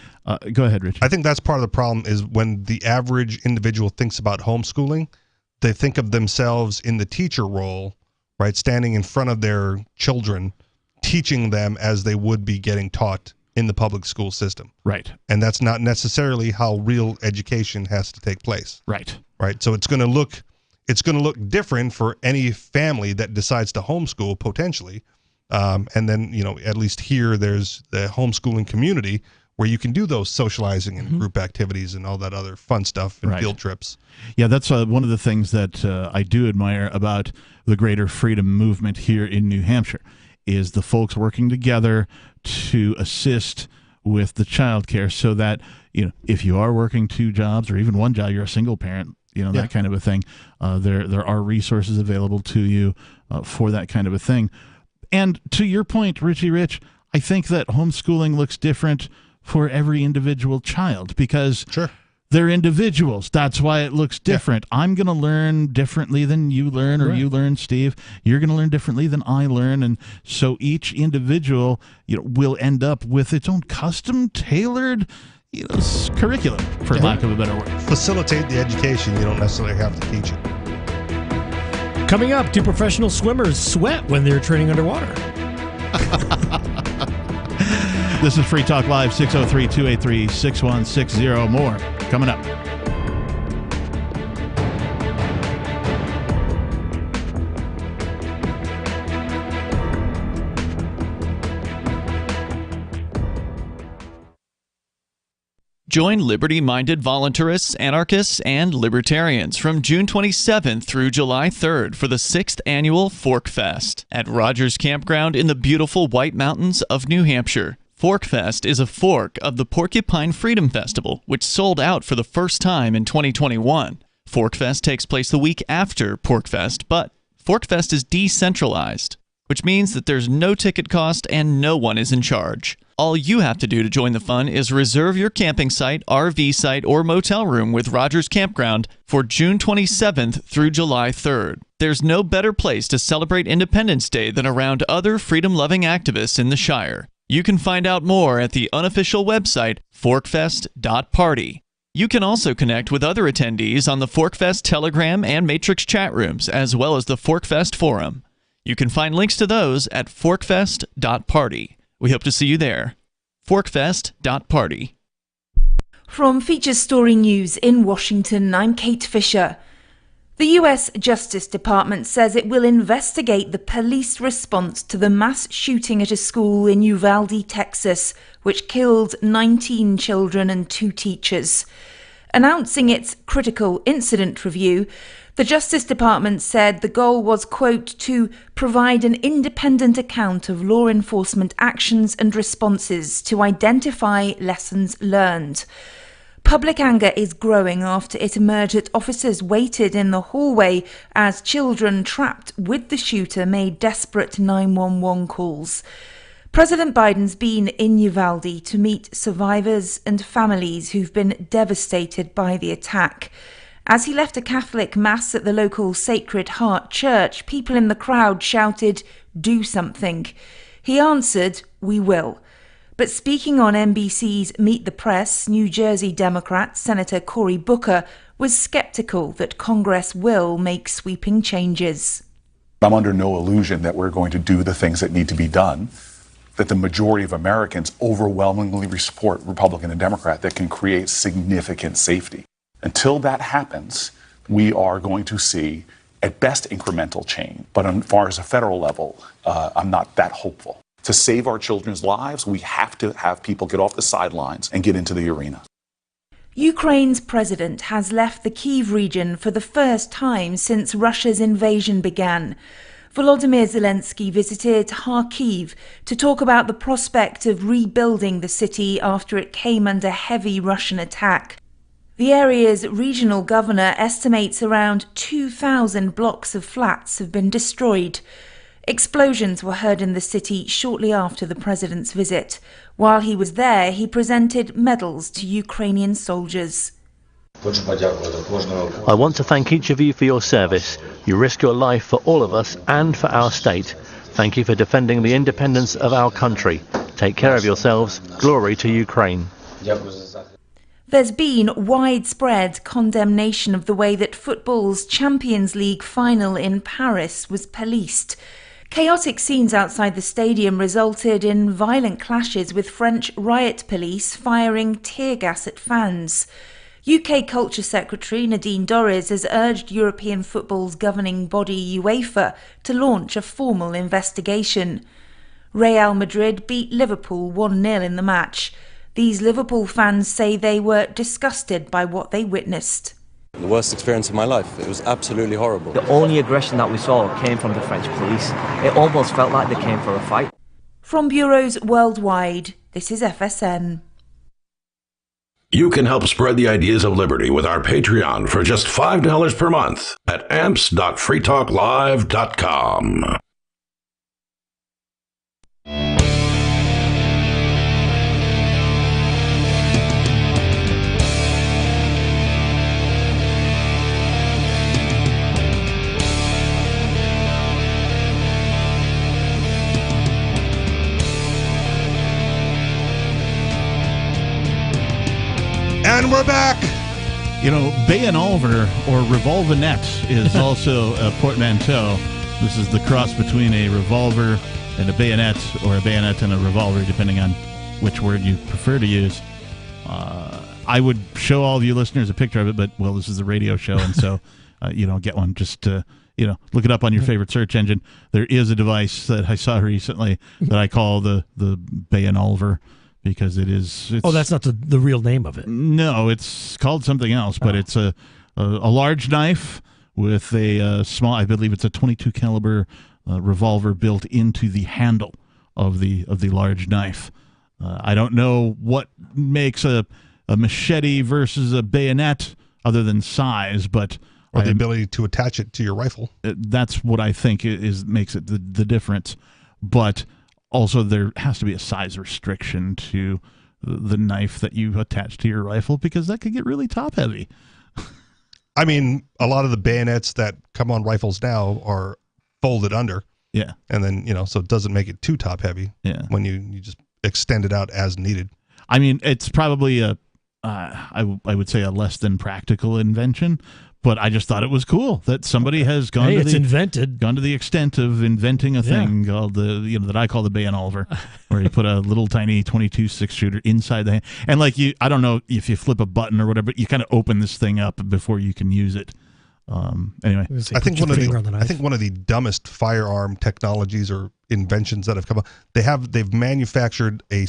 Go ahead, Richard. I think that's part of the problem is when the average individual thinks about homeschooling, they think of themselves in the teacher role, right, standing in front of their children, teaching them as they would be getting taught in the public school system. Right. And that's not necessarily how real education has to take place. Right. Right. So it's going to look different for any family that decides to homeschool potentially. And then, at least here there's the homeschooling community where you can do those socializing and group activities and all that other fun stuff and field trips. Yeah, that's one of the things that I do admire about the greater freedom movement here in New Hampshire is the folks working together to assist with the child care so that, if you are working 2 jobs or even 1 job, you're a single parent, that kind of a thing. There are resources available to you for that kind of a thing. And to your point, Richie Rich, I think that homeschooling looks different for every individual child because they're individuals. That's why it looks different. I'm going to learn differently than you learn, or you learn, Steve. You're going to learn differently than I learn. And so each individual, will end up with its own custom tailored curriculum, for lack of a better word. Facilitate the education. You don't necessarily have to teach it. Coming up, do professional swimmers sweat when they're training underwater? This is Free Talk Live, 603-283-6160. More coming up. Join liberty-minded voluntarists, anarchists, and libertarians from June 27th through July 3rd for the 6th annual Fork Fest at Rogers Campground in the beautiful White Mountains of New Hampshire. Fork Fest is a fork of the Porcupine Freedom Festival, which sold out for the first time in 2021. Fork Fest takes place the week after Pork Fest, but Fork Fest is decentralized, which means that there's no ticket cost and no one is in charge. All you have to do to join the fun is reserve your camping site, RV site, or motel room with Rogers Campground for June 27th through July 3rd. There's no better place to celebrate Independence Day than around other freedom-loving activists in the Shire. You can find out more at the unofficial website, forkfest.party. You can also connect with other attendees on the Forkfest Telegram and Matrix chat rooms, as well as the Forkfest Forum. You can find links to those at forkfest.party. We hope to see you there. Forkfest.party. From Features Story News in Washington, I'm Kate Fisher. The U.S. Justice Department says it will investigate the police response to the mass shooting at a school in Uvalde, Texas, which killed 19 children and 2 teachers. Announcing its critical incident review, the Justice Department said the goal was, quote, to provide an independent account of law enforcement actions and responses to identify lessons learned. Public anger is growing after it emerged that officers waited in the hallway as children trapped with the shooter made desperate 911 calls. President Biden's been in Uvalde to meet survivors and families who've been devastated by the attack. As he left a Catholic mass at the local Sacred Heart Church, people in the crowd shouted, "Do something." He answered, "We will." But speaking on NBC's Meet the Press, New Jersey Democrat Senator Cory Booker was skeptical that Congress will make sweeping changes. I'm under no illusion that we're going to do the things that need to be done, that the majority of Americans overwhelmingly support Republican and Democrat, that can create significant safety. Until that happens, we are going to see, at best, incremental change. But as far as a federal level, I'm not that hopeful. To save our children's lives, we have to have people get off the sidelines and get into the arena. Ukraine's president has left the Kyiv region for the first time since Russia's invasion began. Volodymyr Zelensky visited Kharkiv to talk about the prospect of rebuilding the city after it came under heavy Russian attack. The area's regional governor estimates around 2,000 blocks of flats have been destroyed. Explosions were heard in the city shortly after the president's visit. While he was there, he presented medals to Ukrainian soldiers. I want to thank each of you for your service. You risk your life for all of us and for our state. Thank you for defending the independence of our country. Take care of yourselves. Glory to Ukraine. There's been widespread condemnation of the way that football's Champions League final in Paris was policed. Chaotic scenes outside the stadium resulted in violent clashes with French riot police firing tear gas at fans. UK Culture Secretary Nadine Dorries has urged European football's governing body UEFA to launch a formal investigation. Real Madrid beat Liverpool 1-0 in the match. These Liverpool fans say they were disgusted by what they witnessed. The worst experience of my life. It was absolutely horrible. The only aggression that we saw came from the French police. It almost felt like they came for a fight. From bureaus worldwide, this is FSN. You can help spread the ideas of liberty with our Patreon for just $5 per month at amps.freetalklive.com. And we're back. You know, Bayanolver or revolvinette is also a portmanteau. This is the cross between a revolver and a bayonet, or a bayonet and a revolver, depending on which word you prefer to use. I would show all of you listeners a picture of it, but, well, this is a radio show, and so you don't get one. Just, look it up on your favorite search engine. There is a device that I saw recently that I call the Bayanolver. Because it's that's not the real name of it. No, it's called something else, but it's a large knife with a small, I believe it's a .22 caliber revolver built into the handle of the large knife. I don't know what makes a machete versus a bayonet other than size, but or the ability to attach it to your rifle. That's what I think makes it the difference. But also, there has to be a size restriction to the knife that you attach to your rifle, because that could get really top heavy. I mean, a lot of the bayonets that come on rifles now are folded under. Yeah. And then, so it doesn't make it too top heavy. Yeah. When you just extend it out as needed. I mean, it's probably I would say a less than practical invention, but I just thought it was cool that somebody has gone to the extent of inventing a thing called that I call the Bayanolver, where you put a little tiny .22 6-shooter inside the hand, and I don't know if you flip a button or whatever, but you kind of open this thing up before you can use it. Anyway, I think one of the dumbest firearm technologies or inventions that have come up, they've manufactured a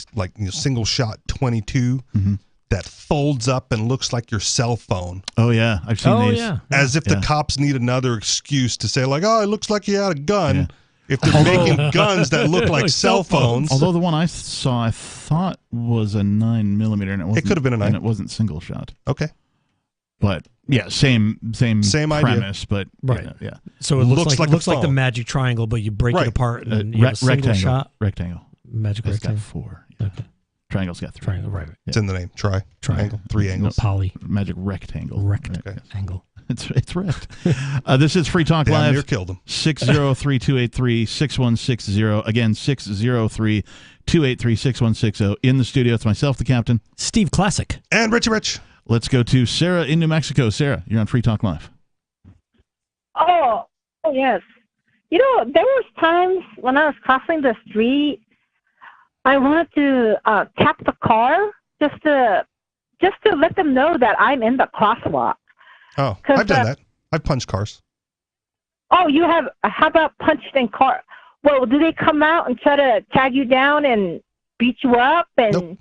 single shot .22. Mm-hmm. That folds up and looks like your cell phone. Oh, yeah. I've seen these. Yeah. As if the cops need another excuse to say, it looks like you had a gun. Yeah. If they're making guns that look like cell phones. Although the one I saw, I thought was a 9mm, and it could have been a 9. And it wasn't single shot. Okay. But, yeah, same premise, idea. But, right. Yeah. So it looks like the magic triangle, but you break it apart and you have a single shot. Rectangle. Magic rectangle. It's got 4. Yeah. Okay. Triangle's got 3. Triangle, right. It's in the name. Triangle. 3 angles. Poly. Magic rectangle. Rectangle. It's rect. This is Free Talk Live. Near killed him. 603-283-6160. Again, 603-283-6160. In the studio, it's myself, the captain. Steve Classic. And Richie Rich. Let's go to Sarah in New Mexico. Sarah, you're on Free Talk Live. Oh yes. There was times when I was crossing the street, I wanted to tap the car just to let them know that I'm in the crosswalk. Oh, I've done that. I've punched cars. Oh, you have? How about punched in car? Well, do they come out and try to tag you down and beat you up? And nope.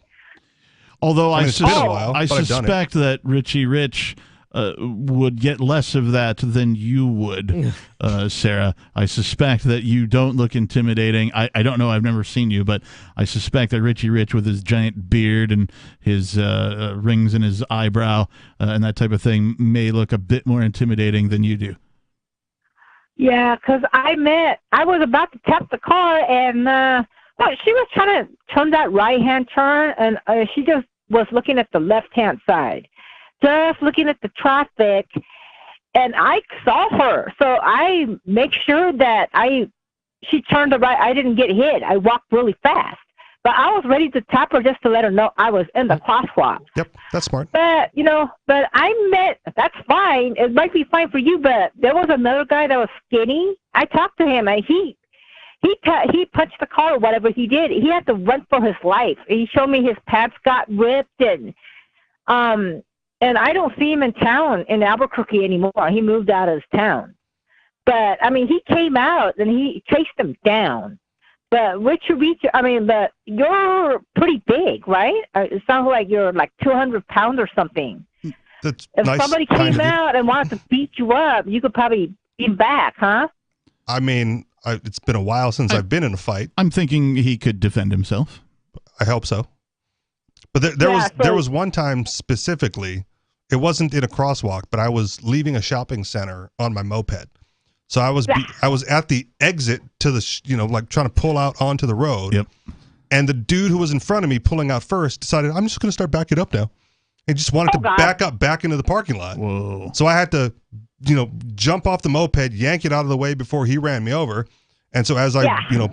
Although I suspect that Richie Rich would get less of that than you would, Sarah. I suspect that you don't look intimidating. I don't know. I've never seen you, but I suspect that Richie Rich, with his giant beard and his rings in his eyebrow and that type of thing, may look a bit more intimidating than you do. Yeah, because I was about to tap the car, and she was trying to turn that right-hand turn, and she just was looking at the left-hand side. Just looking at the traffic, and I saw her, so I make sure that she turned the right. I didn't get hit. I walked really fast, but I was ready to tap her just to let her know I was in the crosswalk. Yep, that's smart. But that's fine. It might be fine for you, but there was another guy that was skinny. I talked to him, and he punched the car or whatever he did. He had to run for his life. He showed me his pants got ripped, and I don't see him in town in Albuquerque anymore. He moved out of his town. But, he came out and he chased him down. But but you're pretty big, right? It sounds like you're like 200 pounds or something. That's if nice, somebody came out and wanted to beat you up, you could probably beat him back, huh? I mean, it's been a while since I've been in a fight. I'm thinking he could defend himself. I hope so. But there was one time specifically, it wasn't in a crosswalk, but I was leaving a shopping center on my moped. So I was at the exit to the like trying to pull out onto the road. Yep. And the dude who was in front of me pulling out first decided I'm just going to start backing up now. He just wanted to back into the parking lot. Whoa. So I had to jump off the moped, yank it out of the way before he ran me over. And so as I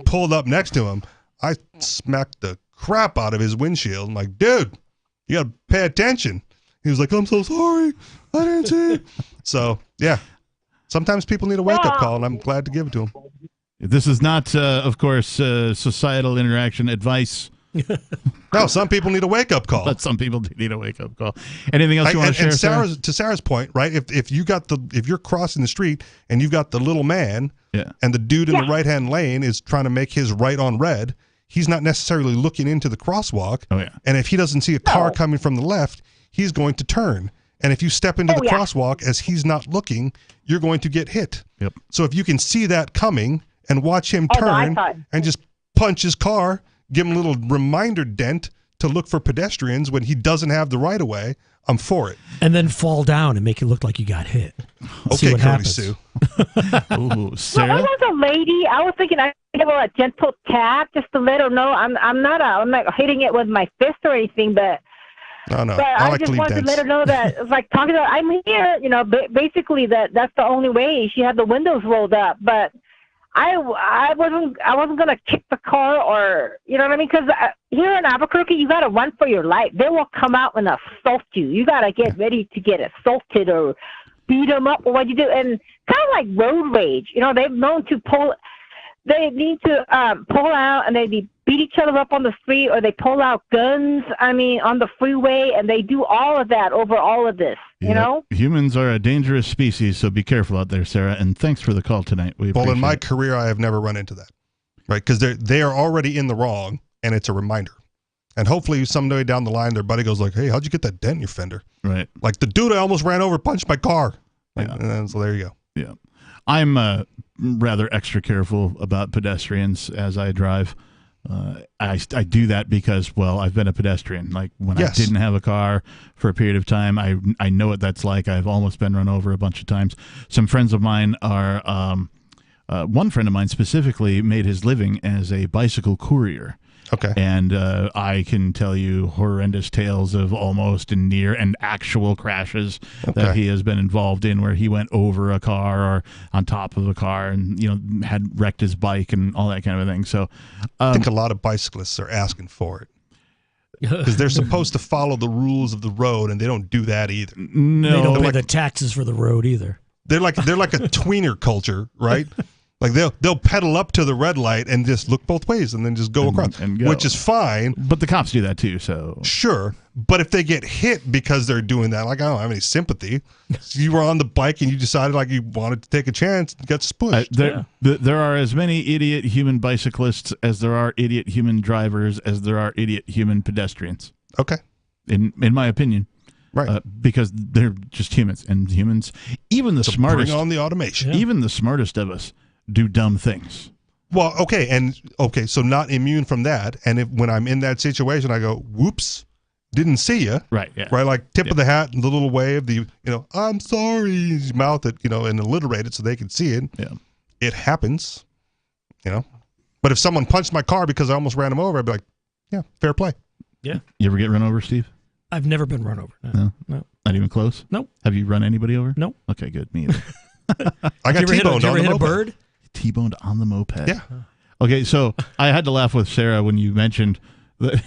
pulled up next to him, I smacked the crap out of his windshield. I'm like, dude, you got to pay attention. He was like, I'm so sorry. I didn't see it. So, yeah. Sometimes people need a wake-up call, and I'm glad to give it to them. This is not, of course, societal interaction advice. No, some people need a wake-up call. But some people do need a wake-up call. Anything else you want to share, and to Sarah's point, right? If you're crossing the street and you've got the little man, and the dude in the right-hand lane is trying to make his right on red, he's not necessarily looking into the crosswalk. Oh, yeah. And if he doesn't see a car coming from the left, he's going to turn. And if you step into the crosswalk as he's not looking, you're going to get hit. Yep. So if you can see that coming and watch him turn and just punch his car, give him a little reminder dent to look for pedestrians when he doesn't have the right of way, I'm for it. And then fall down and make it look like you got hit. See Okay, what Cody happens. Sue. Ooh, Sarah? Well, I was a lady. I was thinking I give her a gentle tap just to let her know I'm not hitting it with my fist or anything, but No. But I just wanted to let her know that it's like talking to her, I'm here, basically that's the only way. She had the windows rolled up, but I wasn't gonna kick the car or you know what I mean? Because here in Albuquerque, you gotta run for your life. They will come out and assault you. You gotta get ready to get assaulted or beat them up or what you do. And kind of like road rage, they've known to pull. They need to pull out and they beat each other up on the street or they pull out guns, on the freeway, and they do all of that over all of this, you know? Humans are a dangerous species, so be careful out there, Sarah, and thanks for the call tonight. Well, in my career, I have never run into that, right? Because they are already in the wrong, and it's a reminder. And hopefully someday down the line, their buddy goes like, hey, how'd you get that dent in your fender? Right. Like the dude I almost ran over punched my car. Like, and then, so there you go. Yeah. I'm rather extra careful about pedestrians as I drive. I do that because, well, I've been a pedestrian. Like when I didn't have a car for a period of time, I know what that's like. I've almost been run over a bunch of times. Some friends of mine are, one friend of mine specifically made his living as a bicycle courier. Okay. And I can tell you horrendous tales of almost and near and actual crashes that he has been involved in where he went over a car or on top of a car and, had wrecked his bike and all that kind of a thing. So I think a lot of bicyclists are asking for it because they're supposed to follow the rules of the road and they don't do that either. No. They don't pay the taxes for the road either. They're like a tweener culture, right? Like they'll pedal up to the red light and just look both ways and then just go across, and go. Which is fine. But the cops do that too, so sure. But if they get hit because they're doing that, like I don't have any sympathy. You were on the bike and you decided like you wanted to take a chance and got spushed. There are as many idiot human bicyclists as there are idiot human drivers as there are idiot human pedestrians. Okay. In my opinion. Right. Because they're just humans, and humans, even the smartest, bring on the automation. Even the smartest of us do dumb things. Well, okay, so not immune from that. And when I'm in that situation, I go, whoops, didn't see you. Right, yeah. Right, like tip of the hat and the little wave, I'm sorry, mouth it, and alliterate it so they can see it. Yeah. It happens, But if someone punched my car because I almost ran them over, I'd be like, yeah, fair play. Yeah. You ever get run over, Steve? I've never been run over. No. Not even close? Nope. Have you run anybody over? Nope. Okay, good. Me either. I got T-boned on the moped. Did you ever hit a bird? T-boned on the moped. Yeah. Okay, so I had to laugh with Sarah when you mentioned that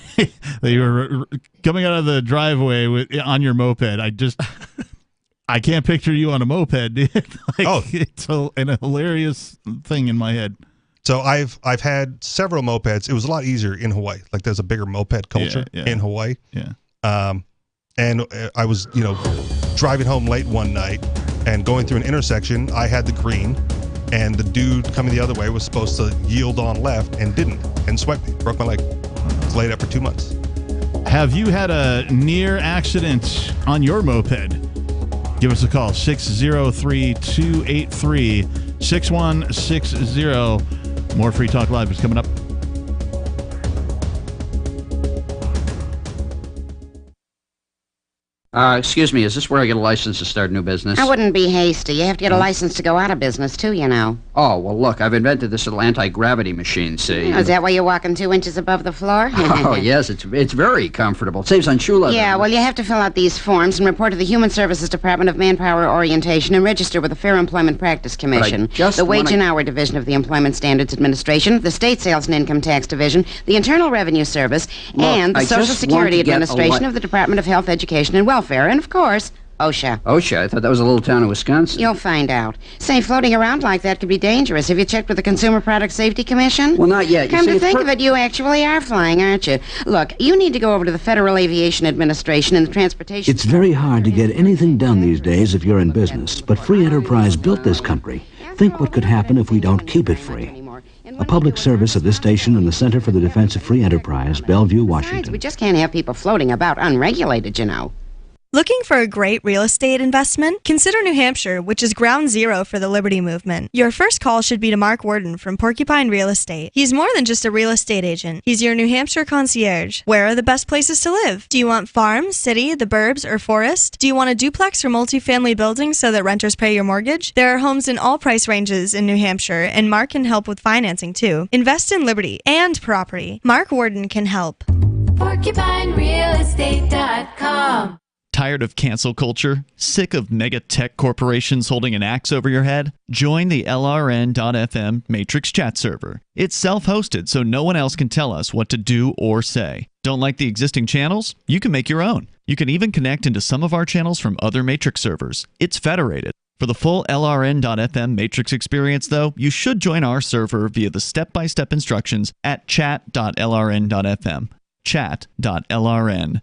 you were coming out of the driveway on your moped. I can't picture you on a moped, dude. It's a hilarious thing in my head. So I've had several mopeds. It was a lot easier in Hawaii. Like there's a bigger moped culture in Hawaii. Yeah. And I was, driving home late one night and going through an intersection. I had the green, and the dude coming the other way was supposed to yield on left and didn't, and swept me, broke my leg. Was laid up for 2 months. Have you had a near accident on your moped? Give us a call, 603-283-6160. More Free Talk Live is coming up. Excuse me, is this where I get a license to start a new business? I wouldn't be hasty. You have to get a license to go out of business, too, you know. Oh, well, look, I've invented this little anti-gravity machine, see? Oh, is that why you're walking 2 inches above the floor? Oh, yes, it's very comfortable. It saves on shoe leather. Yeah, well, you have to fill out these forms and report to the Human Services Department of Manpower Orientation and register with the Fair Employment Practice Commission, the Wage and Hour Division of the Employment Standards Administration, the State Sales and Income Tax Division, the Internal Revenue Service, and the Social Security Administration of the Department of Health, Education, and Welfare, and, of course, OSHA. OSHA? I thought that was a little town in Wisconsin. You'll find out. Say, floating around like that could be dangerous. Have you checked with the Consumer Product Safety Commission? Well, not yet. Come to think of it, you actually are flying, aren't you? Look, you need to go over to the Federal Aviation Administration and the Transportation... It's very hard to get anything done these days if you're in business, but free enterprise built this country. Think what could happen if we don't keep it free. A public service of this station and the Center for the Defense of Free Enterprise, Bellevue, Washington. We just can't have people floating about unregulated, you know. Looking for a great real estate investment? Consider New Hampshire, which is ground zero for the Liberty Movement. Your first call should be to Mark Worden from Porcupine Real Estate. He's more than just a real estate agent. He's your New Hampshire concierge. Where are the best places to live? Do you want farm, city, the burbs, or forest? Do you want a duplex or multifamily building so that renters pay your mortgage? There are homes in all price ranges in New Hampshire, and Mark can help with financing too. Invest in liberty and property. Mark Worden can help. PorcupineRealEstate.com. Tired of cancel culture? Sick of mega tech corporations holding an axe over your head? Join the LRN.FM Matrix chat server. It's self-hosted, so no one else can tell us what to do or say. Don't like the existing channels? You can make your own. You can even connect into some of our channels from other Matrix servers. It's federated. For the full LRN.FM Matrix experience, though, you should join our server via the step-by-step instructions at chat.lrn.fm. Chat.lrn.fm.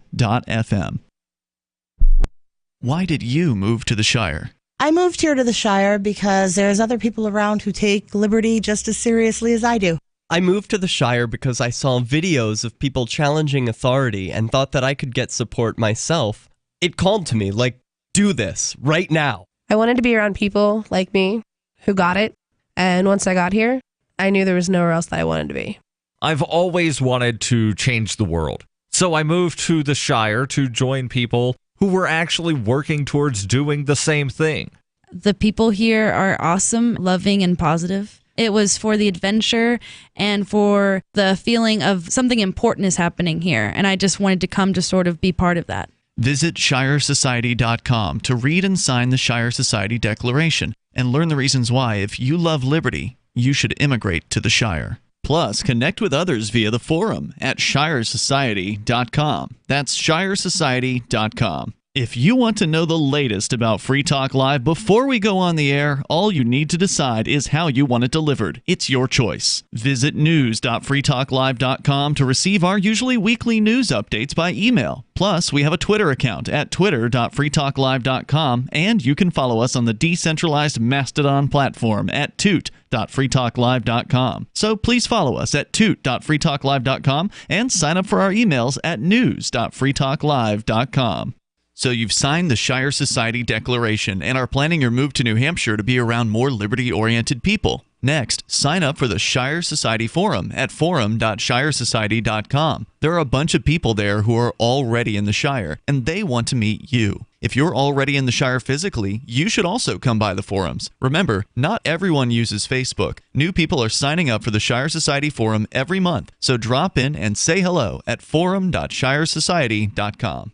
Why did you move to the Shire? I moved here to the Shire because there's other people around who take liberty just as seriously as I do. I moved to the Shire because I saw videos of people challenging authority and thought that I could get support myself. It called to me, like, do this, right now. I wanted to be around people like me who got it, and once I got here, I knew there was nowhere else that I wanted to be. I've always wanted to change the world, so I moved to the Shire to join people who were actually working towards doing the same thing. The people here are awesome, loving, and positive. It was for the adventure and for the feeling of something important is happening here, and I just wanted to come to sort of be part of that. Visit ShireSociety.com to read and sign the Shire Society Declaration and learn the reasons why, if you love liberty, you should immigrate to the Shire. Plus, connect with others via the forum at ShireSociety.com. That's ShireSociety.com. If you want to know the latest about Free Talk Live before we go on the air, all you need to decide is how you want it delivered. It's your choice. Visit news.freetalklive.com to receive our usually weekly news updates by email. Plus, we have a Twitter account at twitter.freetalklive.com, and you can follow us on the decentralized Mastodon platform at toot.freetalklive.com. So please follow us at toot.freetalklive.com and sign up for our emails at news.freetalklive.com. So you've signed the Shire Society Declaration and are planning your move to New Hampshire to be around more liberty-oriented people. Next, sign up for the Shire Society Forum at forum.shiresociety.com. There are a bunch of people there who are already in the Shire, and they want to meet you. If you're already in the Shire physically, you should also come by the forums. Remember, not everyone uses Facebook. New people are signing up for the Shire Society Forum every month, so drop in and say hello at forum.shiresociety.com.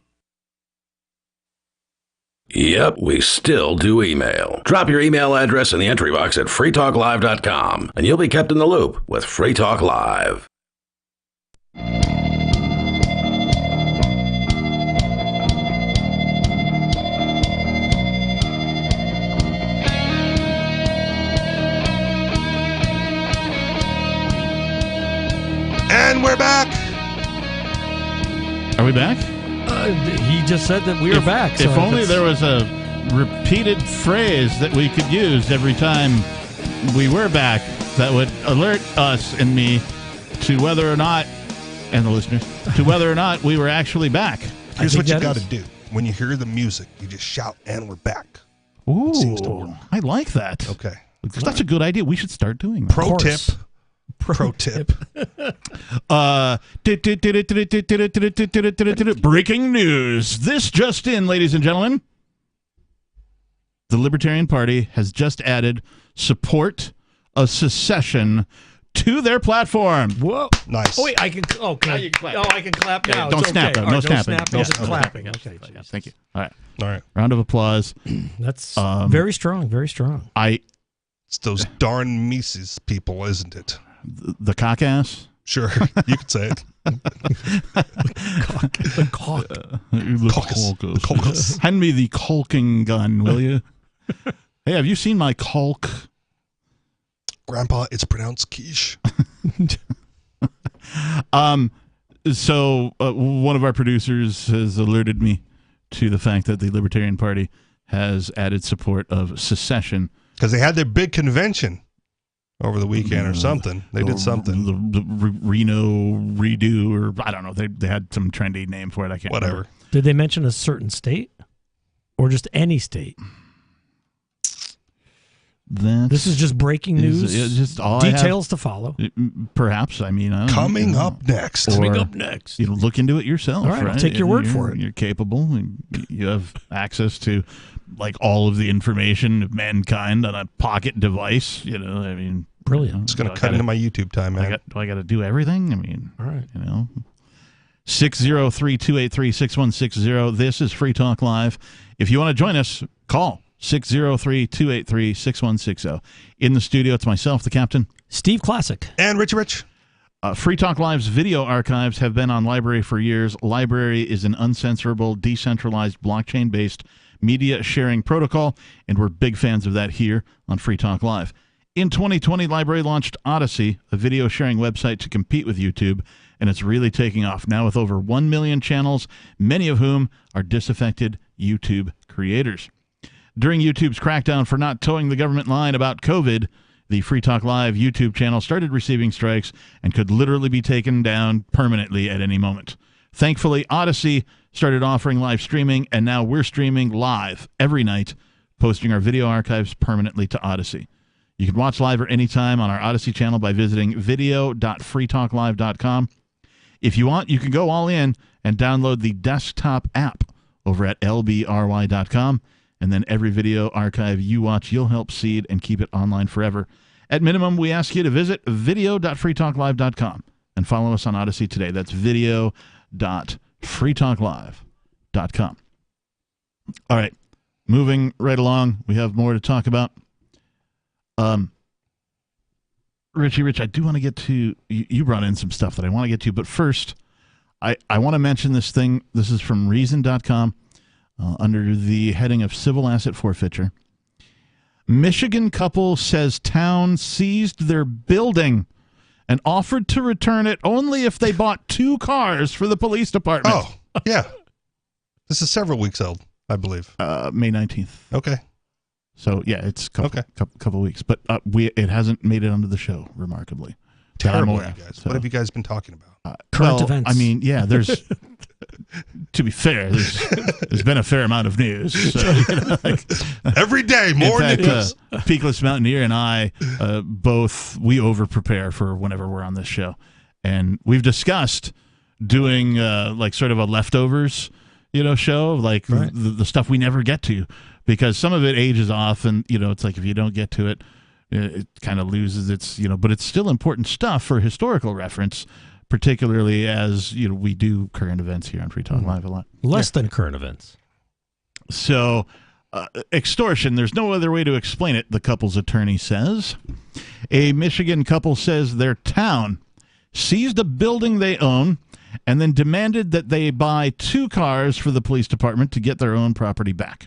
Yep, we still do email. Drop your email address in the entry box at freetalklive.com, and you'll be kept in the loop with Free Talk Live. And we're back. Are we back? He just said that we are back. If only there was a repeated phrase that we could use every time we were back, that would alert us and me to whether or not, and the listeners, to whether or not we were actually back. Here's what you got to do. When you hear the music, you just shout, and we're back. Ooh, it seems to work. I like that. Okay. That's a good idea. We should start doing that. Pro tip. Breaking news. This just in, ladies and gentlemen. The Libertarian Party has just added support of secession to their platform. Whoa. Nice. Oh, wait, I can. Okay. Now you can clap. Oh, I can clap now. Yeah, don't It's snap, okay. though. All No right, snapping. Snapping, No just snapping. clapping. Okay. Yes, thank you. All right. All right. Round of applause. That's very strong. Very strong. It's those darn Mises people, isn't it? The cock ass? Sure. You could say it. The cock. The caucus. Hand me the caulking gun, will you? Hey, have you seen my caulk? Grandpa, it's pronounced quiche. So one of our producers has alerted me to the fact that the Libertarian Party has added support of secession. Because they had their big convention over the weekend or something. They did something. The Reno redo, or I don't know. They had some trendy name for it. I can't remember. Did they mention a certain state? Or just any state? This is just breaking news. Just all Details to follow. Perhaps. I mean, Coming up next. Look into it yourself. All right, I'll take your word for it. You're capable. You have access to like all of the information of mankind on a pocket device. I mean, brilliant. It's going to cut into my YouTube time, man. Do I got to do everything? I mean, all right. 603-283-6160. This is Free Talk Live. If you want to join us, call 603-283-6160. In the studio, it's myself, the captain, Steve Classic, and Rich. Free Talk Live's video archives have been on Library for years. Library is an uncensorable, decentralized, blockchain-based media sharing protocol, and we're big fans of that here on Free Talk Live. In 2020, Library launched Odyssey, a video sharing website to compete with YouTube, and it's really taking off now with over 1 million channels, many of whom are disaffected YouTube creators. During YouTube's crackdown for not towing the government line about COVID, the Free Talk Live YouTube channel started receiving strikes and could literally be taken down permanently at any moment. Thankfully, Odyssey started offering live streaming, and now we're streaming live every night, posting our video archives permanently to Odyssey. You can watch live at any time on our Odyssey channel by visiting video.freetalklive.com. If you want, you can go all in and download the desktop app over at lbry.com. And then every video archive you watch, you'll help seed and keep it online forever. At minimum, we ask you to visit video.freetalklive.com and follow us on Odyssey today. That's video.freetalklive.com. All right, moving right along. We have more to talk about. Rich, I do want to get to, you brought in some stuff that I want to get to, but first, I want to mention this thing. This is from Reason.com. Under the heading of civil asset forfeiture. Michigan couple says town seized their building and offered to return it only if they bought 2 cars for the police department. Oh, yeah. This is several weeks old, I believe. May 19th. Okay. So, yeah, it's a couple weeks. But it hasn't made it onto the show, remarkably. Terrible, you guys. What have you guys been talking about? Current events. I mean, yeah, there's... To be fair, there's been a fair amount of news. So, every day, more news. Peakless Mountaineer and I we over-prepare for whenever we're on this show. And we've discussed doing sort of a leftovers, show, like the stuff we never get to, because some of it ages off, and, it's like if you don't get to it, it kind of loses its, but it's still important stuff for historical reference, particularly as we do current events here on Free Talk Live a lot. Less than current events. So, extortion, there's no other way to explain it, the couple's attorney says. A Michigan couple says their town seized a building they own and then demanded that they buy 2 cars for the police department to get their own property back.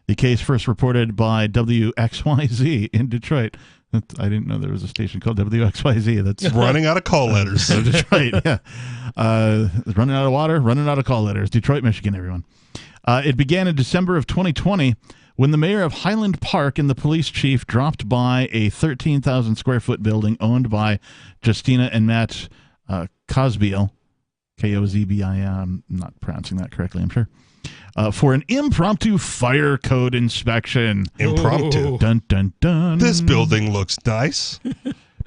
The case first reported by WXYZ in Detroit. I didn't know there was a station called WXYZ. That's running out of call letters. So Detroit, yeah. Running out of water, running out of call letters. Detroit, Michigan, everyone. It began in December of 2020 when the mayor of Highland Park and the police chief dropped by a 13,000 square foot building owned by Justina and Matt Cosbeil, Kozbil. I'm not pronouncing that correctly, I'm sure. For an impromptu fire code inspection. Impromptu. Dun, dun, dun. This building looks nice.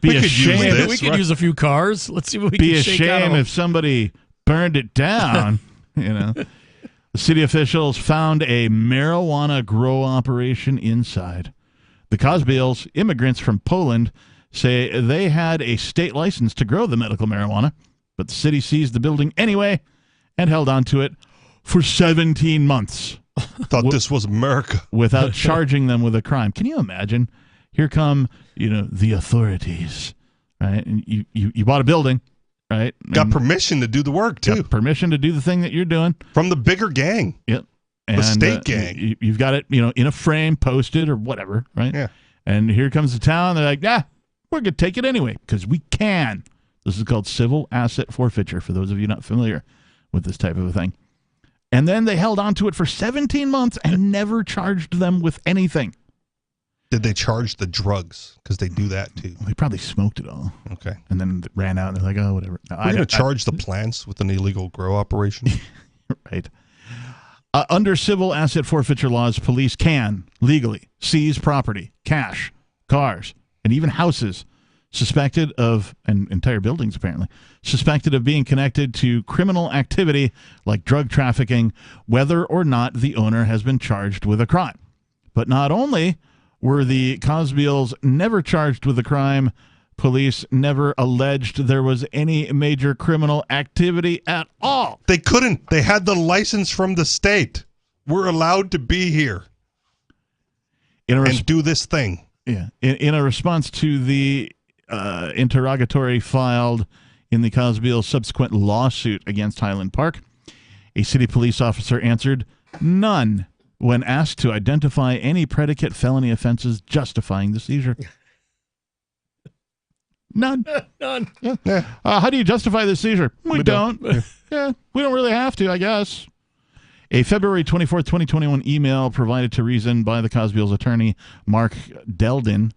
Be we could ashamed. use this. We could use a few cars. Let's see what we Be can shake out ashamed of. if somebody burned it down. The city officials found a marijuana grow operation inside. The Cosbeils, immigrants from Poland, say they had a state license to grow the medical marijuana, but the city seized the building anyway and held on to it for 17 months. Thought this was America. Without charging them with a crime. Can you imagine? Here come, the authorities, right? And you bought a building, right? Got permission to do the work, too. Got permission to do the thing that you're doing. From the bigger gang. Yep. The state gang. You've got it, in a frame, posted or whatever, right? Yeah. And here comes the town. They're like, we're going to take it anyway because we can. This is called civil asset forfeiture, for those of you not familiar with this type of a thing. And then they held on to it for 17 months and never charged them with anything. Did they charge the drugs? Because they do that, too. They probably smoked it all. Okay. And then it ran out, and they're like, oh, whatever. We're going to charge the plants with an illegal grow operation? Right. Under civil asset forfeiture laws, police can legally seize property, cash, cars, and even houses suspected of, and entire buildings apparently, suspected of being connected to criminal activity like drug trafficking, whether or not the owner has been charged with a crime. But not only were the Cosbeils never charged with a crime, police never alleged there was any major criminal activity at all. They couldn't. They had the license from the state. We're allowed to be here and do this thing. Yeah. In a response to the interrogatory filed in the Cosbeil subsequent lawsuit against Highland Park, a city police officer answered, none, when asked to identify any predicate felony offenses justifying the seizure. None. None. Yeah. How do you justify the seizure? We don't. Yeah, we don't really have to, I guess. A February 24th, 2021 email provided to Reason by the Cosbeil's attorney, Mark Deldin,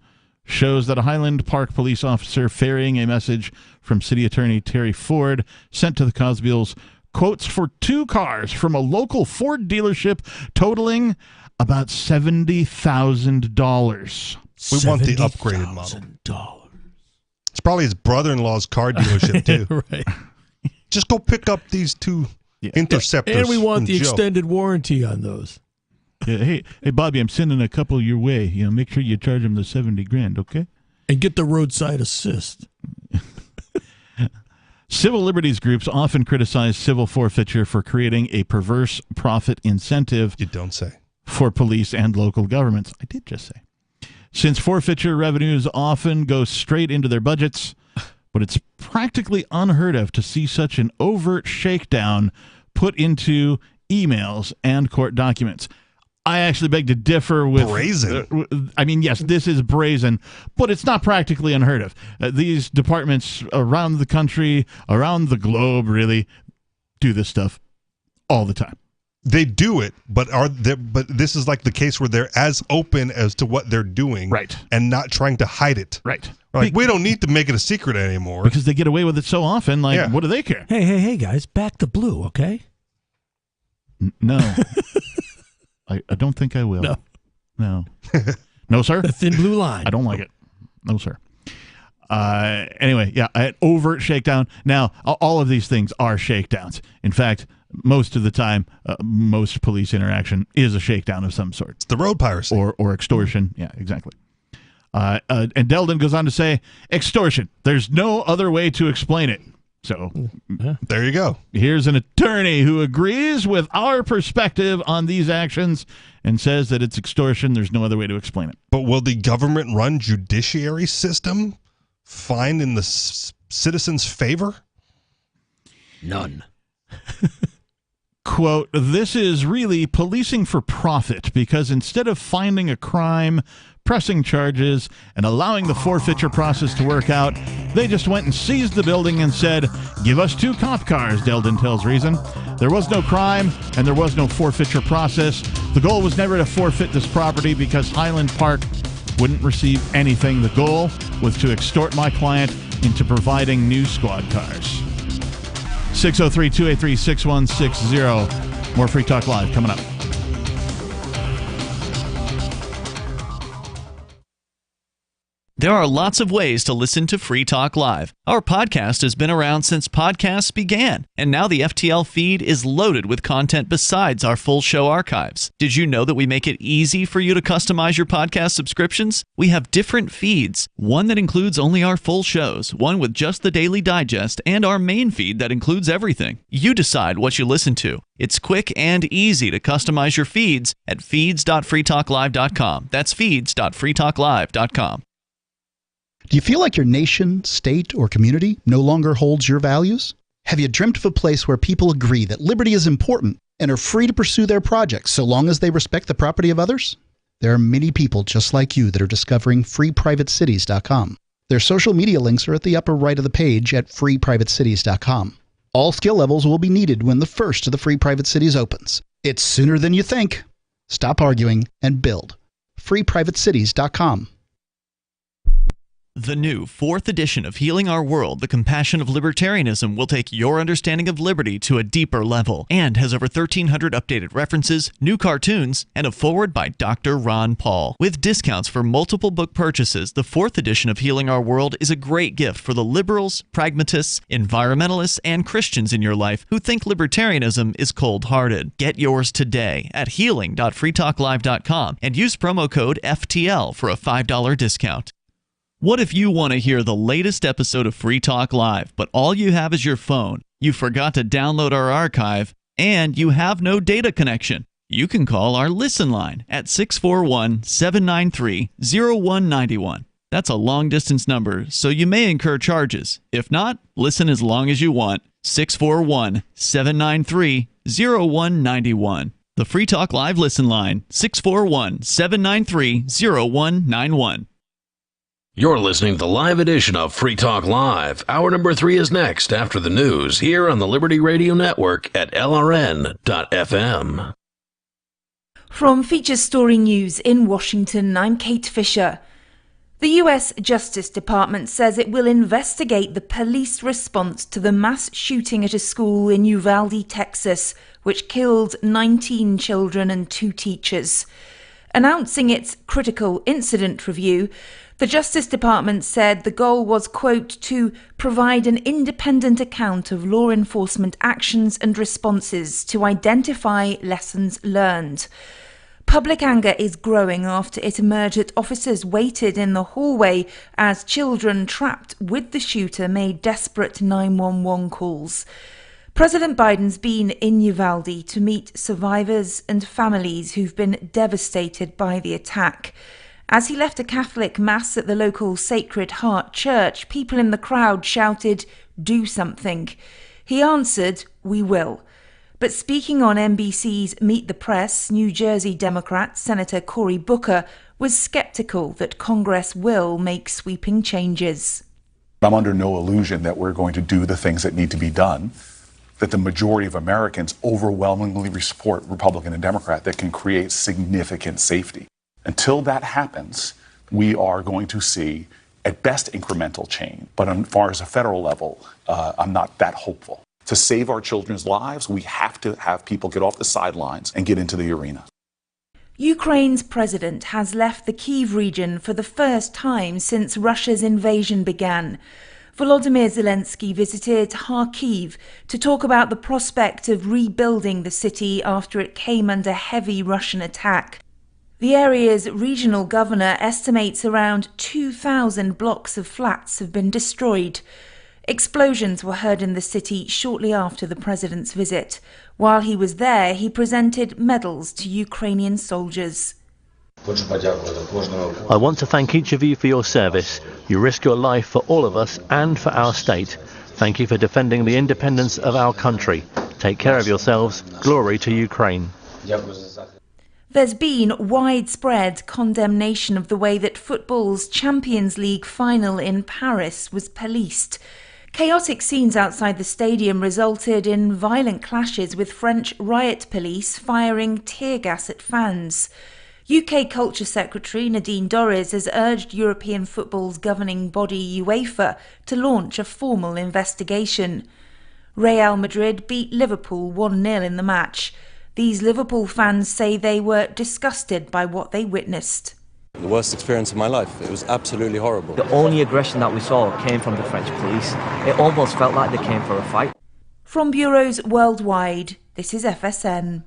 shows that a Highland Park police officer ferrying a message from city attorney Terry Ford sent to the Cosbeils quotes for 2 cars from a local Ford dealership totaling about $70,000. We want the upgraded model. It's probably his brother-in-law's car dealership, too. Right. Just go pick up these 2 Interceptors. And we want the Joe. extended warranty on those. Yeah, hey, Bobby, I'm sending a couple your way. Make sure you charge them the $70,000, okay? And get the roadside assist. Civil liberties groups often criticize civil forfeiture for creating a perverse profit incentive. You don't say. For police and local governments. I did just say. Since forfeiture revenues often go straight into their budgets, but it's practically unheard of to see such an overt shakedown put into emails and court documents. I actually beg to differ with... Brazen. Yes, this is brazen, but it's not practically unheard of. These departments around the country, around the globe, really, do this stuff all the time. They do it, but this is like the case where they're as open as to what they're doing, right, and not trying to hide it. Right. Like, we don't need to make it a secret anymore. Because they get away with it so often, what do they care? Hey, guys, back the blue, okay? No. I don't think I will. No. No, sir? The thin blue line. I don't like it. No, sir. Anyway, overt shakedown. Now, all of these things are shakedowns. In fact, most of the time, most police interaction is a shakedown of some sort. It's the road piracy. Or extortion. Yeah, exactly. And Deldin goes on to say, extortion. There's no other way to explain it. So, there you go. Here's an attorney who agrees with our perspective on these actions and says that it's extortion. There's no other way to explain it. But will the government-run judiciary system find in the citizens' favor? None. quote, "This is really policing for profit because instead of finding a crime, pressing charges, and allowing the forfeiture process to work out, they just went and seized the building and said, 'Give us 2 cop cars,'" Deldon tells Reason. "There was no crime and there was no forfeiture process. The goal was never to forfeit this property because Highland Park wouldn't receive anything. The goal was to extort my client into providing new squad cars." 603-283-6160. More Free Talk Live coming up. There are lots of ways to listen to Free Talk Live. Our podcast has been around since podcasts began, and now the FTL feed is loaded with content besides our full show archives. Did you know that we make it easy for you to customize your podcast subscriptions? We have different feeds, one that includes only our full shows, one with just the Daily Digest, and our main feed that includes everything. You decide what you listen to. It's quick and easy to customize your feeds at feeds.freetalklive.com. That's feeds.freetalklive.com. Do you feel like your nation, state, or community no longer holds your values? Have you dreamt of a place where people agree that liberty is important and are free to pursue their projects so long as they respect the property of others? There are many people just like you that are discovering freeprivatecities.com. Their social media links are at the upper right of the page at freeprivatecities.com. All skill levels will be needed when the first of the Free Private Cities opens. It's sooner than you think. Stop arguing and build. freeprivatecities.com. The new 4th edition of Healing Our World, The Compassion of Libertarianism, will take your understanding of liberty to a deeper level and has over 1,300 updated references, new cartoons, and a foreword by Dr. Ron Paul. With discounts for multiple book purchases, the 4th edition of Healing Our World is a great gift for the liberals, pragmatists, environmentalists, and Christians in your life who think libertarianism is cold-hearted. Get yours today at healing.freetalklive.com and use promo code FTL for a $5 discount. What if you want to hear the latest episode of Free Talk Live, but all you have is your phone, you forgot to download our archive, and you have no data connection? You can call our Listen line at 641-793-0191. That's a long-distance number, so you may incur charges. If not, listen as long as you want. 641-793-0191. The Free Talk Live Listen line, 641-793-0191. You're listening to the live edition of Free Talk Live. Hour number 3 is next after the news here on the Liberty Radio Network at LRN.FM. From Feature Story News in Washington, I'm Kate Fisher. The U.S. Justice Department says it will investigate the police response to the mass shooting at a school in Uvalde, Texas, which killed 19 children and 2 teachers. Announcing its critical incident review, the Justice Department said the goal was, quote, to provide an independent account of law enforcement actions and responses to identify lessons learned. Public anger is growing after it emerged that officers waited in the hallway as children trapped with the shooter made desperate 911 calls. President Biden's been in Uvalde to meet survivors and families who've been devastated by the attack. As he left a Catholic mass at the local Sacred Heart Church, people in the crowd shouted, "Do something." He answered, "We will." But speaking on NBC's Meet the Press, New Jersey Democrat Senator Cory Booker was skeptical that Congress will make sweeping changes. I'm under no illusion that we're going to do the things that need to be done, that the majority of Americans overwhelmingly support Republican and Democrat, that can create significant safety. Until that happens, we are going to see, at best, incremental change. But as far as a federal level, I'm not that hopeful. To save our children's lives, we have to have people get off the sidelines and get into the arena. Ukraine's president has left the Kyiv region for the first time since Russia's invasion began. Volodymyr Zelensky visited Kharkiv to talk about the prospect of rebuilding the city after it came under heavy Russian attack. The area's regional governor estimates around 2,000 blocks of flats have been destroyed. Explosions were heard in the city shortly after the president's visit. While he was there, he presented medals to Ukrainian soldiers. I want to thank each of you for your service. You risk your life for all of us and for our state. Thank you for defending the independence of our country. Take care of yourselves. Glory to Ukraine. There's been widespread condemnation of the way that football's Champions League final in Paris was policed. Chaotic scenes outside the stadium resulted in violent clashes with French riot police firing tear gas at fans. UK Culture Secretary Nadine Dorries has urged European football's governing body UEFA to launch a formal investigation. Real Madrid beat Liverpool 1-0 in the match. These Liverpool fans say they were disgusted by what they witnessed. The worst experience of my life. It was absolutely horrible. The only aggression that we saw came from the French police. It almost felt like they came for a fight. From bureaus worldwide, this is FSN.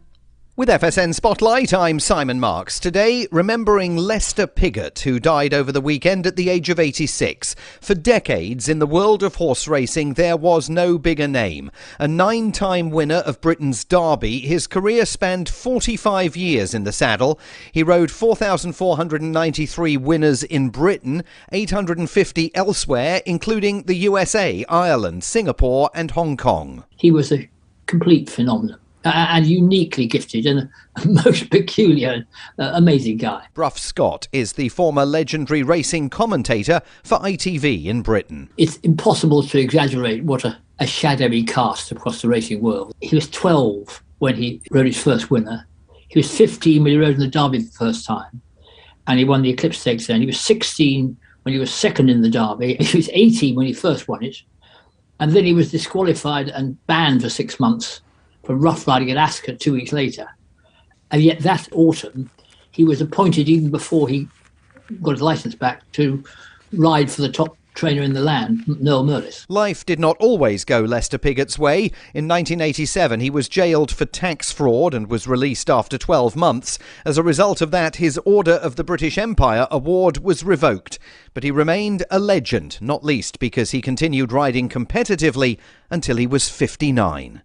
With FSN Spotlight, I'm Simon Marks. Today, remembering Lester Piggott, who died over the weekend at the age of 86. For decades, in the world of horse racing, there was no bigger name. A 9-time winner of Britain's Derby, his career spanned 45 years in the saddle. He rode 4,493 winners in Britain, 850 elsewhere, including the USA, Ireland, Singapore and Hong Kong. He was a complete phenomenon. And uniquely gifted and a most peculiar, amazing guy. Bruff Scott is the former legendary racing commentator for ITV in Britain. It's impossible to exaggerate what a shadowy cast across the racing world. He was 12 when he rode his first winner. He was 15 when he rode in the Derby the first time. And he won the Eclipse Stakes then. He was 16 when he was second in the Derby. He was 18 when he first won it. And then he was disqualified and banned for 6 months for rough riding at Ascot 2 weeks later. And yet that autumn, he was appointed, even before he got his licence back, to ride for the top trainer in the land, Noel Merlis. Life did not always go Lester Piggott's way. In 1987, he was jailed for tax fraud and was released after 12 months. As a result of that, his Order of the British Empire award was revoked. But he remained a legend, not least because he continued riding competitively until he was 59.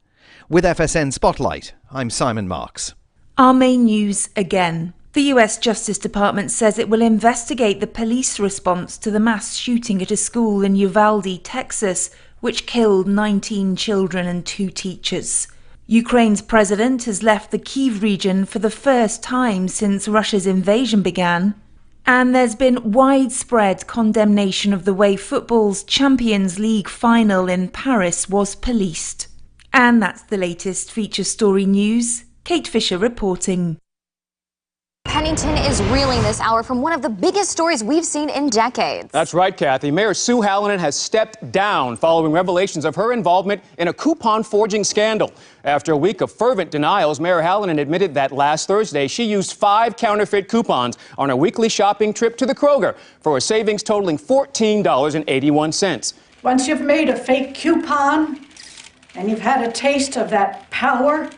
With FSN Spotlight, I'm Simon Marks. Our main news again. The US Justice Department says it will investigate the police response to the mass shooting at a school in Uvalde, Texas, which killed 19 children and 2 teachers. Ukraine's president has left the Kyiv region for the first time since Russia's invasion began. And there's been widespread condemnation of the way football's Champions League final in Paris was policed. And that's the latest feature story news. Kate Fisher reporting. Pennington is reeling this hour from one of the biggest stories we've seen in decades. That's right, Kathy. Mayor Sue Hallinan has stepped down following revelations of her involvement in a coupon forging scandal. After a week of fervent denials, Mayor Hallinan admitted that last Thursday she used 5 counterfeit coupons on a weekly shopping trip to the Kroger for a savings totaling $14.81. Once you've made a fake coupon and you've had a taste of that power,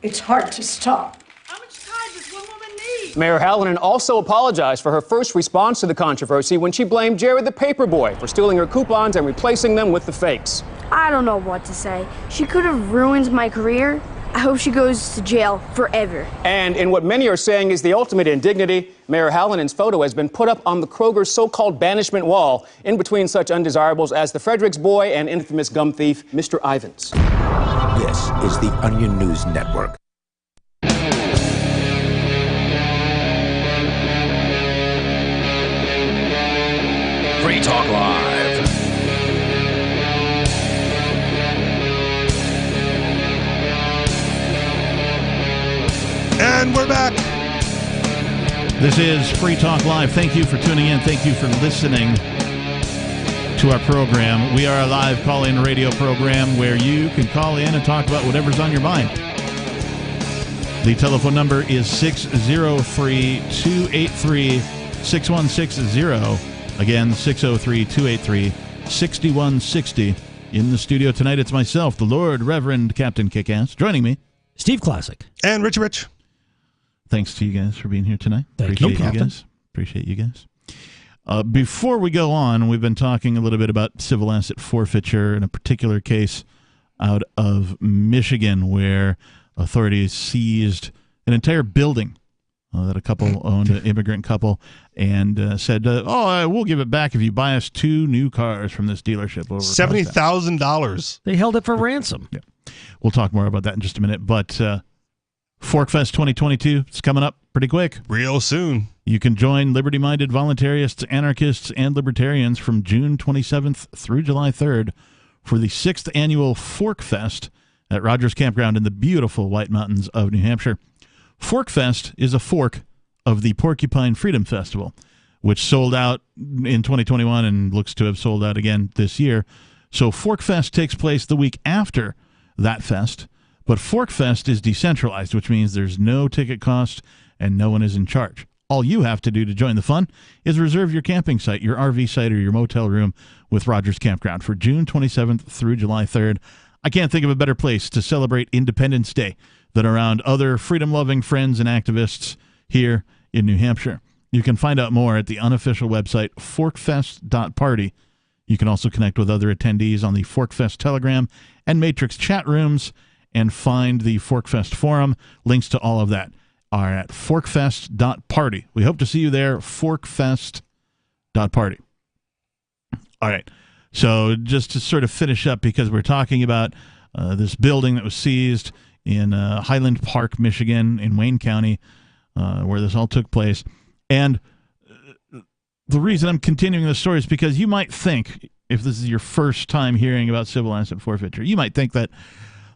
it's hard to stop. How much time does one woman need? Mayor Hallinan also apologized for her first response to the controversy when she blamed Jared the paperboy for stealing her coupons and replacing them with the fakes. I don't know what to say. She could have ruined my career. I hope she goes to jail forever. And in what many are saying is the ultimate indignity, Mayor Hallinan's photo has been put up on the Kroger's so-called banishment wall, in between such undesirables as the Fredericks boy and infamous gum thief, Mr. Ivins. This is the Onion News Network. Free Talk Live. And we're back. This is Free Talk Live. Thank you for tuning in. Thank you for listening to our program. We are a live call-in radio program where you can call in and talk about whatever's on your mind. The telephone number is 603-283-6160. Again, 603-283-6160. In the studio tonight, it's myself, the Lord Reverend Captain Kickass. Joining me, Steve Classic. And Richie Rich. Thanks to you guys for being here tonight. Thank you, Captain. Appreciate you guys. Before we go on, we've been talking a little bit about civil asset forfeiture in a particular case out of Michigan where authorities seized an entire building that a couple owned, an immigrant couple, and said, we'll give it back if you buy us 2 new cars from this dealership. Over $70,000. They held it for ransom. Yeah. We'll talk more about that in just a minute. But Forkfest 2022 is coming up pretty quick. Real soon. You can join liberty-minded voluntarists, anarchists, and libertarians from June 27th through July 3rd for the 6th annual Forkfest at Rogers Campground in the beautiful White Mountains of New Hampshire. Forkfest is a fork of the Porcupine Freedom Festival, which sold out in 2021 and looks to have sold out again this year. So Forkfest takes place the week after that fest, but Forkfest is decentralized, which means there's no ticket cost and no one is in charge. All you have to do to join the fun is reserve your camping site, your RV site, or your motel room with Rogers Campground for June 27th through July 3rd. I can't think of a better place to celebrate Independence Day than around other freedom-loving friends and activists here in New Hampshire. You can find out more at the unofficial website, forkfest.party. You can also connect with other attendees on the Forkfest Telegram and Matrix chat rooms and find the Forkfest forum. Links to all of that are at forkfest.party. We hope to see you there, forkfest.party. All right. So just to sort of finish up, because we're talking about this building that was seized in Highland Park, Michigan, in Wayne County, where this all took place. And the reason I'm continuing the story is because you might think, if this is your first time hearing about civil asset forfeiture, you might think that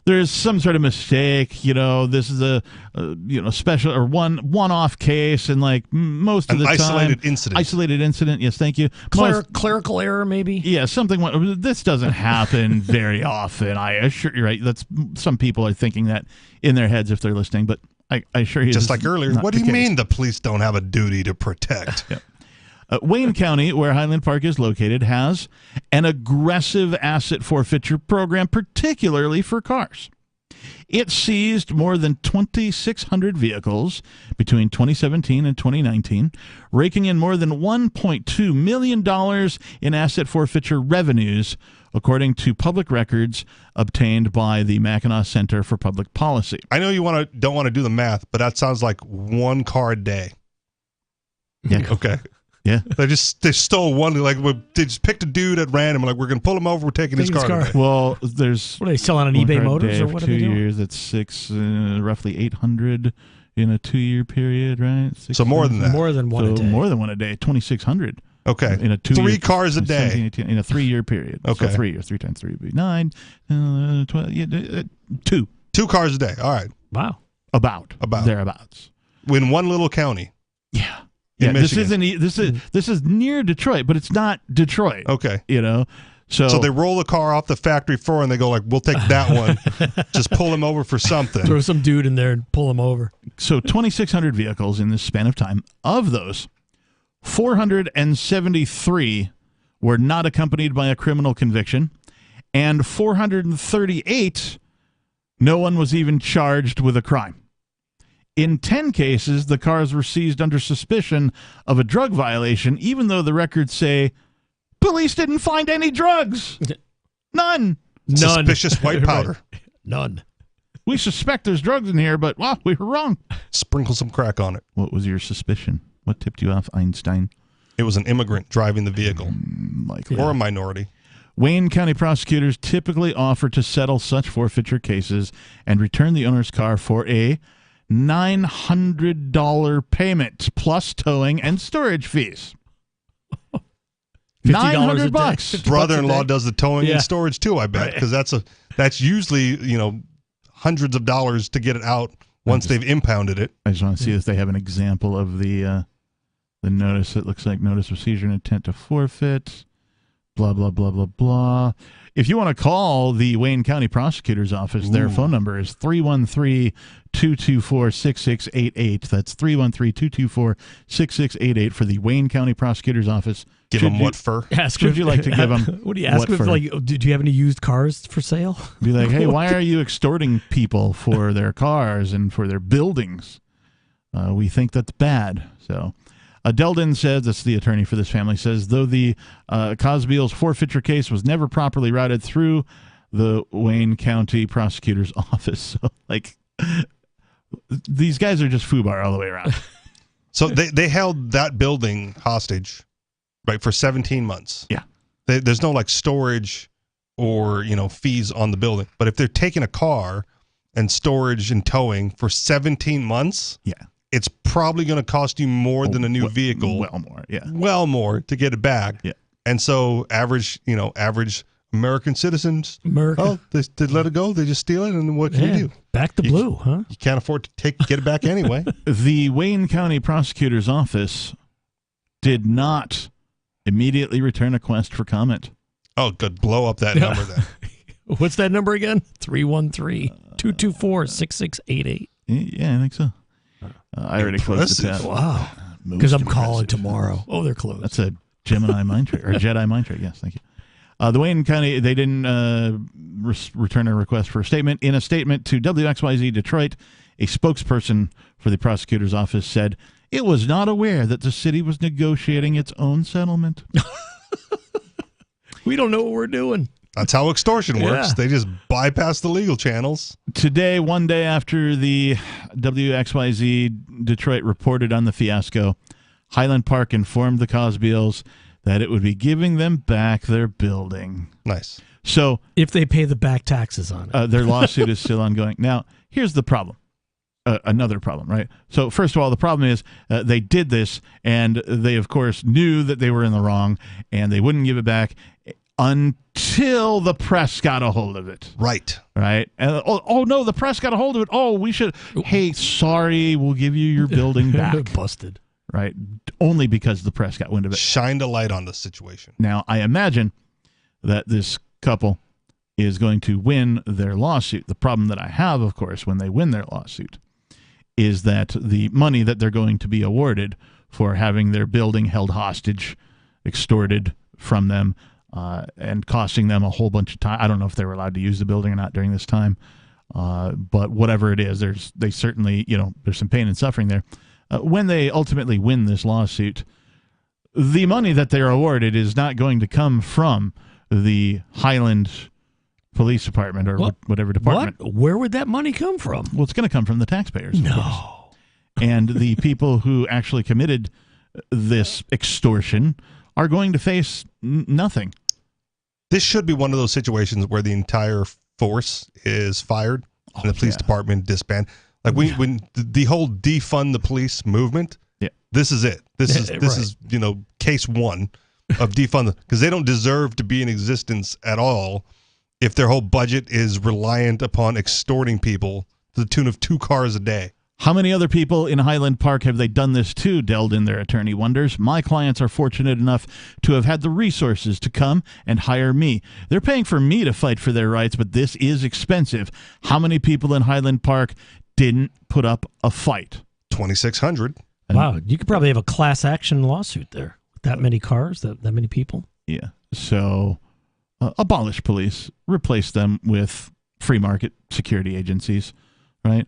there's some sort of mistake, this is a special or one-off case, and like most of the time, isolated incident. Yes, thank you. Clerical error, maybe. Yeah, something. This doesn't happen very often. I assure you, right? That's some people are thinking that in their heads if they're listening, but I assure you, just like earlier. What do you mean the police don't have a duty to protect? Yeah. Wayne County, where Highland Park is located, has an aggressive asset forfeiture program, particularly for cars. It seized more than 2,600 vehicles between 2017 and 2019, raking in more than $1.2 million in asset forfeiture revenues, according to public records obtained by the Mackinac Center for Public Policy. I know you don't want to do the math, but that sounds like 1 car a day. Yeah. Okay. Yeah, they stole one. They just picked a dude at random. Like, we're gonna pull him over. We're taking his car. Well, there's what are they selling on eBay Motors or what are they doing? 2 years. That's roughly 800 in a 2-year period, right? So more than that. More than one a day. More than one a day. 2,600. Okay. In a 3 cars a day. 17, 18, in a 3-year period. Okay. So 3 years. 3 times 3 would be 9. 12. 2. 2 cars a day. All right. Wow. About thereabouts. In one little county. Yeah. Yeah, this is near Detroit, but it's not Detroit. Okay. So they roll the car off the factory floor and they go like, we'll take that one. Just pull him over for something. Throw some dude in there and pull him over. So 2,600 vehicles in this span of time. Of those, 473 were not accompanied by a criminal conviction, and 438, no one was even charged with a crime. In 10 cases, the cars were seized under suspicion of a drug violation, even though the records say police didn't find any drugs. None. Suspicious white powder. Right. None. We suspect there's drugs in here, but, we were wrong. Sprinkle some crack on it. What was your suspicion? What tipped you off, Einstein? It was an immigrant driving the vehicle. Or a minority. Wayne County prosecutors typically offer to settle such forfeiture cases and return the owner's car for a $900 payment plus towing and storage fees. $900. Brother-in-law does the towing and storage too, I bet, because that's usually hundreds of dollars to get it out once they've impounded it. I just want to see if they have an example of the notice. It looks like notice of seizure and intent to forfeit. Blah blah blah blah blah. If you want to call the Wayne County Prosecutor's Office, their phone number is 313-224-6688. That's 313-224-6688 for the Wayne County Prosecutor's Office. Give them what for? Should you like to give them what do you ask them? Like, did you have any used cars for sale? Be like, hey, why are you extorting people for their cars and for their buildings? We think that's bad. So Deldin says, that's the attorney for this family, says, though the Cosbeil's forfeiture case was never properly routed through the Wayne County Prosecutor's Office. So, these guys are just FUBAR all the way around. So they held that building hostage, right, for 17 months. Yeah. There's no like storage or, fees on the building. But if they're taking a car and storage and towing for 17 months, it's probably going to cost you more than a new vehicle. Well more, yeah. Well more to get it back. Yeah. And so average American citizens, they let it go. They just steal it. And what can you do? Back to blue, huh? You can't afford to get it back anyway. The Wayne County Prosecutor's Office did not immediately return a request for comment. Oh, good. Blow up that number then. What's that number again? 313-224-6688. Yeah, I think so. I already closed the tab. Wow. Because I'm calling tomorrow. Oh, they're closed. That's a Gemini mind trick, or Jedi mind trick. Yes, thank you. The Wayne County, they didn't return a request for a statement. In a statement to WXYZ Detroit, a spokesperson for the prosecutor's office said it was not aware that the city was negotiating its own settlement. We don't know what we're doing. That's how extortion works. Yeah. They just bypass the legal channels. Today, one day after the WXYZ Detroit reported on the fiasco, Highland Park informed the Cosbeals that it would be giving them back their building. Nice. So, if they pay the back taxes on it. Their lawsuit is still ongoing. Now, here's the problem. Another problem, right? So, first of all, the problem is they did this, and they, of course, knew that they were in the wrong, and they wouldn't give it back until the press got a hold of it. Right. Right? And, oh, no, the press got a hold of it. Oh, we should. Hey, sorry, we'll give you your building back. Busted. Right? Only because the press got wind of it. Shined a light on the situation. Now, I imagine that this couple is going to win their lawsuit. The problem that I have, of course, when they win their lawsuit is that the money that they're going to be awarded for having their building held hostage, extorted from them, and costing them a whole bunch of time. I don't know if they were allowed to use the building or not during this time, but whatever it is, they certainly, there's some pain and suffering there. When they ultimately win this lawsuit, the money that they're awarded is not going to come from the Highland Police Department or whatever department. What? Where would that money come from? Well, it's going to come from the taxpayers. No. And the people who actually committed this extortion are going to face nothing. This should be one of those situations where the entire force is fired and the police department disbanded. Like when the whole defund the police movement, this is it. This is case one of defund, because they don't deserve to be in existence at all if their whole budget is reliant upon extorting people to the tune of 2 cars a day. How many other people in Highland Park have they done this to? Delden, their attorney, wonders. My clients are fortunate enough to have had the resources to come and hire me. They're paying for me to fight for their rights, but this is expensive. How many people in Highland Park didn't put up a fight? 2,600. Wow, you could probably have a class action lawsuit there. That many cars, that many people. Yeah. So abolish police, replace them with free market security agencies, right?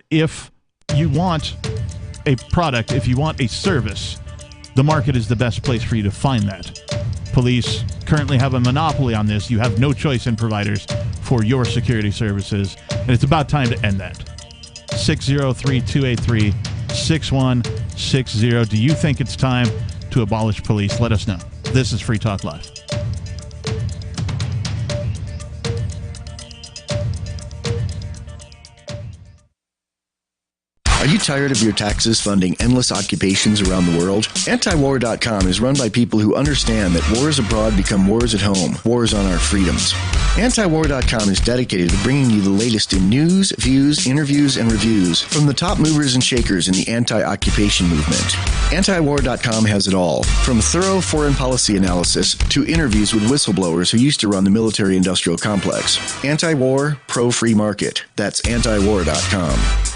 If you want a product, if you want a service, the market is the best place for you to find that. Police currently have a monopoly on this. You have no choice in providers for your security services, and it's about time to end that. 603-283-6160. Do you think it's time to abolish police? Let us know. This is Free Talk Live. Are you tired of your taxes funding endless occupations around the world? Antiwar.com is run by people who understand that wars abroad become wars at home, wars on our freedoms. Antiwar.com is dedicated to bringing you the latest in news, views, interviews, and reviews from the top movers and shakers in the anti-occupation movement. Antiwar.com has it all, from thorough foreign policy analysis to interviews with whistleblowers who used to run the military-industrial complex. Anti-war, pro-free market. That's antiwar.com.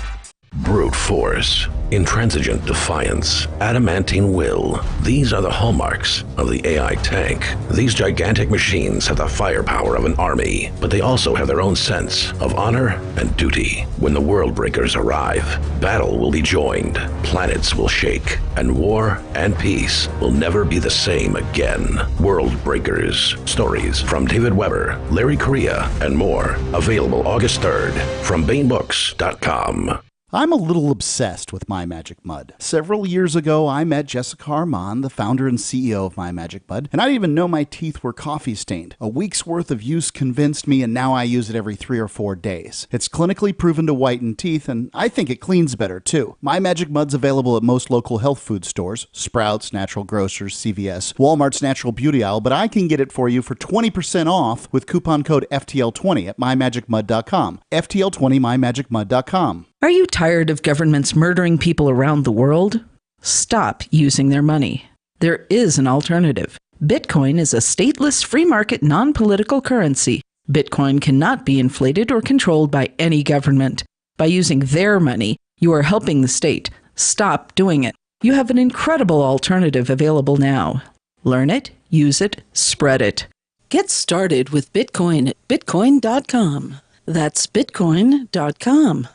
Brute force, intransigent defiance, adamantine will. These are the hallmarks of the AI tank. These gigantic machines have the firepower of an army, but they also have their own sense of honor and duty. When the world breakers arrive, battle will be joined, planets will shake, and war and peace will never be the same again. World Breakers. Stories from David Weber, Larry Correia, and more. Available August 3rd from BaneBooks.com. I'm a little obsessed with My Magic Mud. Several years ago, I met Jessica Armand, the founder and CEO of My Magic Mud, and I didn't even know my teeth were coffee stained. A week's worth of use convinced me, and now I use it every 3 or 4 days. It's clinically proven to whiten teeth, and I think it cleans better, too. My Magic Mud's available at most local health food stores, Sprouts, Natural Grocers, CVS, Walmart's Natural Beauty Aisle, but I can get it for you for 20% off with coupon code FTL20 at mymagicmud.com. FTL20 mymagicmud.com. Are you tired of governments murdering people around the world? Stop using their money. There is an alternative. Bitcoin is a stateless, free market, non-political currency. Bitcoin cannot be inflated or controlled by any government. By using their money, you are helping the state. Stop doing it. You have an incredible alternative available now. Learn it, use it, spread it. Get started with Bitcoin at bitcoin.com. That's bitcoin.com.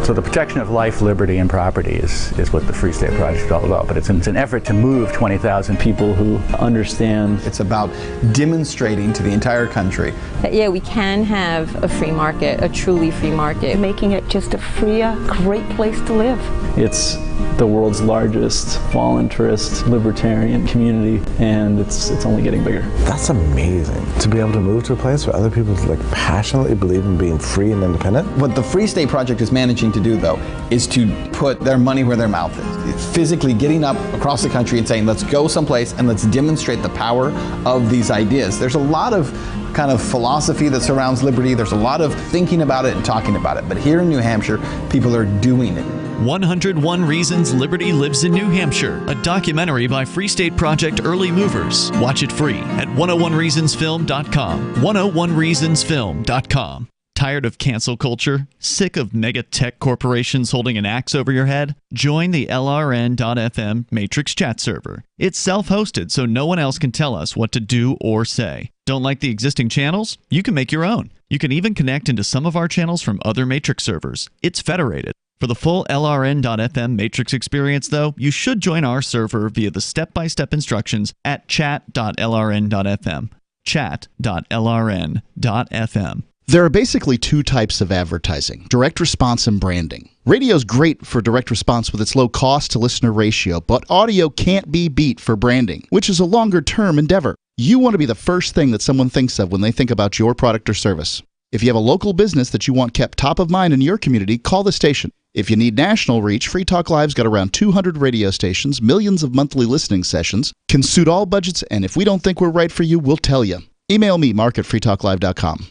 So the protection of life, liberty, and property is what the Free State Project is all about. But it's an effort to move 20,000 people who understand. It's about demonstrating to the entire country that, yeah, we can have a free market, a truly free market. Making it just a freer, great place to live. It's the world's largest voluntarist libertarian community, and it's only getting bigger. That's amazing, to be able to move to a place where other people passionately believe in being free and independent. What the Free State Project is managing to do, though, is to put their money where their mouth is. It's physically getting up across the country and saying, let's go someplace and let's demonstrate the power of these ideas. There's a lot of kind of philosophy that surrounds liberty. There's a lot of thinking about it and talking about it. But here in New Hampshire, people are doing it. 101 Reasons Liberty Lives in New Hampshire, a documentary by Free State Project early movers. Watch it free at 101reasonsfilm.com. 101reasonsfilm.com. Tired of cancel culture? Sick of mega tech corporations holding an axe over your head? Join the LRN.FM Matrix chat server. It's self-hosted, so no one else can tell us what to do or say. Don't like the existing channels? You can make your own. You can even connect into some of our channels from other Matrix servers. It's federated. For the full LRN.FM Matrix experience, though, you should join our server via the step-by-step instructions at chat.lrn.fm. Chat.lrn.fm. There are basically 2 types of advertising, direct response and branding. Radio's great for direct response with its low cost to listener ratio, but audio can't be beat for branding, which is a longer-term endeavor. You want to be the first thing that someone thinks of when they think about your product or service. If you have a local business that you want kept top of mind in your community, call the station. If you need national reach, Free Talk Live's got around 200 radio stations, millions of monthly listening sessions, can suit all budgets, and if we don't think we're right for you, we'll tell you. Email me, mark@freetalklive.com.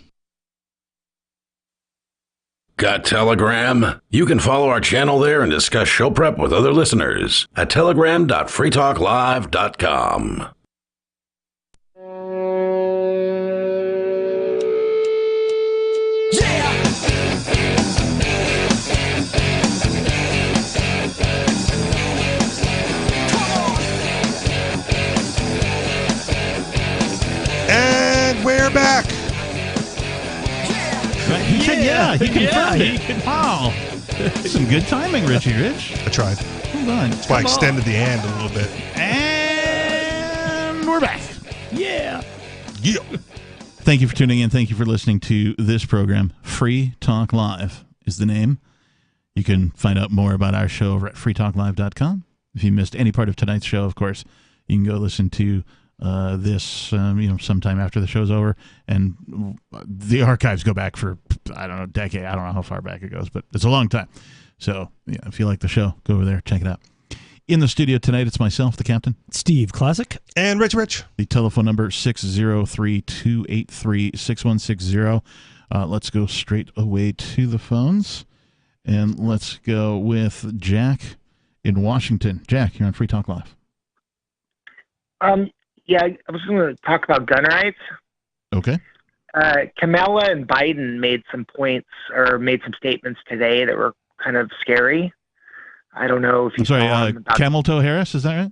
Got Telegram? You can follow our channel there and discuss show prep with other listeners at telegram.freetalklive.com. And we're back. He confirmed it. Wow. Some good timing, Richie Rich. I tried. Hold on. That's why I extended the and a little bit. And we're back. Yeah. Yeah. Thank you for tuning in. Thank you for listening to this program. Free Talk Live is the name. You can find out more about our show over at freetalklive.com. If you missed any part of tonight's show, of course, you can go listen to this sometime after the show's over, and the archives go back for a decade. I don't know how far back it goes, but it's a long time. So yeah, if you like the show, go over there, check it out. In the studio tonight, it's myself, the captain, Steve Classic, and Rich. The telephone number 603-283-6160. Let's go straight away to the phones, and let's go with Jack in Washington. Jack, you're on Free Talk Live. Yeah, I was going to talk about gun rights. Okay. Kamala and Biden made some points or made some statements today that were kind of scary. I don't know if you saw them about Camel Toe Harris, is that right?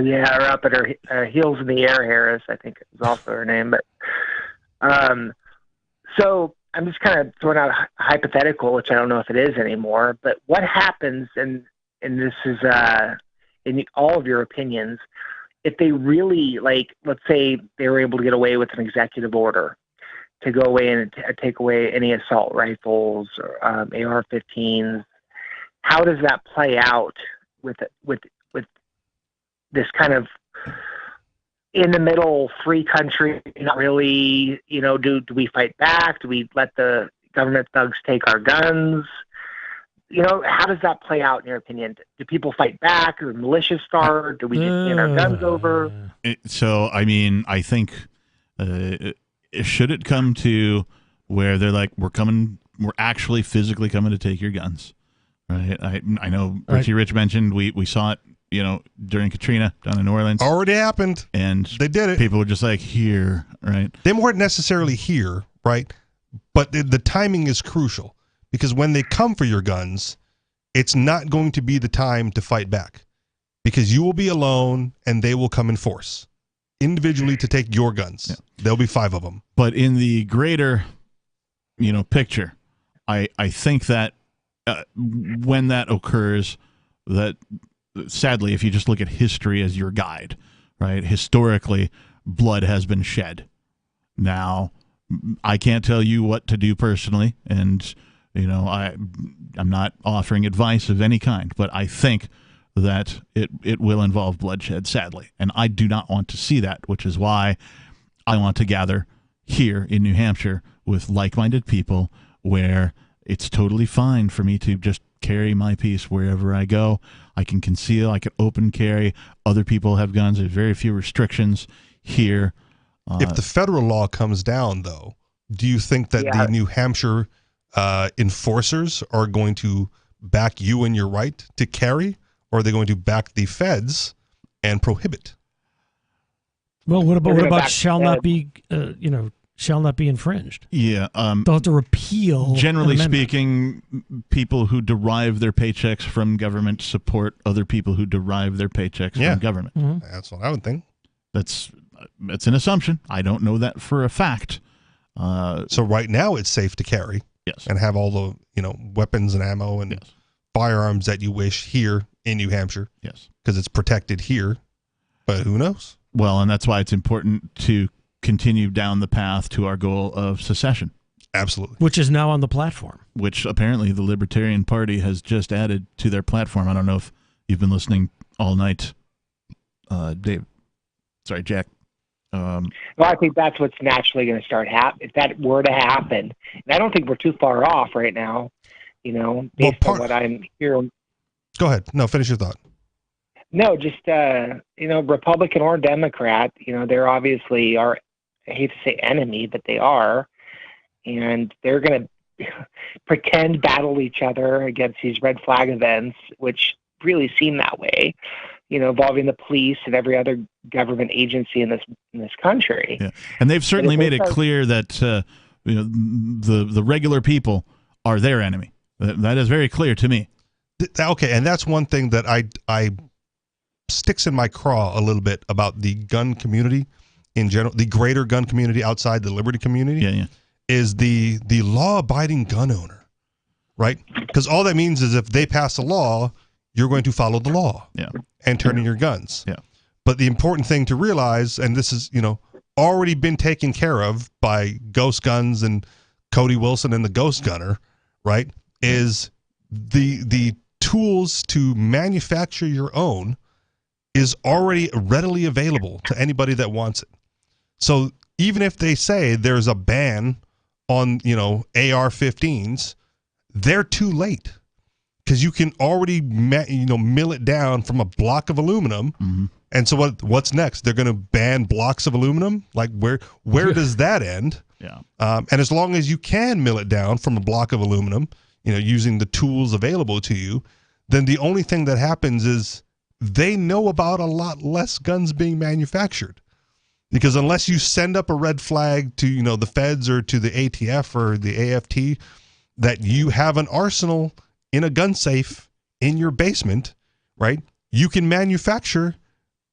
Yeah, or up at her heels in the air Harris, I think is also her name. But so I'm just kind of throwing out a hypothetical, which I don't know if it is anymore. But what happens, and this is in all of your opinions, if they really, let's say they were able to get away with an executive order to go away and take away any assault rifles or AR-15s. How does that play out with this kind of in the middle free country? Not really, do we fight back? Do we let the government thugs take our guns? How does that play out in your opinion? Do people fight back? Or militias start? Do we just hand our guns over? I think should it come to where they're like, we're actually physically coming to take your guns, right? I know Richie Rich mentioned we saw it, during Katrina down in New Orleans. Already happened. And they did it. People were just like, here, right? They weren't necessarily here, right? But the timing is crucial, because when they come for your guns, it's not going to be the time to fight back, because you will be alone and they will come in force individually to take your guns. Yeah. There'll be 5 of them. But in the greater, picture, I think that when that occurs, that sadly, if you just look at history as your guide, right? Historically, blood has been shed. Now, I can't tell you what to do personally, and I'm not offering advice of any kind, but I think that it will involve bloodshed, sadly, and I do not want to see that, which is why I want to gather here in New Hampshire with like-minded people, where it's totally fine for me to just carry my piece wherever I go. I can conceal, I can open carry. Other people have guns. There's very few restrictions here. If the federal law comes down, though, do you think that the New Hampshire enforcers are going to back you in your right to carry, or are they going to back the feds and prohibit? Well, what about shall not be infringed? Yeah. They'll have to repeal. Generally speaking, people who derive their paychecks from government support other people who derive their paychecks from government. Mm-hmm. That's what I would think. That's an assumption. I don't know that for a fact. So right now it's safe to carry. Yes. And have all the weapons and ammo and firearms that you wish here in New Hampshire. Yes. Because it's protected here. But who knows? Well, and that's why it's important to continue down the path to our goal of secession. Absolutely. Which is now on the platform. Which apparently the Libertarian Party has just added to their platform. I don't know if you've been listening all night, Dave. Sorry, Jack. Well, I think that's what's naturally going to start happening. If that were to happen, and I don't think we're too far off right now, based on what I'm hearing. Go ahead. No, finish your thought. No, just, Republican or Democrat, they're obviously our, I hate to say enemy, but they are. And they're going to pretend battle each other against these red flag events, which really seem that way, involving the police and every other government agency in this country. Yeah. And they've certainly made it clear that, the regular people are their enemy. That is very clear to me. Okay. And that's one thing that I sticks in my craw a little bit about the gun community in general, the greater gun community outside the liberty community, is the law-abiding gun owner, right? Because all that means is if they pass a law, you're going to follow the law and turn in your guns. Yeah. But the important thing to realize, and this is, already been taken care of by Ghost Guns and Cody Wilson and the Ghost Gunner, right, is the tools to manufacture your own is already readily available to anybody that wants it. So even if they say there's a ban on, AR-15s, they're too late, because you can already, mill it down from a block of aluminum. Mm-hmm. And so what's next? They're going to ban blocks of aluminum? Like where does that end? Yeah. And as long as you can mill it down from a block of aluminum, using the tools available to you, then the only thing that happens is they know about a lot less guns being manufactured. Because unless you send up a red flag to, the feds or to the ATF or the AFT that you have an arsenal in a gun safe in your basement, right? You can manufacture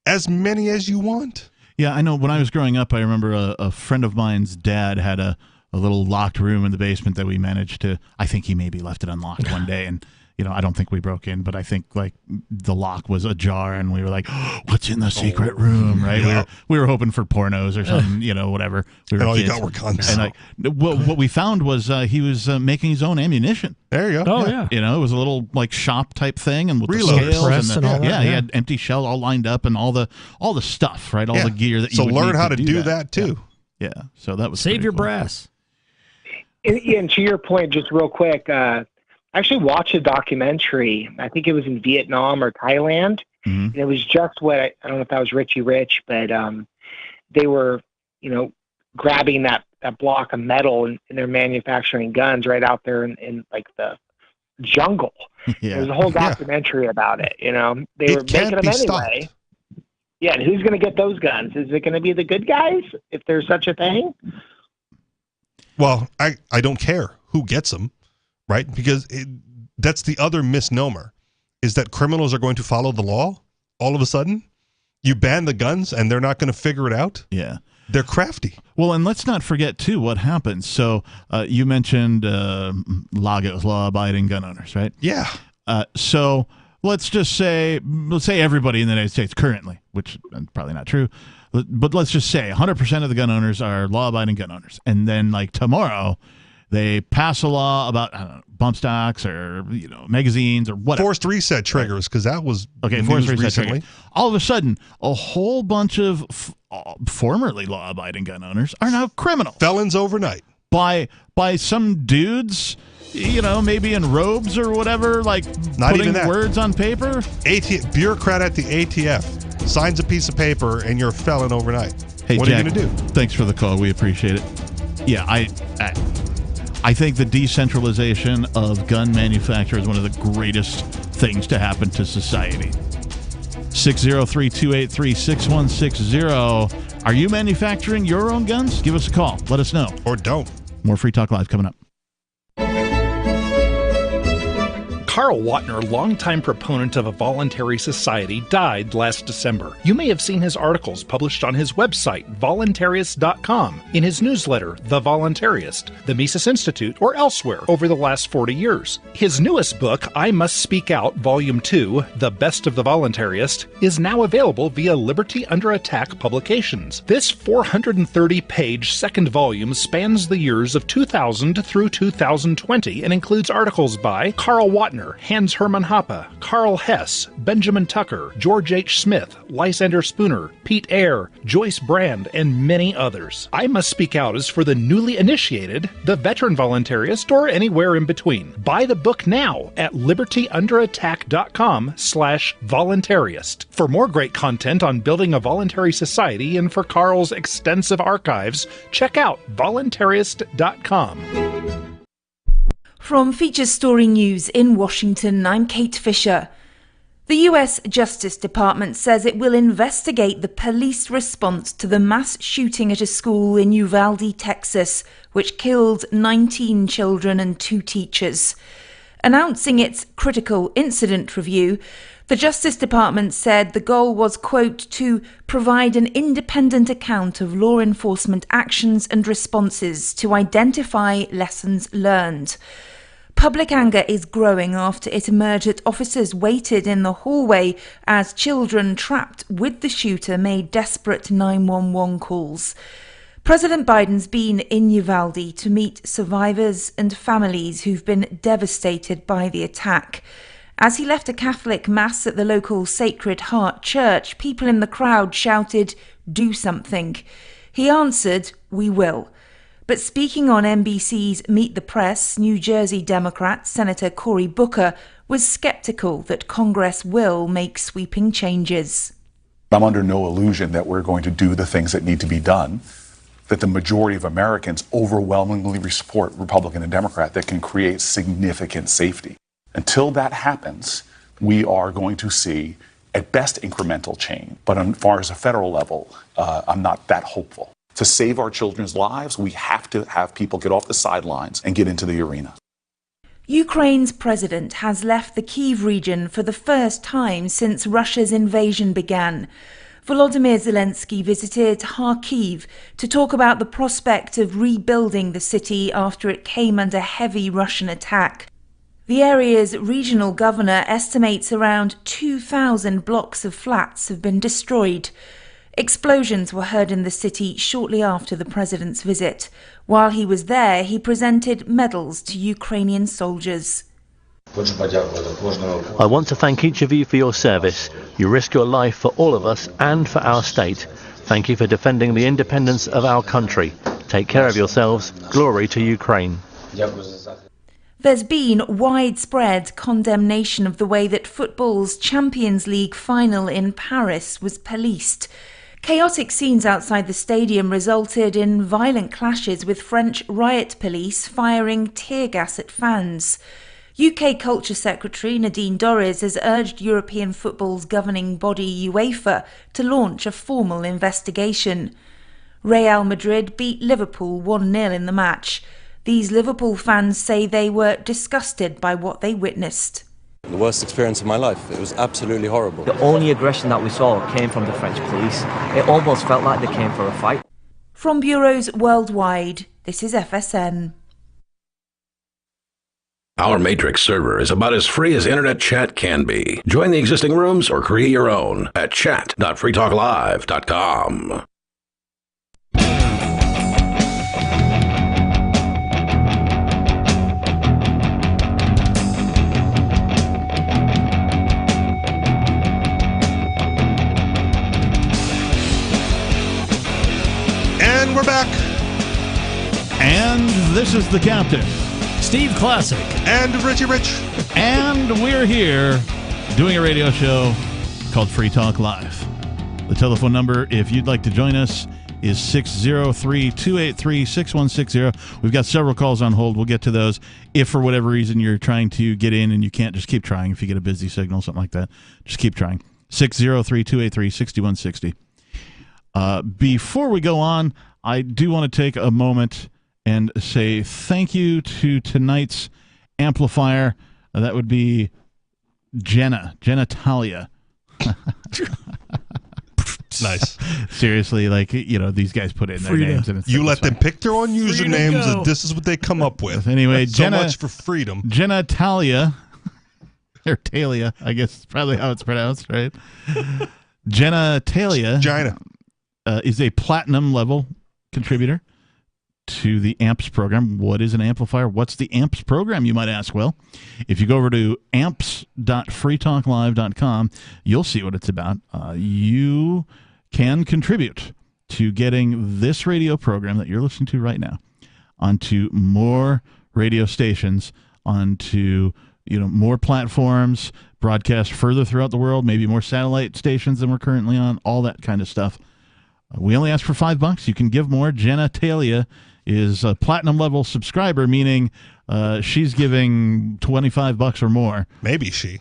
as many as you want. Yeah, I know. When I was growing up, I remember a friend of mine's dad had a little locked room in the basement that we managed to, I think he maybe left it unlocked one day, and I don't think we broke in, but I think like the lock was ajar, and we were like, oh, "What's in the secret room?" Right? Yeah. We were hoping for pornos or something, whatever. We were and all kids. you got were guns. And what we found was he was making his own ammunition. There you go. Oh yeah. It was a little like shop type thing, and with Reload. the scales Press and all that, yeah, he had empty shell all lined up and all the stuff, right? All the gear that you would learn need how to do that too. Yeah. So that was Save your cool. brass. And to your point, just real quick, I actually watched a documentary. I think it was in Vietnam or Thailand. Mm-hmm. And it was just what I don't know if that was Richie Rich, but they were, grabbing that block of metal and they're manufacturing guns right out there in like the jungle. Yeah. There's a whole documentary about it. They were making them anyway. Stopped. Yeah, and who's going to get those guns? Is it going to be the good guys, if there's such a thing? Well, I don't care who gets them, right? Because that's the other misnomer, is that criminals are going to follow the law all of a sudden. You ban the guns and they're not going to figure it out? Yeah. They're crafty. Well, and let's not forget, too, what happens. So you mentioned Lagos, law-abiding gun owners, right? Yeah. So let's say everybody in the United States currently, which is probably not true, but let's just say 100% of the gun owners are law-abiding gun owners. And then, like, tomorrow, they pass a law about, I don't know, bump stocks or, magazines or whatever. Forced reset triggers, because that was forced reset recently. triggers. All of a sudden, a whole bunch of formerly law-abiding gun owners are now criminals. Felons overnight. By some dudes, maybe in robes or whatever, like not putting even that. words on paper. Bureaucrat at the ATF signs a piece of paper and you're a felon overnight. Hey, what Jack, are you going to do? Thanks for the call. We appreciate it. Yeah, I think the decentralization of gun manufacture is one of the greatest things to happen to society. 603-283-6160. Are you manufacturing your own guns? Give us a call. Let us know. Or don't. More Free Talk Live coming up. Carl Watner, longtime proponent of a voluntary society, died last December. You may have seen his articles published on his website, voluntarist.com, in his newsletter, The Voluntarist, the Mises Institute, or elsewhere over the last 40 years. His newest book, I Must Speak Out, Volume 2, The Best of the Voluntarist, is now available via Liberty Under Attack Publications. This 430-page second volume spans the years of 2000 through 2020 and includes articles by Carl Watner, Hans Hermann Hoppe, Carl Hess, Benjamin Tucker, George H. Smith, Lysander Spooner, Pete Eyre, Joyce Brand, and many others. I Must Speak Out is for the newly initiated, the veteran voluntarist, or anywhere in between. Buy the book now at libertyunderattack.com/voluntarist. For more great content on building a voluntary society and for Carl's extensive archives, check out voluntarist.com. From Feature Story News in Washington, I'm Kate Fisher. The U.S. Justice Department says it will investigate the police response to the mass shooting at a school in Uvalde, Texas, which killed 19 children and 2 teachers. Announcing its critical incident review, the Justice Department said the goal was, quote, to provide an independent account of law enforcement actions and responses to identify lessons learned. Public anger is growing after it emerged that officers waited in the hallway as children trapped with the shooter made desperate 911 calls. President Biden's been in Uvalde to meet survivors and families who've been devastated by the attack. As he left a Catholic mass at the local Sacred Heart Church, people in the crowd shouted, "Do something." He answered, "We will." But speaking on NBC's Meet the Press, New Jersey Democrat Senator Cory Booker was skeptical that Congress will make sweeping changes. I'm under no illusion that we're going to do the things that need to be done, that the majority of Americans overwhelmingly support Republican and Democrat, that can create significant safety. Until that happens, we are going to see, at best, incremental change. But as far as a federal level, I'm not that hopeful. To save our children's lives, we have to have people get off the sidelines and get into the arena. Ukraine's president has left the Kyiv region for the first time since Russia's invasion began. Volodymyr Zelensky visited Kharkiv to talk about the prospect of rebuilding the city after it came under heavy Russian attack. The area's regional governor estimates around 2,000 blocks of flats have been destroyed. Explosions were heard in the city shortly after the president's visit. While he was there, he presented medals to Ukrainian soldiers. I want to thank each of you for your service. You risk your life for all of us and for our state. Thank you for defending the independence of our country. Take care of yourselves. Glory to Ukraine. There's been widespread condemnation of the way that football's Champions League final in Paris was policed. Chaotic scenes outside the stadium resulted in violent clashes with French riot police firing tear gas at fans. UK Culture Secretary Nadine Dorries has urged European football's governing body UEFA to launch a formal investigation. Real Madrid beat Liverpool 1-0 in the match. These Liverpool fans say they were disgusted by what they witnessed. The worst experience of my life. It was absolutely horrible. The only aggression that we saw came from the French police. It almost felt like they came for a fight. From bureaus worldwide, this is FSN. Our Matrix server is about as free as internet chat can be. Join the existing rooms or create your own at chat.freetalklive.com. And we're back. And this is the captain, Steve Classic, and Richie Rich. And we're here doing a radio show called Free Talk Live. The telephone number, if you'd like to join us, is 603-283-6160. We've got several calls on hold. We'll get to those. If for whatever reason you're trying to get in and you can't, just keep trying. If you get a busy signal, something like that, just keep trying. 603-283-6160. Before we go on, I do want to take a moment and say thank you to tonight's amplifier. That would be Jenna Talia. Nice. Seriously, like, you know, these guys put in their names. And you let them pick their own usernames, and this is what they come up with. Anyway, so much for freedom. Jenna Talia, or Talia, I guess is probably how it's pronounced, right? Jenna Talia is a platinum level contributor to the AMPS program. What is an amplifier? What's the AMPS program, you might ask? Well, if you go over to amps.freetalklive.com, you'll see what it's about. You can contribute to getting this radio program that you're listening to right now onto more radio stations, onto more platforms, broadcast further throughout the world, maybe more satellite stations than we're currently on, all that kind of stuff. We only ask for $5. You can give more. Jenna Talia is a platinum level subscriber, meaning she's giving $25 or more. Maybe she.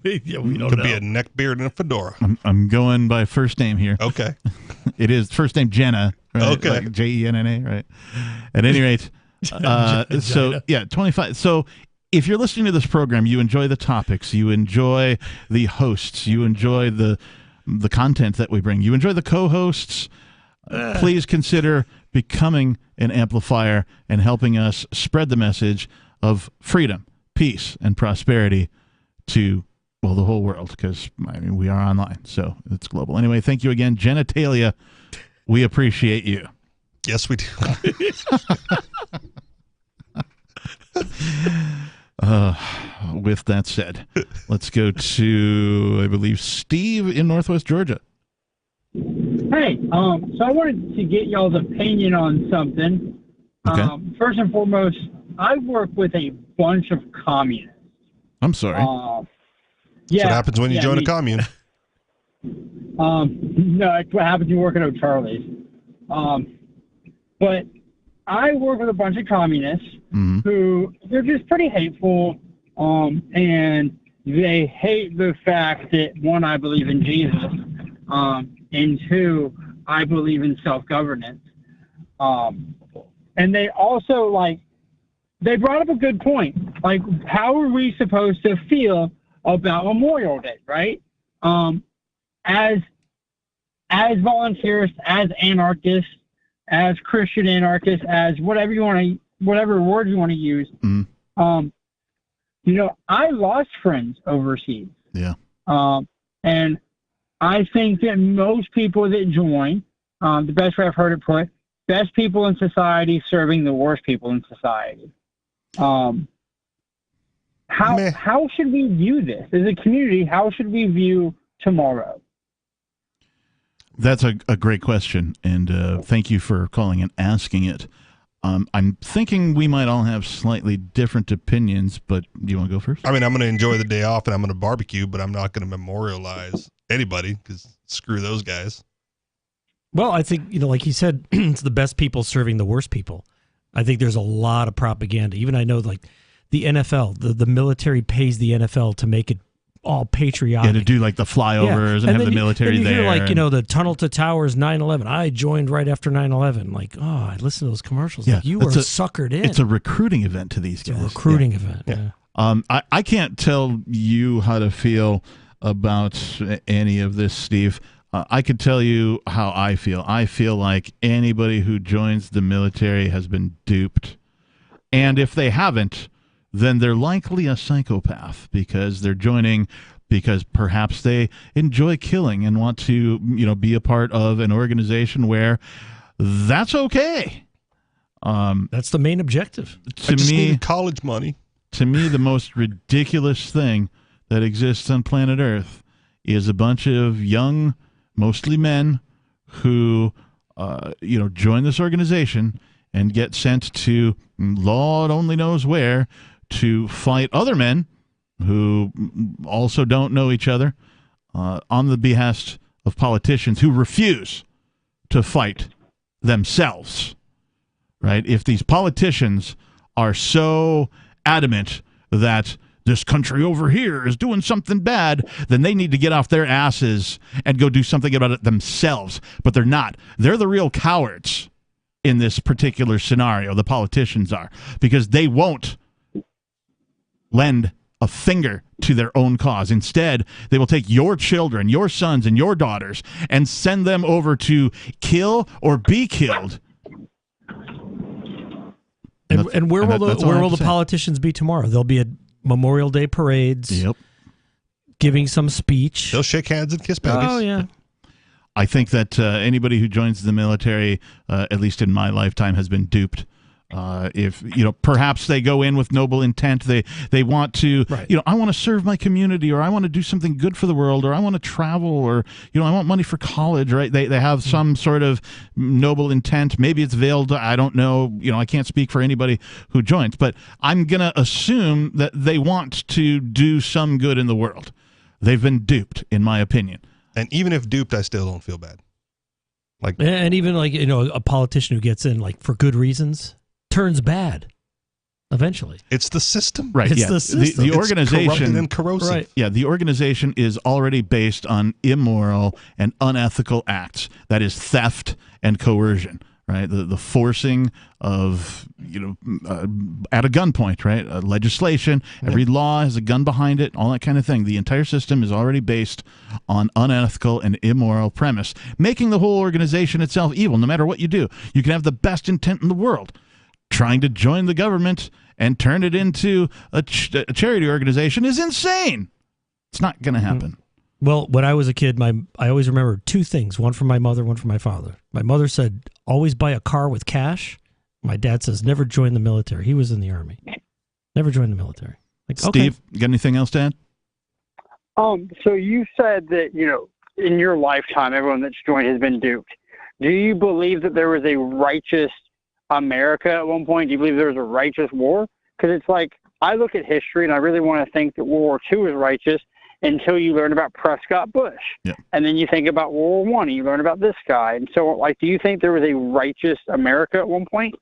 Maybe, we don't Could know. be a neckbeard and a fedora. I'm going by first name here. Okay. It is first name Jenna. Right? Okay. Like Jenna, right? At any rate, so yeah, 25. So if you're listening to this program, you enjoy the topics, you enjoy the hosts, you enjoy the content that we bring, you enjoy the co-hosts, please consider becoming an amplifier and helping us spread the message of freedom, peace, and prosperity to, well, the whole world, because, I mean, we are online, so it's global. Anyway, thank you again, Jenna Talia. We appreciate you. Yes, we do. With that said, let's go to, I believe, Steve in Northwest Georgia. Hey, so I wanted to get y'all's opinion on something. Okay. First and foremost, I work with a bunch of communists. I'm sorry. Yeah, That's what happens when you join a commune. No, that's what happens when you work at O'Charlie's. But I work with a bunch of communists who, they're just pretty hateful, and they hate the fact that, one, I believe in Jesus, and two, I believe in self-governance. And they also, they brought up a good point. Like, how are we supposed to feel about Memorial Day, right? As volunteers, as anarchists, as Christian anarchists, as whatever word you want to use. I lost friends overseas. Yeah. And I think that most people that join, the best way I've heard it put, best people in society serving the worst people in society. How should we view this as a community? How should we view tomorrow? That's a great question, and thank you for calling and asking it. I'm thinking we might all have slightly different opinions, but do you want to go first? I mean, I'm going to enjoy the day off and I'm going to barbecue, but I'm not going to memorialize anybody because screw those guys. Well, I think, like he said, it's the best people serving the worst people. I think there's a lot of propaganda. Even I know, like, the NFL, the military pays the NFL to make it all patriotic. Yeah, to do like the flyovers and have the military there. Hear, like, the Tunnel to Towers 9/11. I joined right after 9/11. Like, I listen to those commercials. Yeah, like, you were suckered in. It's a recruiting event to these guys. A recruiting event. Yeah. I can't tell you how to feel about any of this, Steve. I could tell you how I feel. I feel like anybody who joins the military has been duped. And if they haven't, then they're likely a psychopath because they're joining because perhaps they enjoy killing and want to, be a part of an organization where that's okay. That's the main objective. I just needed college money. To me, the most ridiculous thing that exists on planet Earth is a bunch of young, mostly men, who, join this organization and get sent to Lord only knows where to fight other men who also don't know each other on the behest of politicians who refuse to fight themselves, right? If these politicians are so adamant that this country over here is doing something bad, then they need to get off their asses and go do something about it themselves. But they're not. They're the real cowards in this particular scenario, the politicians are, because they won't lend a finger to their own cause. Instead, they will take your children, your sons, and your daughters and send them over to kill or be killed. And where will the politicians be tomorrow? There'll be a Memorial Day parades. Yep. Giving some speech. They'll shake hands and kiss babies. Oh, yeah. I think that anybody who joins the military, at least in my lifetime, has been duped. If perhaps they go in with noble intent, they want to, right. I want to serve my community, or I want to do something good for the world, or I want to travel, or I want money for college, right? They have some sort of noble intent. Maybe it's veiled. I don't know. I can't speak for anybody who joins, but I'm gonna assume that they want to do some good in the world. They've been duped, in my opinion. And even if duped, I still don't feel bad. And even a politician who gets in for good reasons turns bad eventually. It's the system. Right. It's the system. The organization, corrupted and corrosive. Right. Yeah, the organization is already based on immoral and unethical acts. That is theft and coercion, right? The forcing of, at a gunpoint, right? Legislation, every law has a gun behind it, all that kind of thing. The entire system is already based on unethical and immoral premise, making the whole organization itself evil, no matter what you do. You can have the best intent in the world. Trying to join the government and turn it into a charity organization is insane. It's not going to happen. Well, when I was a kid, I always remember two things, one from my mother, one from my father. My mother said, always buy a car with cash. My dad says, never join the military. He was in the Army. Never join the military. Steve, you got anything else to add? So you said that, in your lifetime, everyone that's joined has been duped. Do you believe that there was a righteous America at one point? Do you believe there was a righteous war? Because it's like, I look at history and I really want to think that World War II is righteous until you learn about Prescott Bush. Yeah. And then you think about World War I and you learn about this guy. And so, do you think there was a righteous America at one point?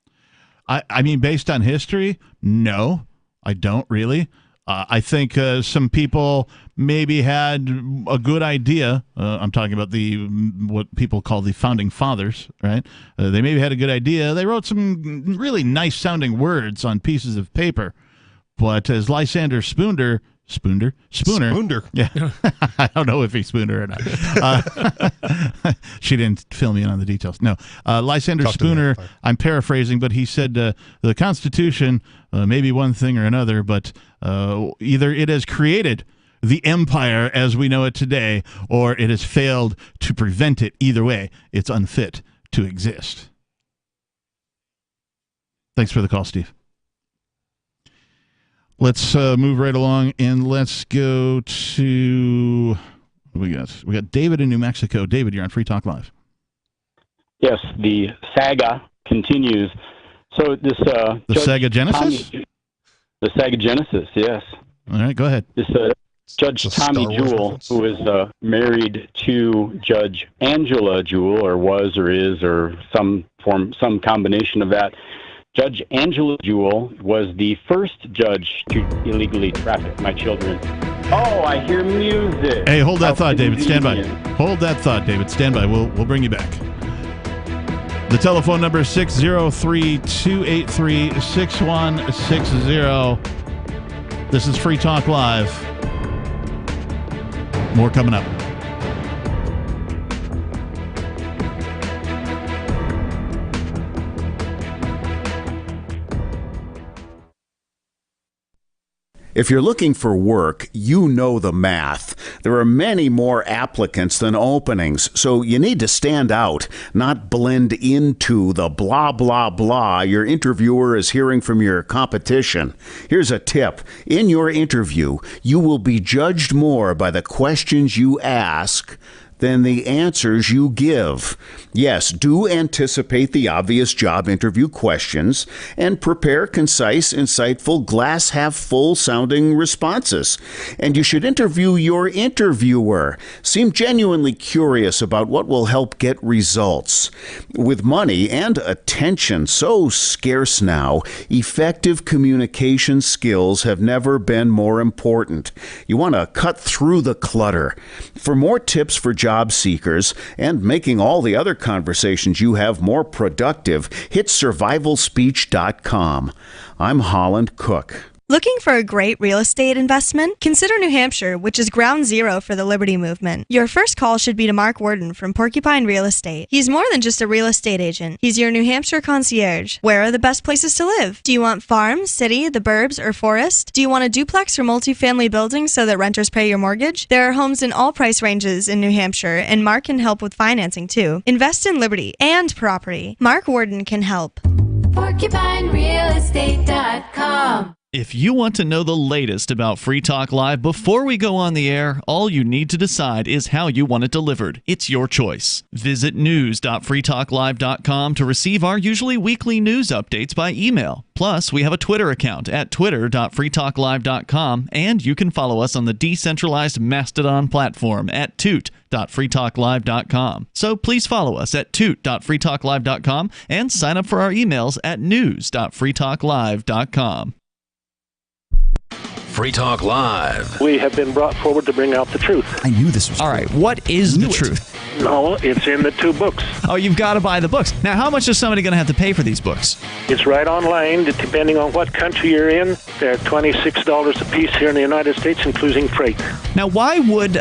I mean, based on history, no, I don't really. I think some people maybe had a good idea. I'm talking about what people call the founding fathers, right? They maybe had a good idea. They wrote some really nice sounding words on pieces of paper. But as Lysander Spooner Spooner. Yeah. I don't know if he's Spooner or not. She didn't fill me in on the details. No. Lysander Spooner, I'm paraphrasing, but he said the Constitution may be one thing or another, but either it has created the empire as we know it today, or it has failed to prevent it. Either way, it's unfit to exist. Thanks for the call, Steve. Let's move right along, and let's go to what we got. We got David in New Mexico. David, you're on Free Talk Live. Yes, the saga continues. So this the Sega Genesis? The Sega Genesis, yes. All right, go ahead. This Judge Tommy Jewell, who is married to Judge Angela Jewell, or was, or is, or some combination of that. Judge Angela Jewell was the first judge to illegally traffic my children. Oh, I hear music. Hey, hold that thought, David. Stand by. Hold that thought, David. Stand by. We'll bring you back. The telephone number is 603-283-6160. This is Free Talk Live. More coming up. If you're looking for work, you know the math. There are many more applicants than openings, so you need to stand out, not blend into the blah, blah, blah your interviewer is hearing from your competition. Here's a tip. In your interview, you will be judged more by the questions you ask than the answers you give. Yes, do anticipate the obvious job interview questions and prepare concise, insightful, glass-half-full sounding responses. And you should interview your interviewer. Seem genuinely curious about what will help get results. With money and attention so scarce now, effective communication skills have never been more important. You want to cut through the clutter. For more tips for job seekers and making all the other conversations you have more productive, hit survivalspeech.com. I'm Holland Cook. Looking for a great real estate investment? Consider New Hampshire, which is ground zero for the Liberty Movement. Your first call should be to Mark Worden from Porcupine Real Estate. He's more than just a real estate agent. He's your New Hampshire concierge. Where are the best places to live? Do you want farm, city, the burbs, or forest? Do you want a duplex or multifamily building so that renters pay your mortgage? There are homes in all price ranges in New Hampshire, and Mark can help with financing too. Invest in liberty and property. Mark Worden can help. PorcupineRealEstate.com. If you want to know the latest about Free Talk Live before we go on the air, all you need to decide is how you want it delivered. It's your choice. Visit news.freetalklive.com to receive our usually weekly news updates by email. Plus, we have a Twitter account at twitter.freetalklive.com, and you can follow us on the decentralized Mastodon platform at toot.freetalklive.com. So please follow us at toot.freetalklive.com and sign up for our emails at news.freetalklive.com. Free Talk Live. We have been brought forward to bring out the truth. I knew this was all right. What is the truth? No, it's in the 2 books. Oh, you've got to buy the books. Now, how much is somebody going to have to pay for these books? It's right online, depending on what country you're in. They're $26 a piece here in the United States, including freight. Now, why would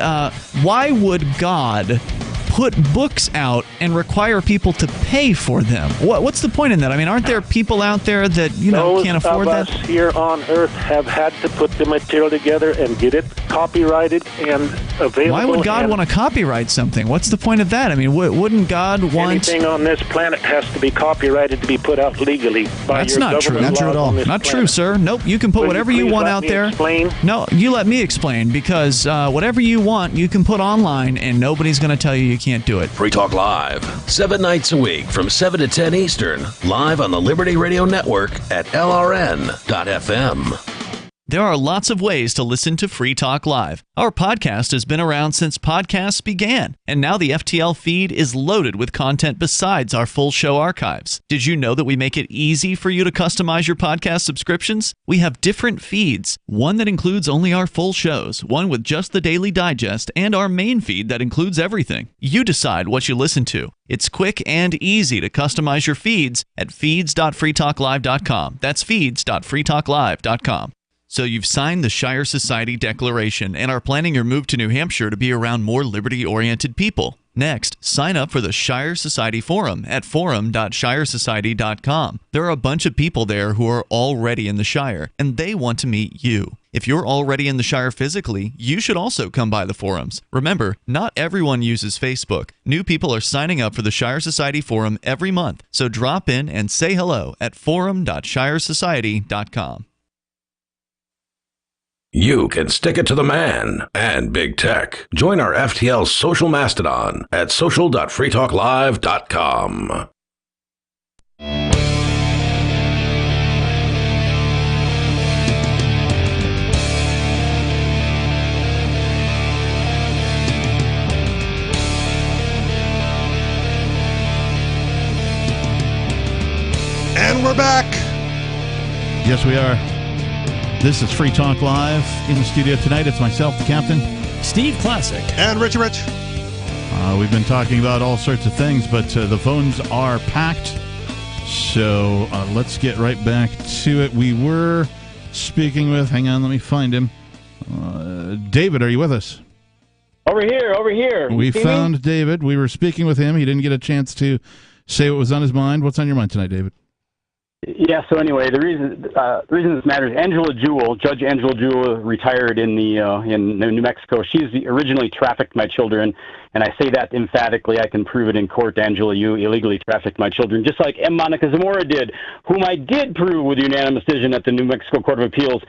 God put books out and require people to pay for them? What's the point in that? I mean, aren't there people out there that can't afford that? Those of us here on Earth have had to put the material together and get it copyrighted and available. Why would God want to copyright something? What's the point of that? I mean, wouldn't God want anything on this planet has to be copyrighted to be put out legally by That's your not true. government Not true at all. on Not this true, sir. Nope. You can put Will whatever you you please want let out me there. explain? No, you let me explain, because whatever you want, you can put online, and nobody's going to tell you can't do it. Free Talk Live, 7 nights a week from 7 to 10 Eastern, live on the Liberty Radio Network at LRN.FM. There are lots of ways to listen to Free Talk Live. Our podcast has been around since podcasts began, and now the FTL feed is loaded with content besides our full show archives. Did you know that we make it easy for you to customize your podcast subscriptions? We have different feeds, one that includes only our full shows, one with just the Daily Digest, and our main feed that includes everything. You decide what you listen to. It's quick and easy to customize your feeds at feeds.freetalklive.com. That's feeds.freetalklive.com. So you've signed the Shire Society Declaration and are planning your move to New Hampshire to be around more liberty-oriented people. Next, sign up for the Shire Society Forum at forum.shiresociety.com. There are a bunch of people there who are already in the Shire, and they want to meet you. If you're already in the Shire physically, you should also come by the forums. Remember, not everyone uses Facebook. New people are signing up for the Shire Society Forum every month, so drop in and say hello at forum.shiresociety.com. You can stick it to the man and big tech. Join our FTL social mastodon at social.freetalklive.com. And we're back. Yes, we are. This is Free Talk Live. In the studio tonight, it's myself, the captain, Steve Classic, and Richie Rich. We've been talking about all sorts of things, but the phones are packed. So let's get right back to it. We were speaking with, hang on, let me find him. David, are you with us? Over here. We found David. We were speaking with him. He didn't get a chance to say what was on his mind. What's on your mind tonight, David? Yeah. So anyway, the reason this matters, Judge Angela Jewell, retired in New Mexico. She's originally trafficked my children, and I say that emphatically. I can prove it in court. Angela, you illegally trafficked my children, just like M. Monica Zamora did, whom I did prove with unanimous decision at the New Mexico Court of Appeals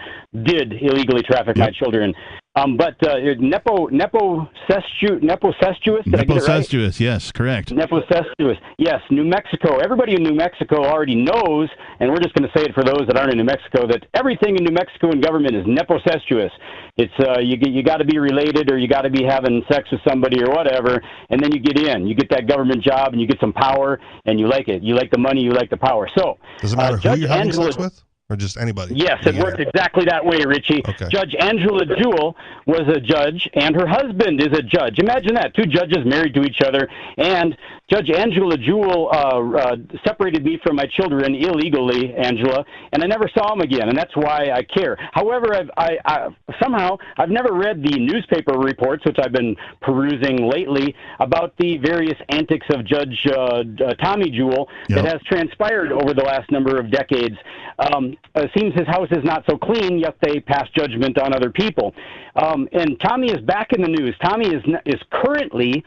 did illegally traffic my children. But Nepocestuous, did I get it right? Nepocestuous, yes, correct. Nepocestuous, yes, New Mexico. Everybody in New Mexico already knows, and we're just going to say it for those that aren't in New Mexico, that everything in New Mexico in government is nepocestuous. It's you got to be related, or you got to be having sex with somebody or whatever, and then you get in. You get that government job, and you get some power, and you like it. You like the money, you like the power. So does it matter who you're having sex with? Or just anybody? Yes, it worked exactly that way, Richie. Okay. Judge Angela Jewell was a judge, and her husband is a judge. Imagine that, two judges married to each other. And Judge Angela Jewell separated me from my children illegally, Angela, and I never saw them again, and that's why I care. However, I've never read the newspaper reports, which I've been perusing lately, about the various antics of Judge Tommy Jewell that has transpired over the last number of decades. It seems his house is not so clean, yet they pass judgment on other people. And Tommy is back in the news. Tommy is currently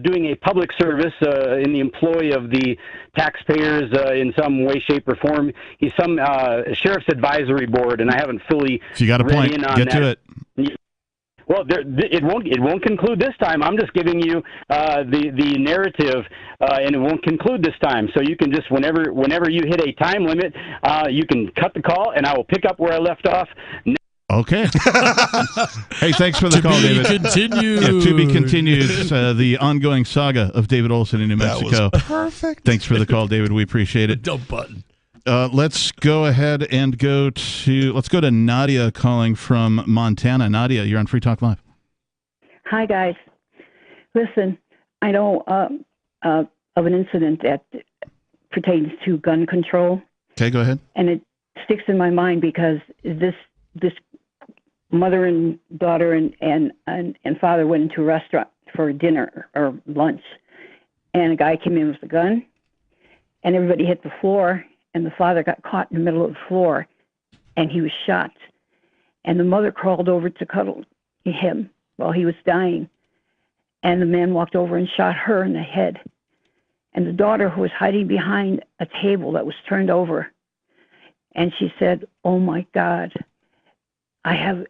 doing a public service in the employ of the taxpayers in some way, shape, or form. He's some sheriff's advisory board, and I haven't fully if you got a point, in on get that. to it. Well, it won't conclude this time. I'm just giving you the narrative, and it won't conclude this time. So you can just whenever you hit a time limit, you can cut the call, and I will pick up where I left off. Okay. Hey, thanks for the call, David. Continued. Yeah, to be continued. The ongoing saga of David Olson in New Mexico. That was perfect. Thanks for the call, David. We appreciate it. Dump button. Let's go ahead and go to Nadia calling from Montana. Nadia, you're on Free Talk Live. Hi, guys. Listen, I know of an incident that pertains to gun control. Okay, go ahead. And it sticks in my mind because this mother and daughter and father went into a restaurant for dinner or lunch, and a guy came in with a gun, and everybody hit the floor. And the father got caught in the middle of the floor, and he was shot. And the mother crawled over to cuddle him while he was dying. And the man walked over and shot her in the head. And the daughter, who was hiding behind a table that was turned over, and she said, "Oh, my God, I have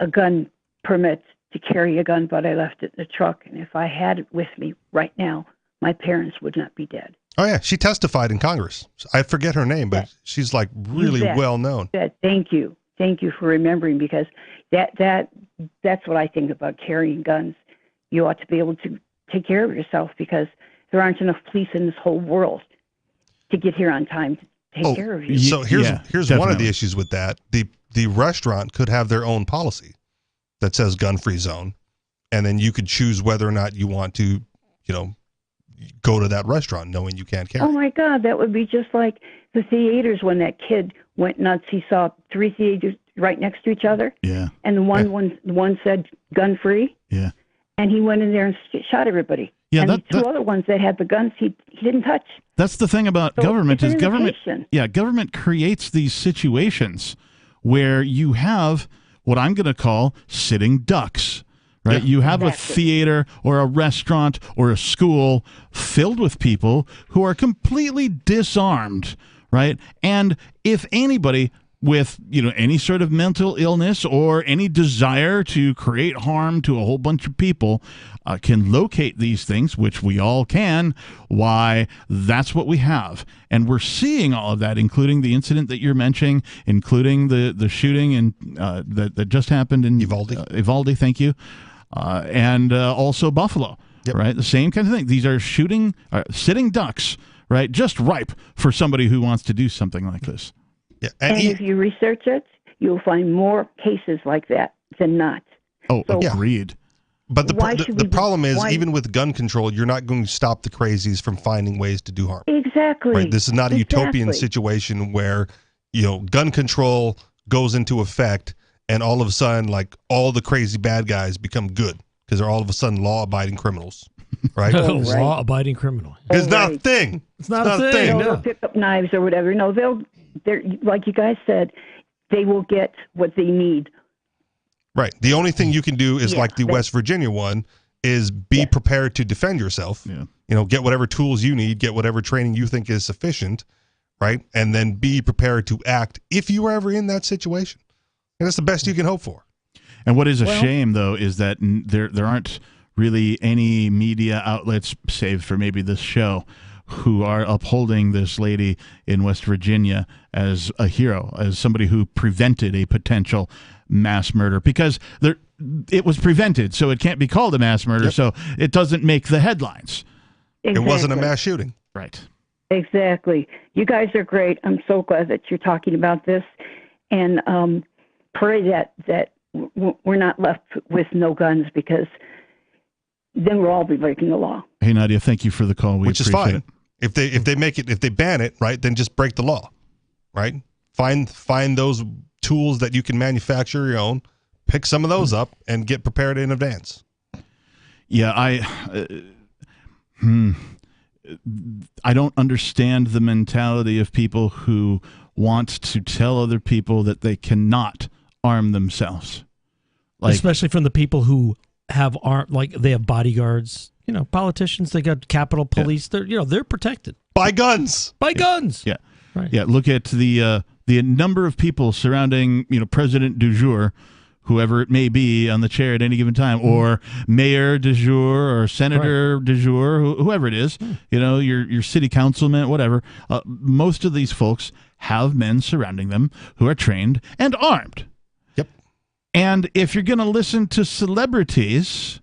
a gun permit to carry a gun, but I left it in the truck. And if I had it with me right now, my parents would not be dead." Oh, yeah. She testified in Congress. I forget her name, but she's like really well known. Thank you. Thank you for remembering, because that's what I think about carrying guns. You ought to be able to take care of yourself, because there aren't enough police in this whole world to get here on time to take care of you. So here's one of the issues with that. The restaurant could have their own policy that says gun-free zone, and then you could choose whether or not you want to, go to that restaurant knowing you can't carry. Oh my God, that would be just like the theaters when that kid went nuts. He saw 3 theaters right next to each other. Yeah. And the one said gun free. Yeah. And he went in there and shot everybody. Yeah, and the two other ones that had the guns, he didn't touch. That's the thing about government is government. Invitation. Yeah, government creates these situations where you have what I'm going to call sitting ducks. Right? You have a theater or a restaurant or a school filled with people who are completely disarmed, right? And if anybody with, any sort of mental illness or any desire to create harm to a whole bunch of people can locate these things, which we all can, why, that's what we have. And we're seeing all of that, including the incident that you're mentioning, including the shooting that just happened in Uvalde, thank you. And also Buffalo, right? The same kind of thing. These are sitting ducks, right? Just ripe for somebody who wants to do something like this. Yeah. And if you research it, you'll find more cases like that than not. Oh, agreed. But the problem is, even with gun control, you're not going to stop the crazies from finding ways to do harm. Exactly. Right? This is not a utopian situation where, gun control goes into effect and all of a sudden, like, all the crazy bad guys become good because they're all of a sudden law-abiding criminals, right? Law-abiding criminal. It's not a thing. It's not a thing. They'll pick up knives or whatever. No, they're like you guys said, they will get what they need. Right. The only thing you can do is like the West Virginia one is be prepared to defend yourself. Yeah. Get whatever tools you need, get whatever training you think is sufficient, right? And then be prepared to act if you were ever in that situation. And that's the best you can hope for. And what is a shame, though, is that there aren't really any media outlets, save for maybe this show, who are upholding this lady in West Virginia as a hero, as somebody who prevented a potential mass murder. Because it was prevented, so it can't be called a mass murder, so it doesn't make the headlines. Exactly. It wasn't a mass shooting. Right. Exactly. You guys are great. I'm so glad that you're talking about this. And pray that we're not left with no guns, because then we'll all be breaking the law. Hey, Nadia, thank you for the call. Which is fine. If they ban it, right, then just break the law, right? Find those tools that you can manufacture your own, pick some of those up, and get prepared in advance. Yeah, I don't understand the mentality of people who want to tell other people that they cannot arm themselves. Especially from the people who have they have bodyguards. Politicians, they got Capitol Police. Yeah. They're protected by guns. Yeah, right. Yeah. Look at the number of people surrounding President du jour, whoever it may be on the chair at any given time, or Mayor du jour or Senator du jour, whoever it is. Your city councilman, whatever. Most of these folks have men surrounding them who are trained and armed. Yep. And if you're going to listen to celebrities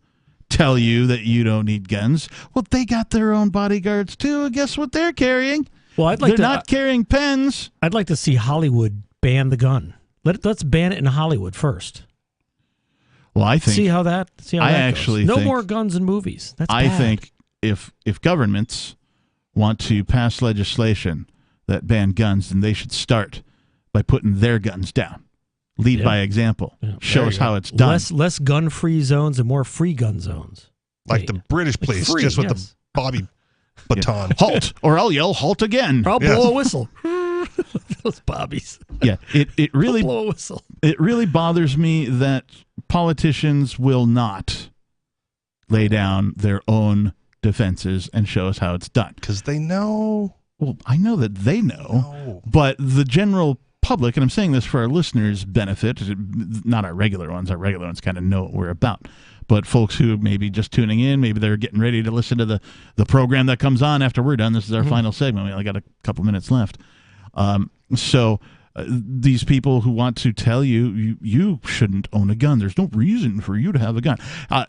tell you that you don't need guns, well, they got their own bodyguards too, and guess what they're carrying? Well, they're not carrying pens. I'd like to see Hollywood ban the gun. Let's ban it in Hollywood first. Well, I think see how that actually goes. No think, more guns in movies. That's I bad. think if governments want to pass legislation that ban guns, then they should start by putting their guns down. Lead by example. Yeah, show us how it's done. Less gun-free zones and more free gun zones. Like the British police, just with the Bobby baton. Yeah. Halt, or I'll yell, halt again. Or I'll blow a whistle. Those Bobbies. Yeah, it really blow a whistle. It really bothers me that politicians will not lay down their own defenses and show us how it's done. Because they know. Well, I know that they know, but the general public, and I'm saying this for our listeners' benefit, not our regular ones. Our regular ones kind of know what we're about. But folks who may be just tuning in, maybe they're getting ready to listen to the program that comes on after we're done. This is our final segment. We only got a couple minutes left. So these people who want to tell you shouldn't own a gun. There's no reason for you to have a gun.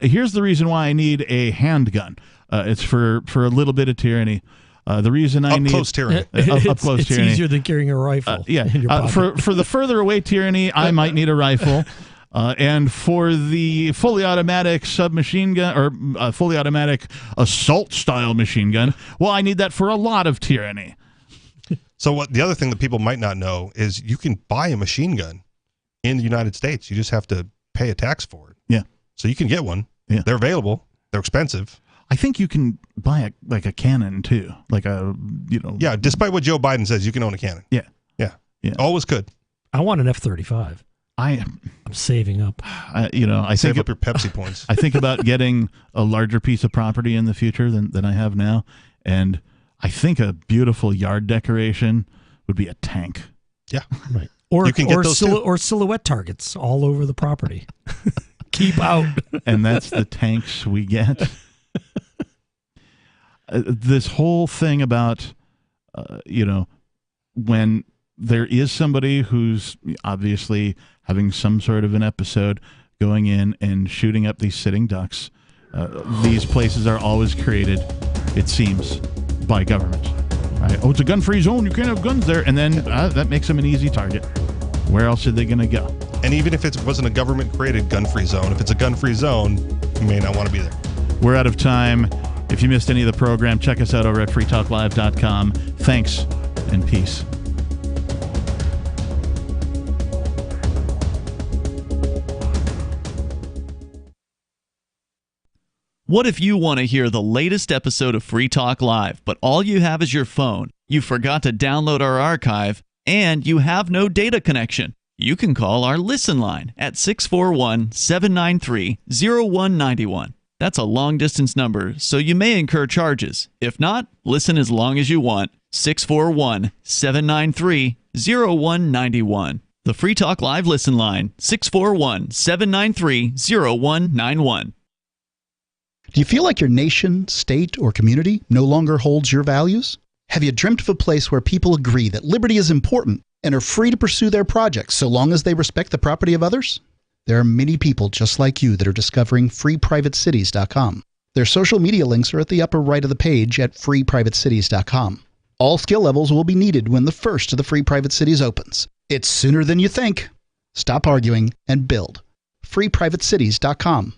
Here's the reason why I need a handgun. It's for a little bit of tyranny. The reason I need close tyranny. Up close tyranny. It's easier than carrying a rifle. In your pocket. For the further away tyranny, I might need a rifle. And for the fully automatic submachine gun or fully automatic assault style machine gun, well, I need that for a lot of tyranny. So what the other thing that people might not know is you can buy a machine gun in the United States. You just have to pay a tax for it. Yeah. So you can get one. Yeah. They're available. They're expensive. I think you can buy a cannon too, Yeah, despite what Joe Biden says, you can own a cannon. Yeah. Always could. I want an F-35. I'm saving up. I Save think up your Pepsi points. I think about getting a larger piece of property in the future than I have now, and I think a beautiful yard decoration would be a tank. Yeah, right. Or you can get those or silhouette targets all over the property. Keep out. And that's the tanks we get. This whole thing about, when there is somebody who's obviously having some sort of an episode, going in and shooting up these sitting ducks. These places are always created, it seems, by government. Right? Oh, it's a gun-free zone. You can't have guns there. And then that makes them an easy target. Where else are they going to go? And even if it wasn't a government-created gun-free zone, if it's a gun-free zone, you may not want to be there. We're out of time. If you missed any of the program, check us out over at freetalklive.com. Thanks and peace. What if you want to hear the latest episode of Free Talk Live, but all you have is your phone, you forgot to download our archive, and you have no data connection? You can call our Listen line at 641-793-0191. That's a long-distance number, so you may incur charges. If not, listen as long as you want. 641-793-0191. The Free Talk Live Listen line, 641-793-0191. Do you feel like your nation, state, or community no longer holds your values? Have you dreamt of a place where people agree that liberty is important and are free to pursue their projects so long as they respect the property of others? There are many people just like you that are discovering freeprivatecities.com. Their social media links are at the upper right of the page at freeprivatecities.com. All skill levels will be needed when the first of the Free Private Cities opens. It's sooner than you think. Stop arguing and build. freeprivatecities.com.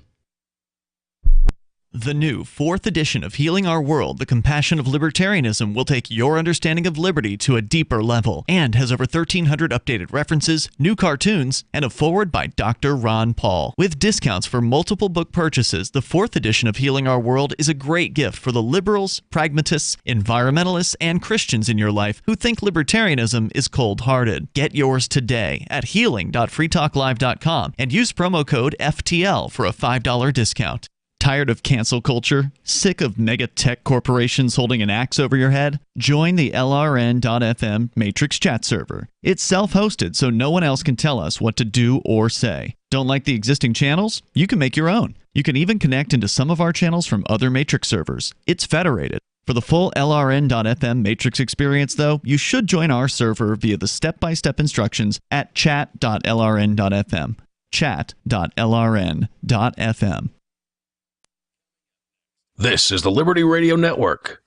The new 4th edition of Healing Our World, The Compassion of Libertarianism, will take your understanding of liberty to a deeper level and has over 1,300 updated references, new cartoons, and a foreword by Dr. Ron Paul. With discounts for multiple book purchases, the 4th edition of Healing Our World is a great gift for the liberals, pragmatists, environmentalists, and Christians in your life who think libertarianism is cold-hearted. Get yours today at healing.freetalklive.com and use promo code FTL for a $5 discount. Tired of cancel culture? Sick of mega tech corporations holding an axe over your head? Join the LRN.FM Matrix chat server. It's self-hosted, so no one else can tell us what to do or say. Don't like the existing channels? You can make your own. You can even connect into some of our channels from other Matrix servers. It's federated. For the full LRN.FM Matrix experience, though, you should join our server via the step-by-step instructions at chat.lrn.fm. Chat.lrn.fm. This is the Liberty Radio Network.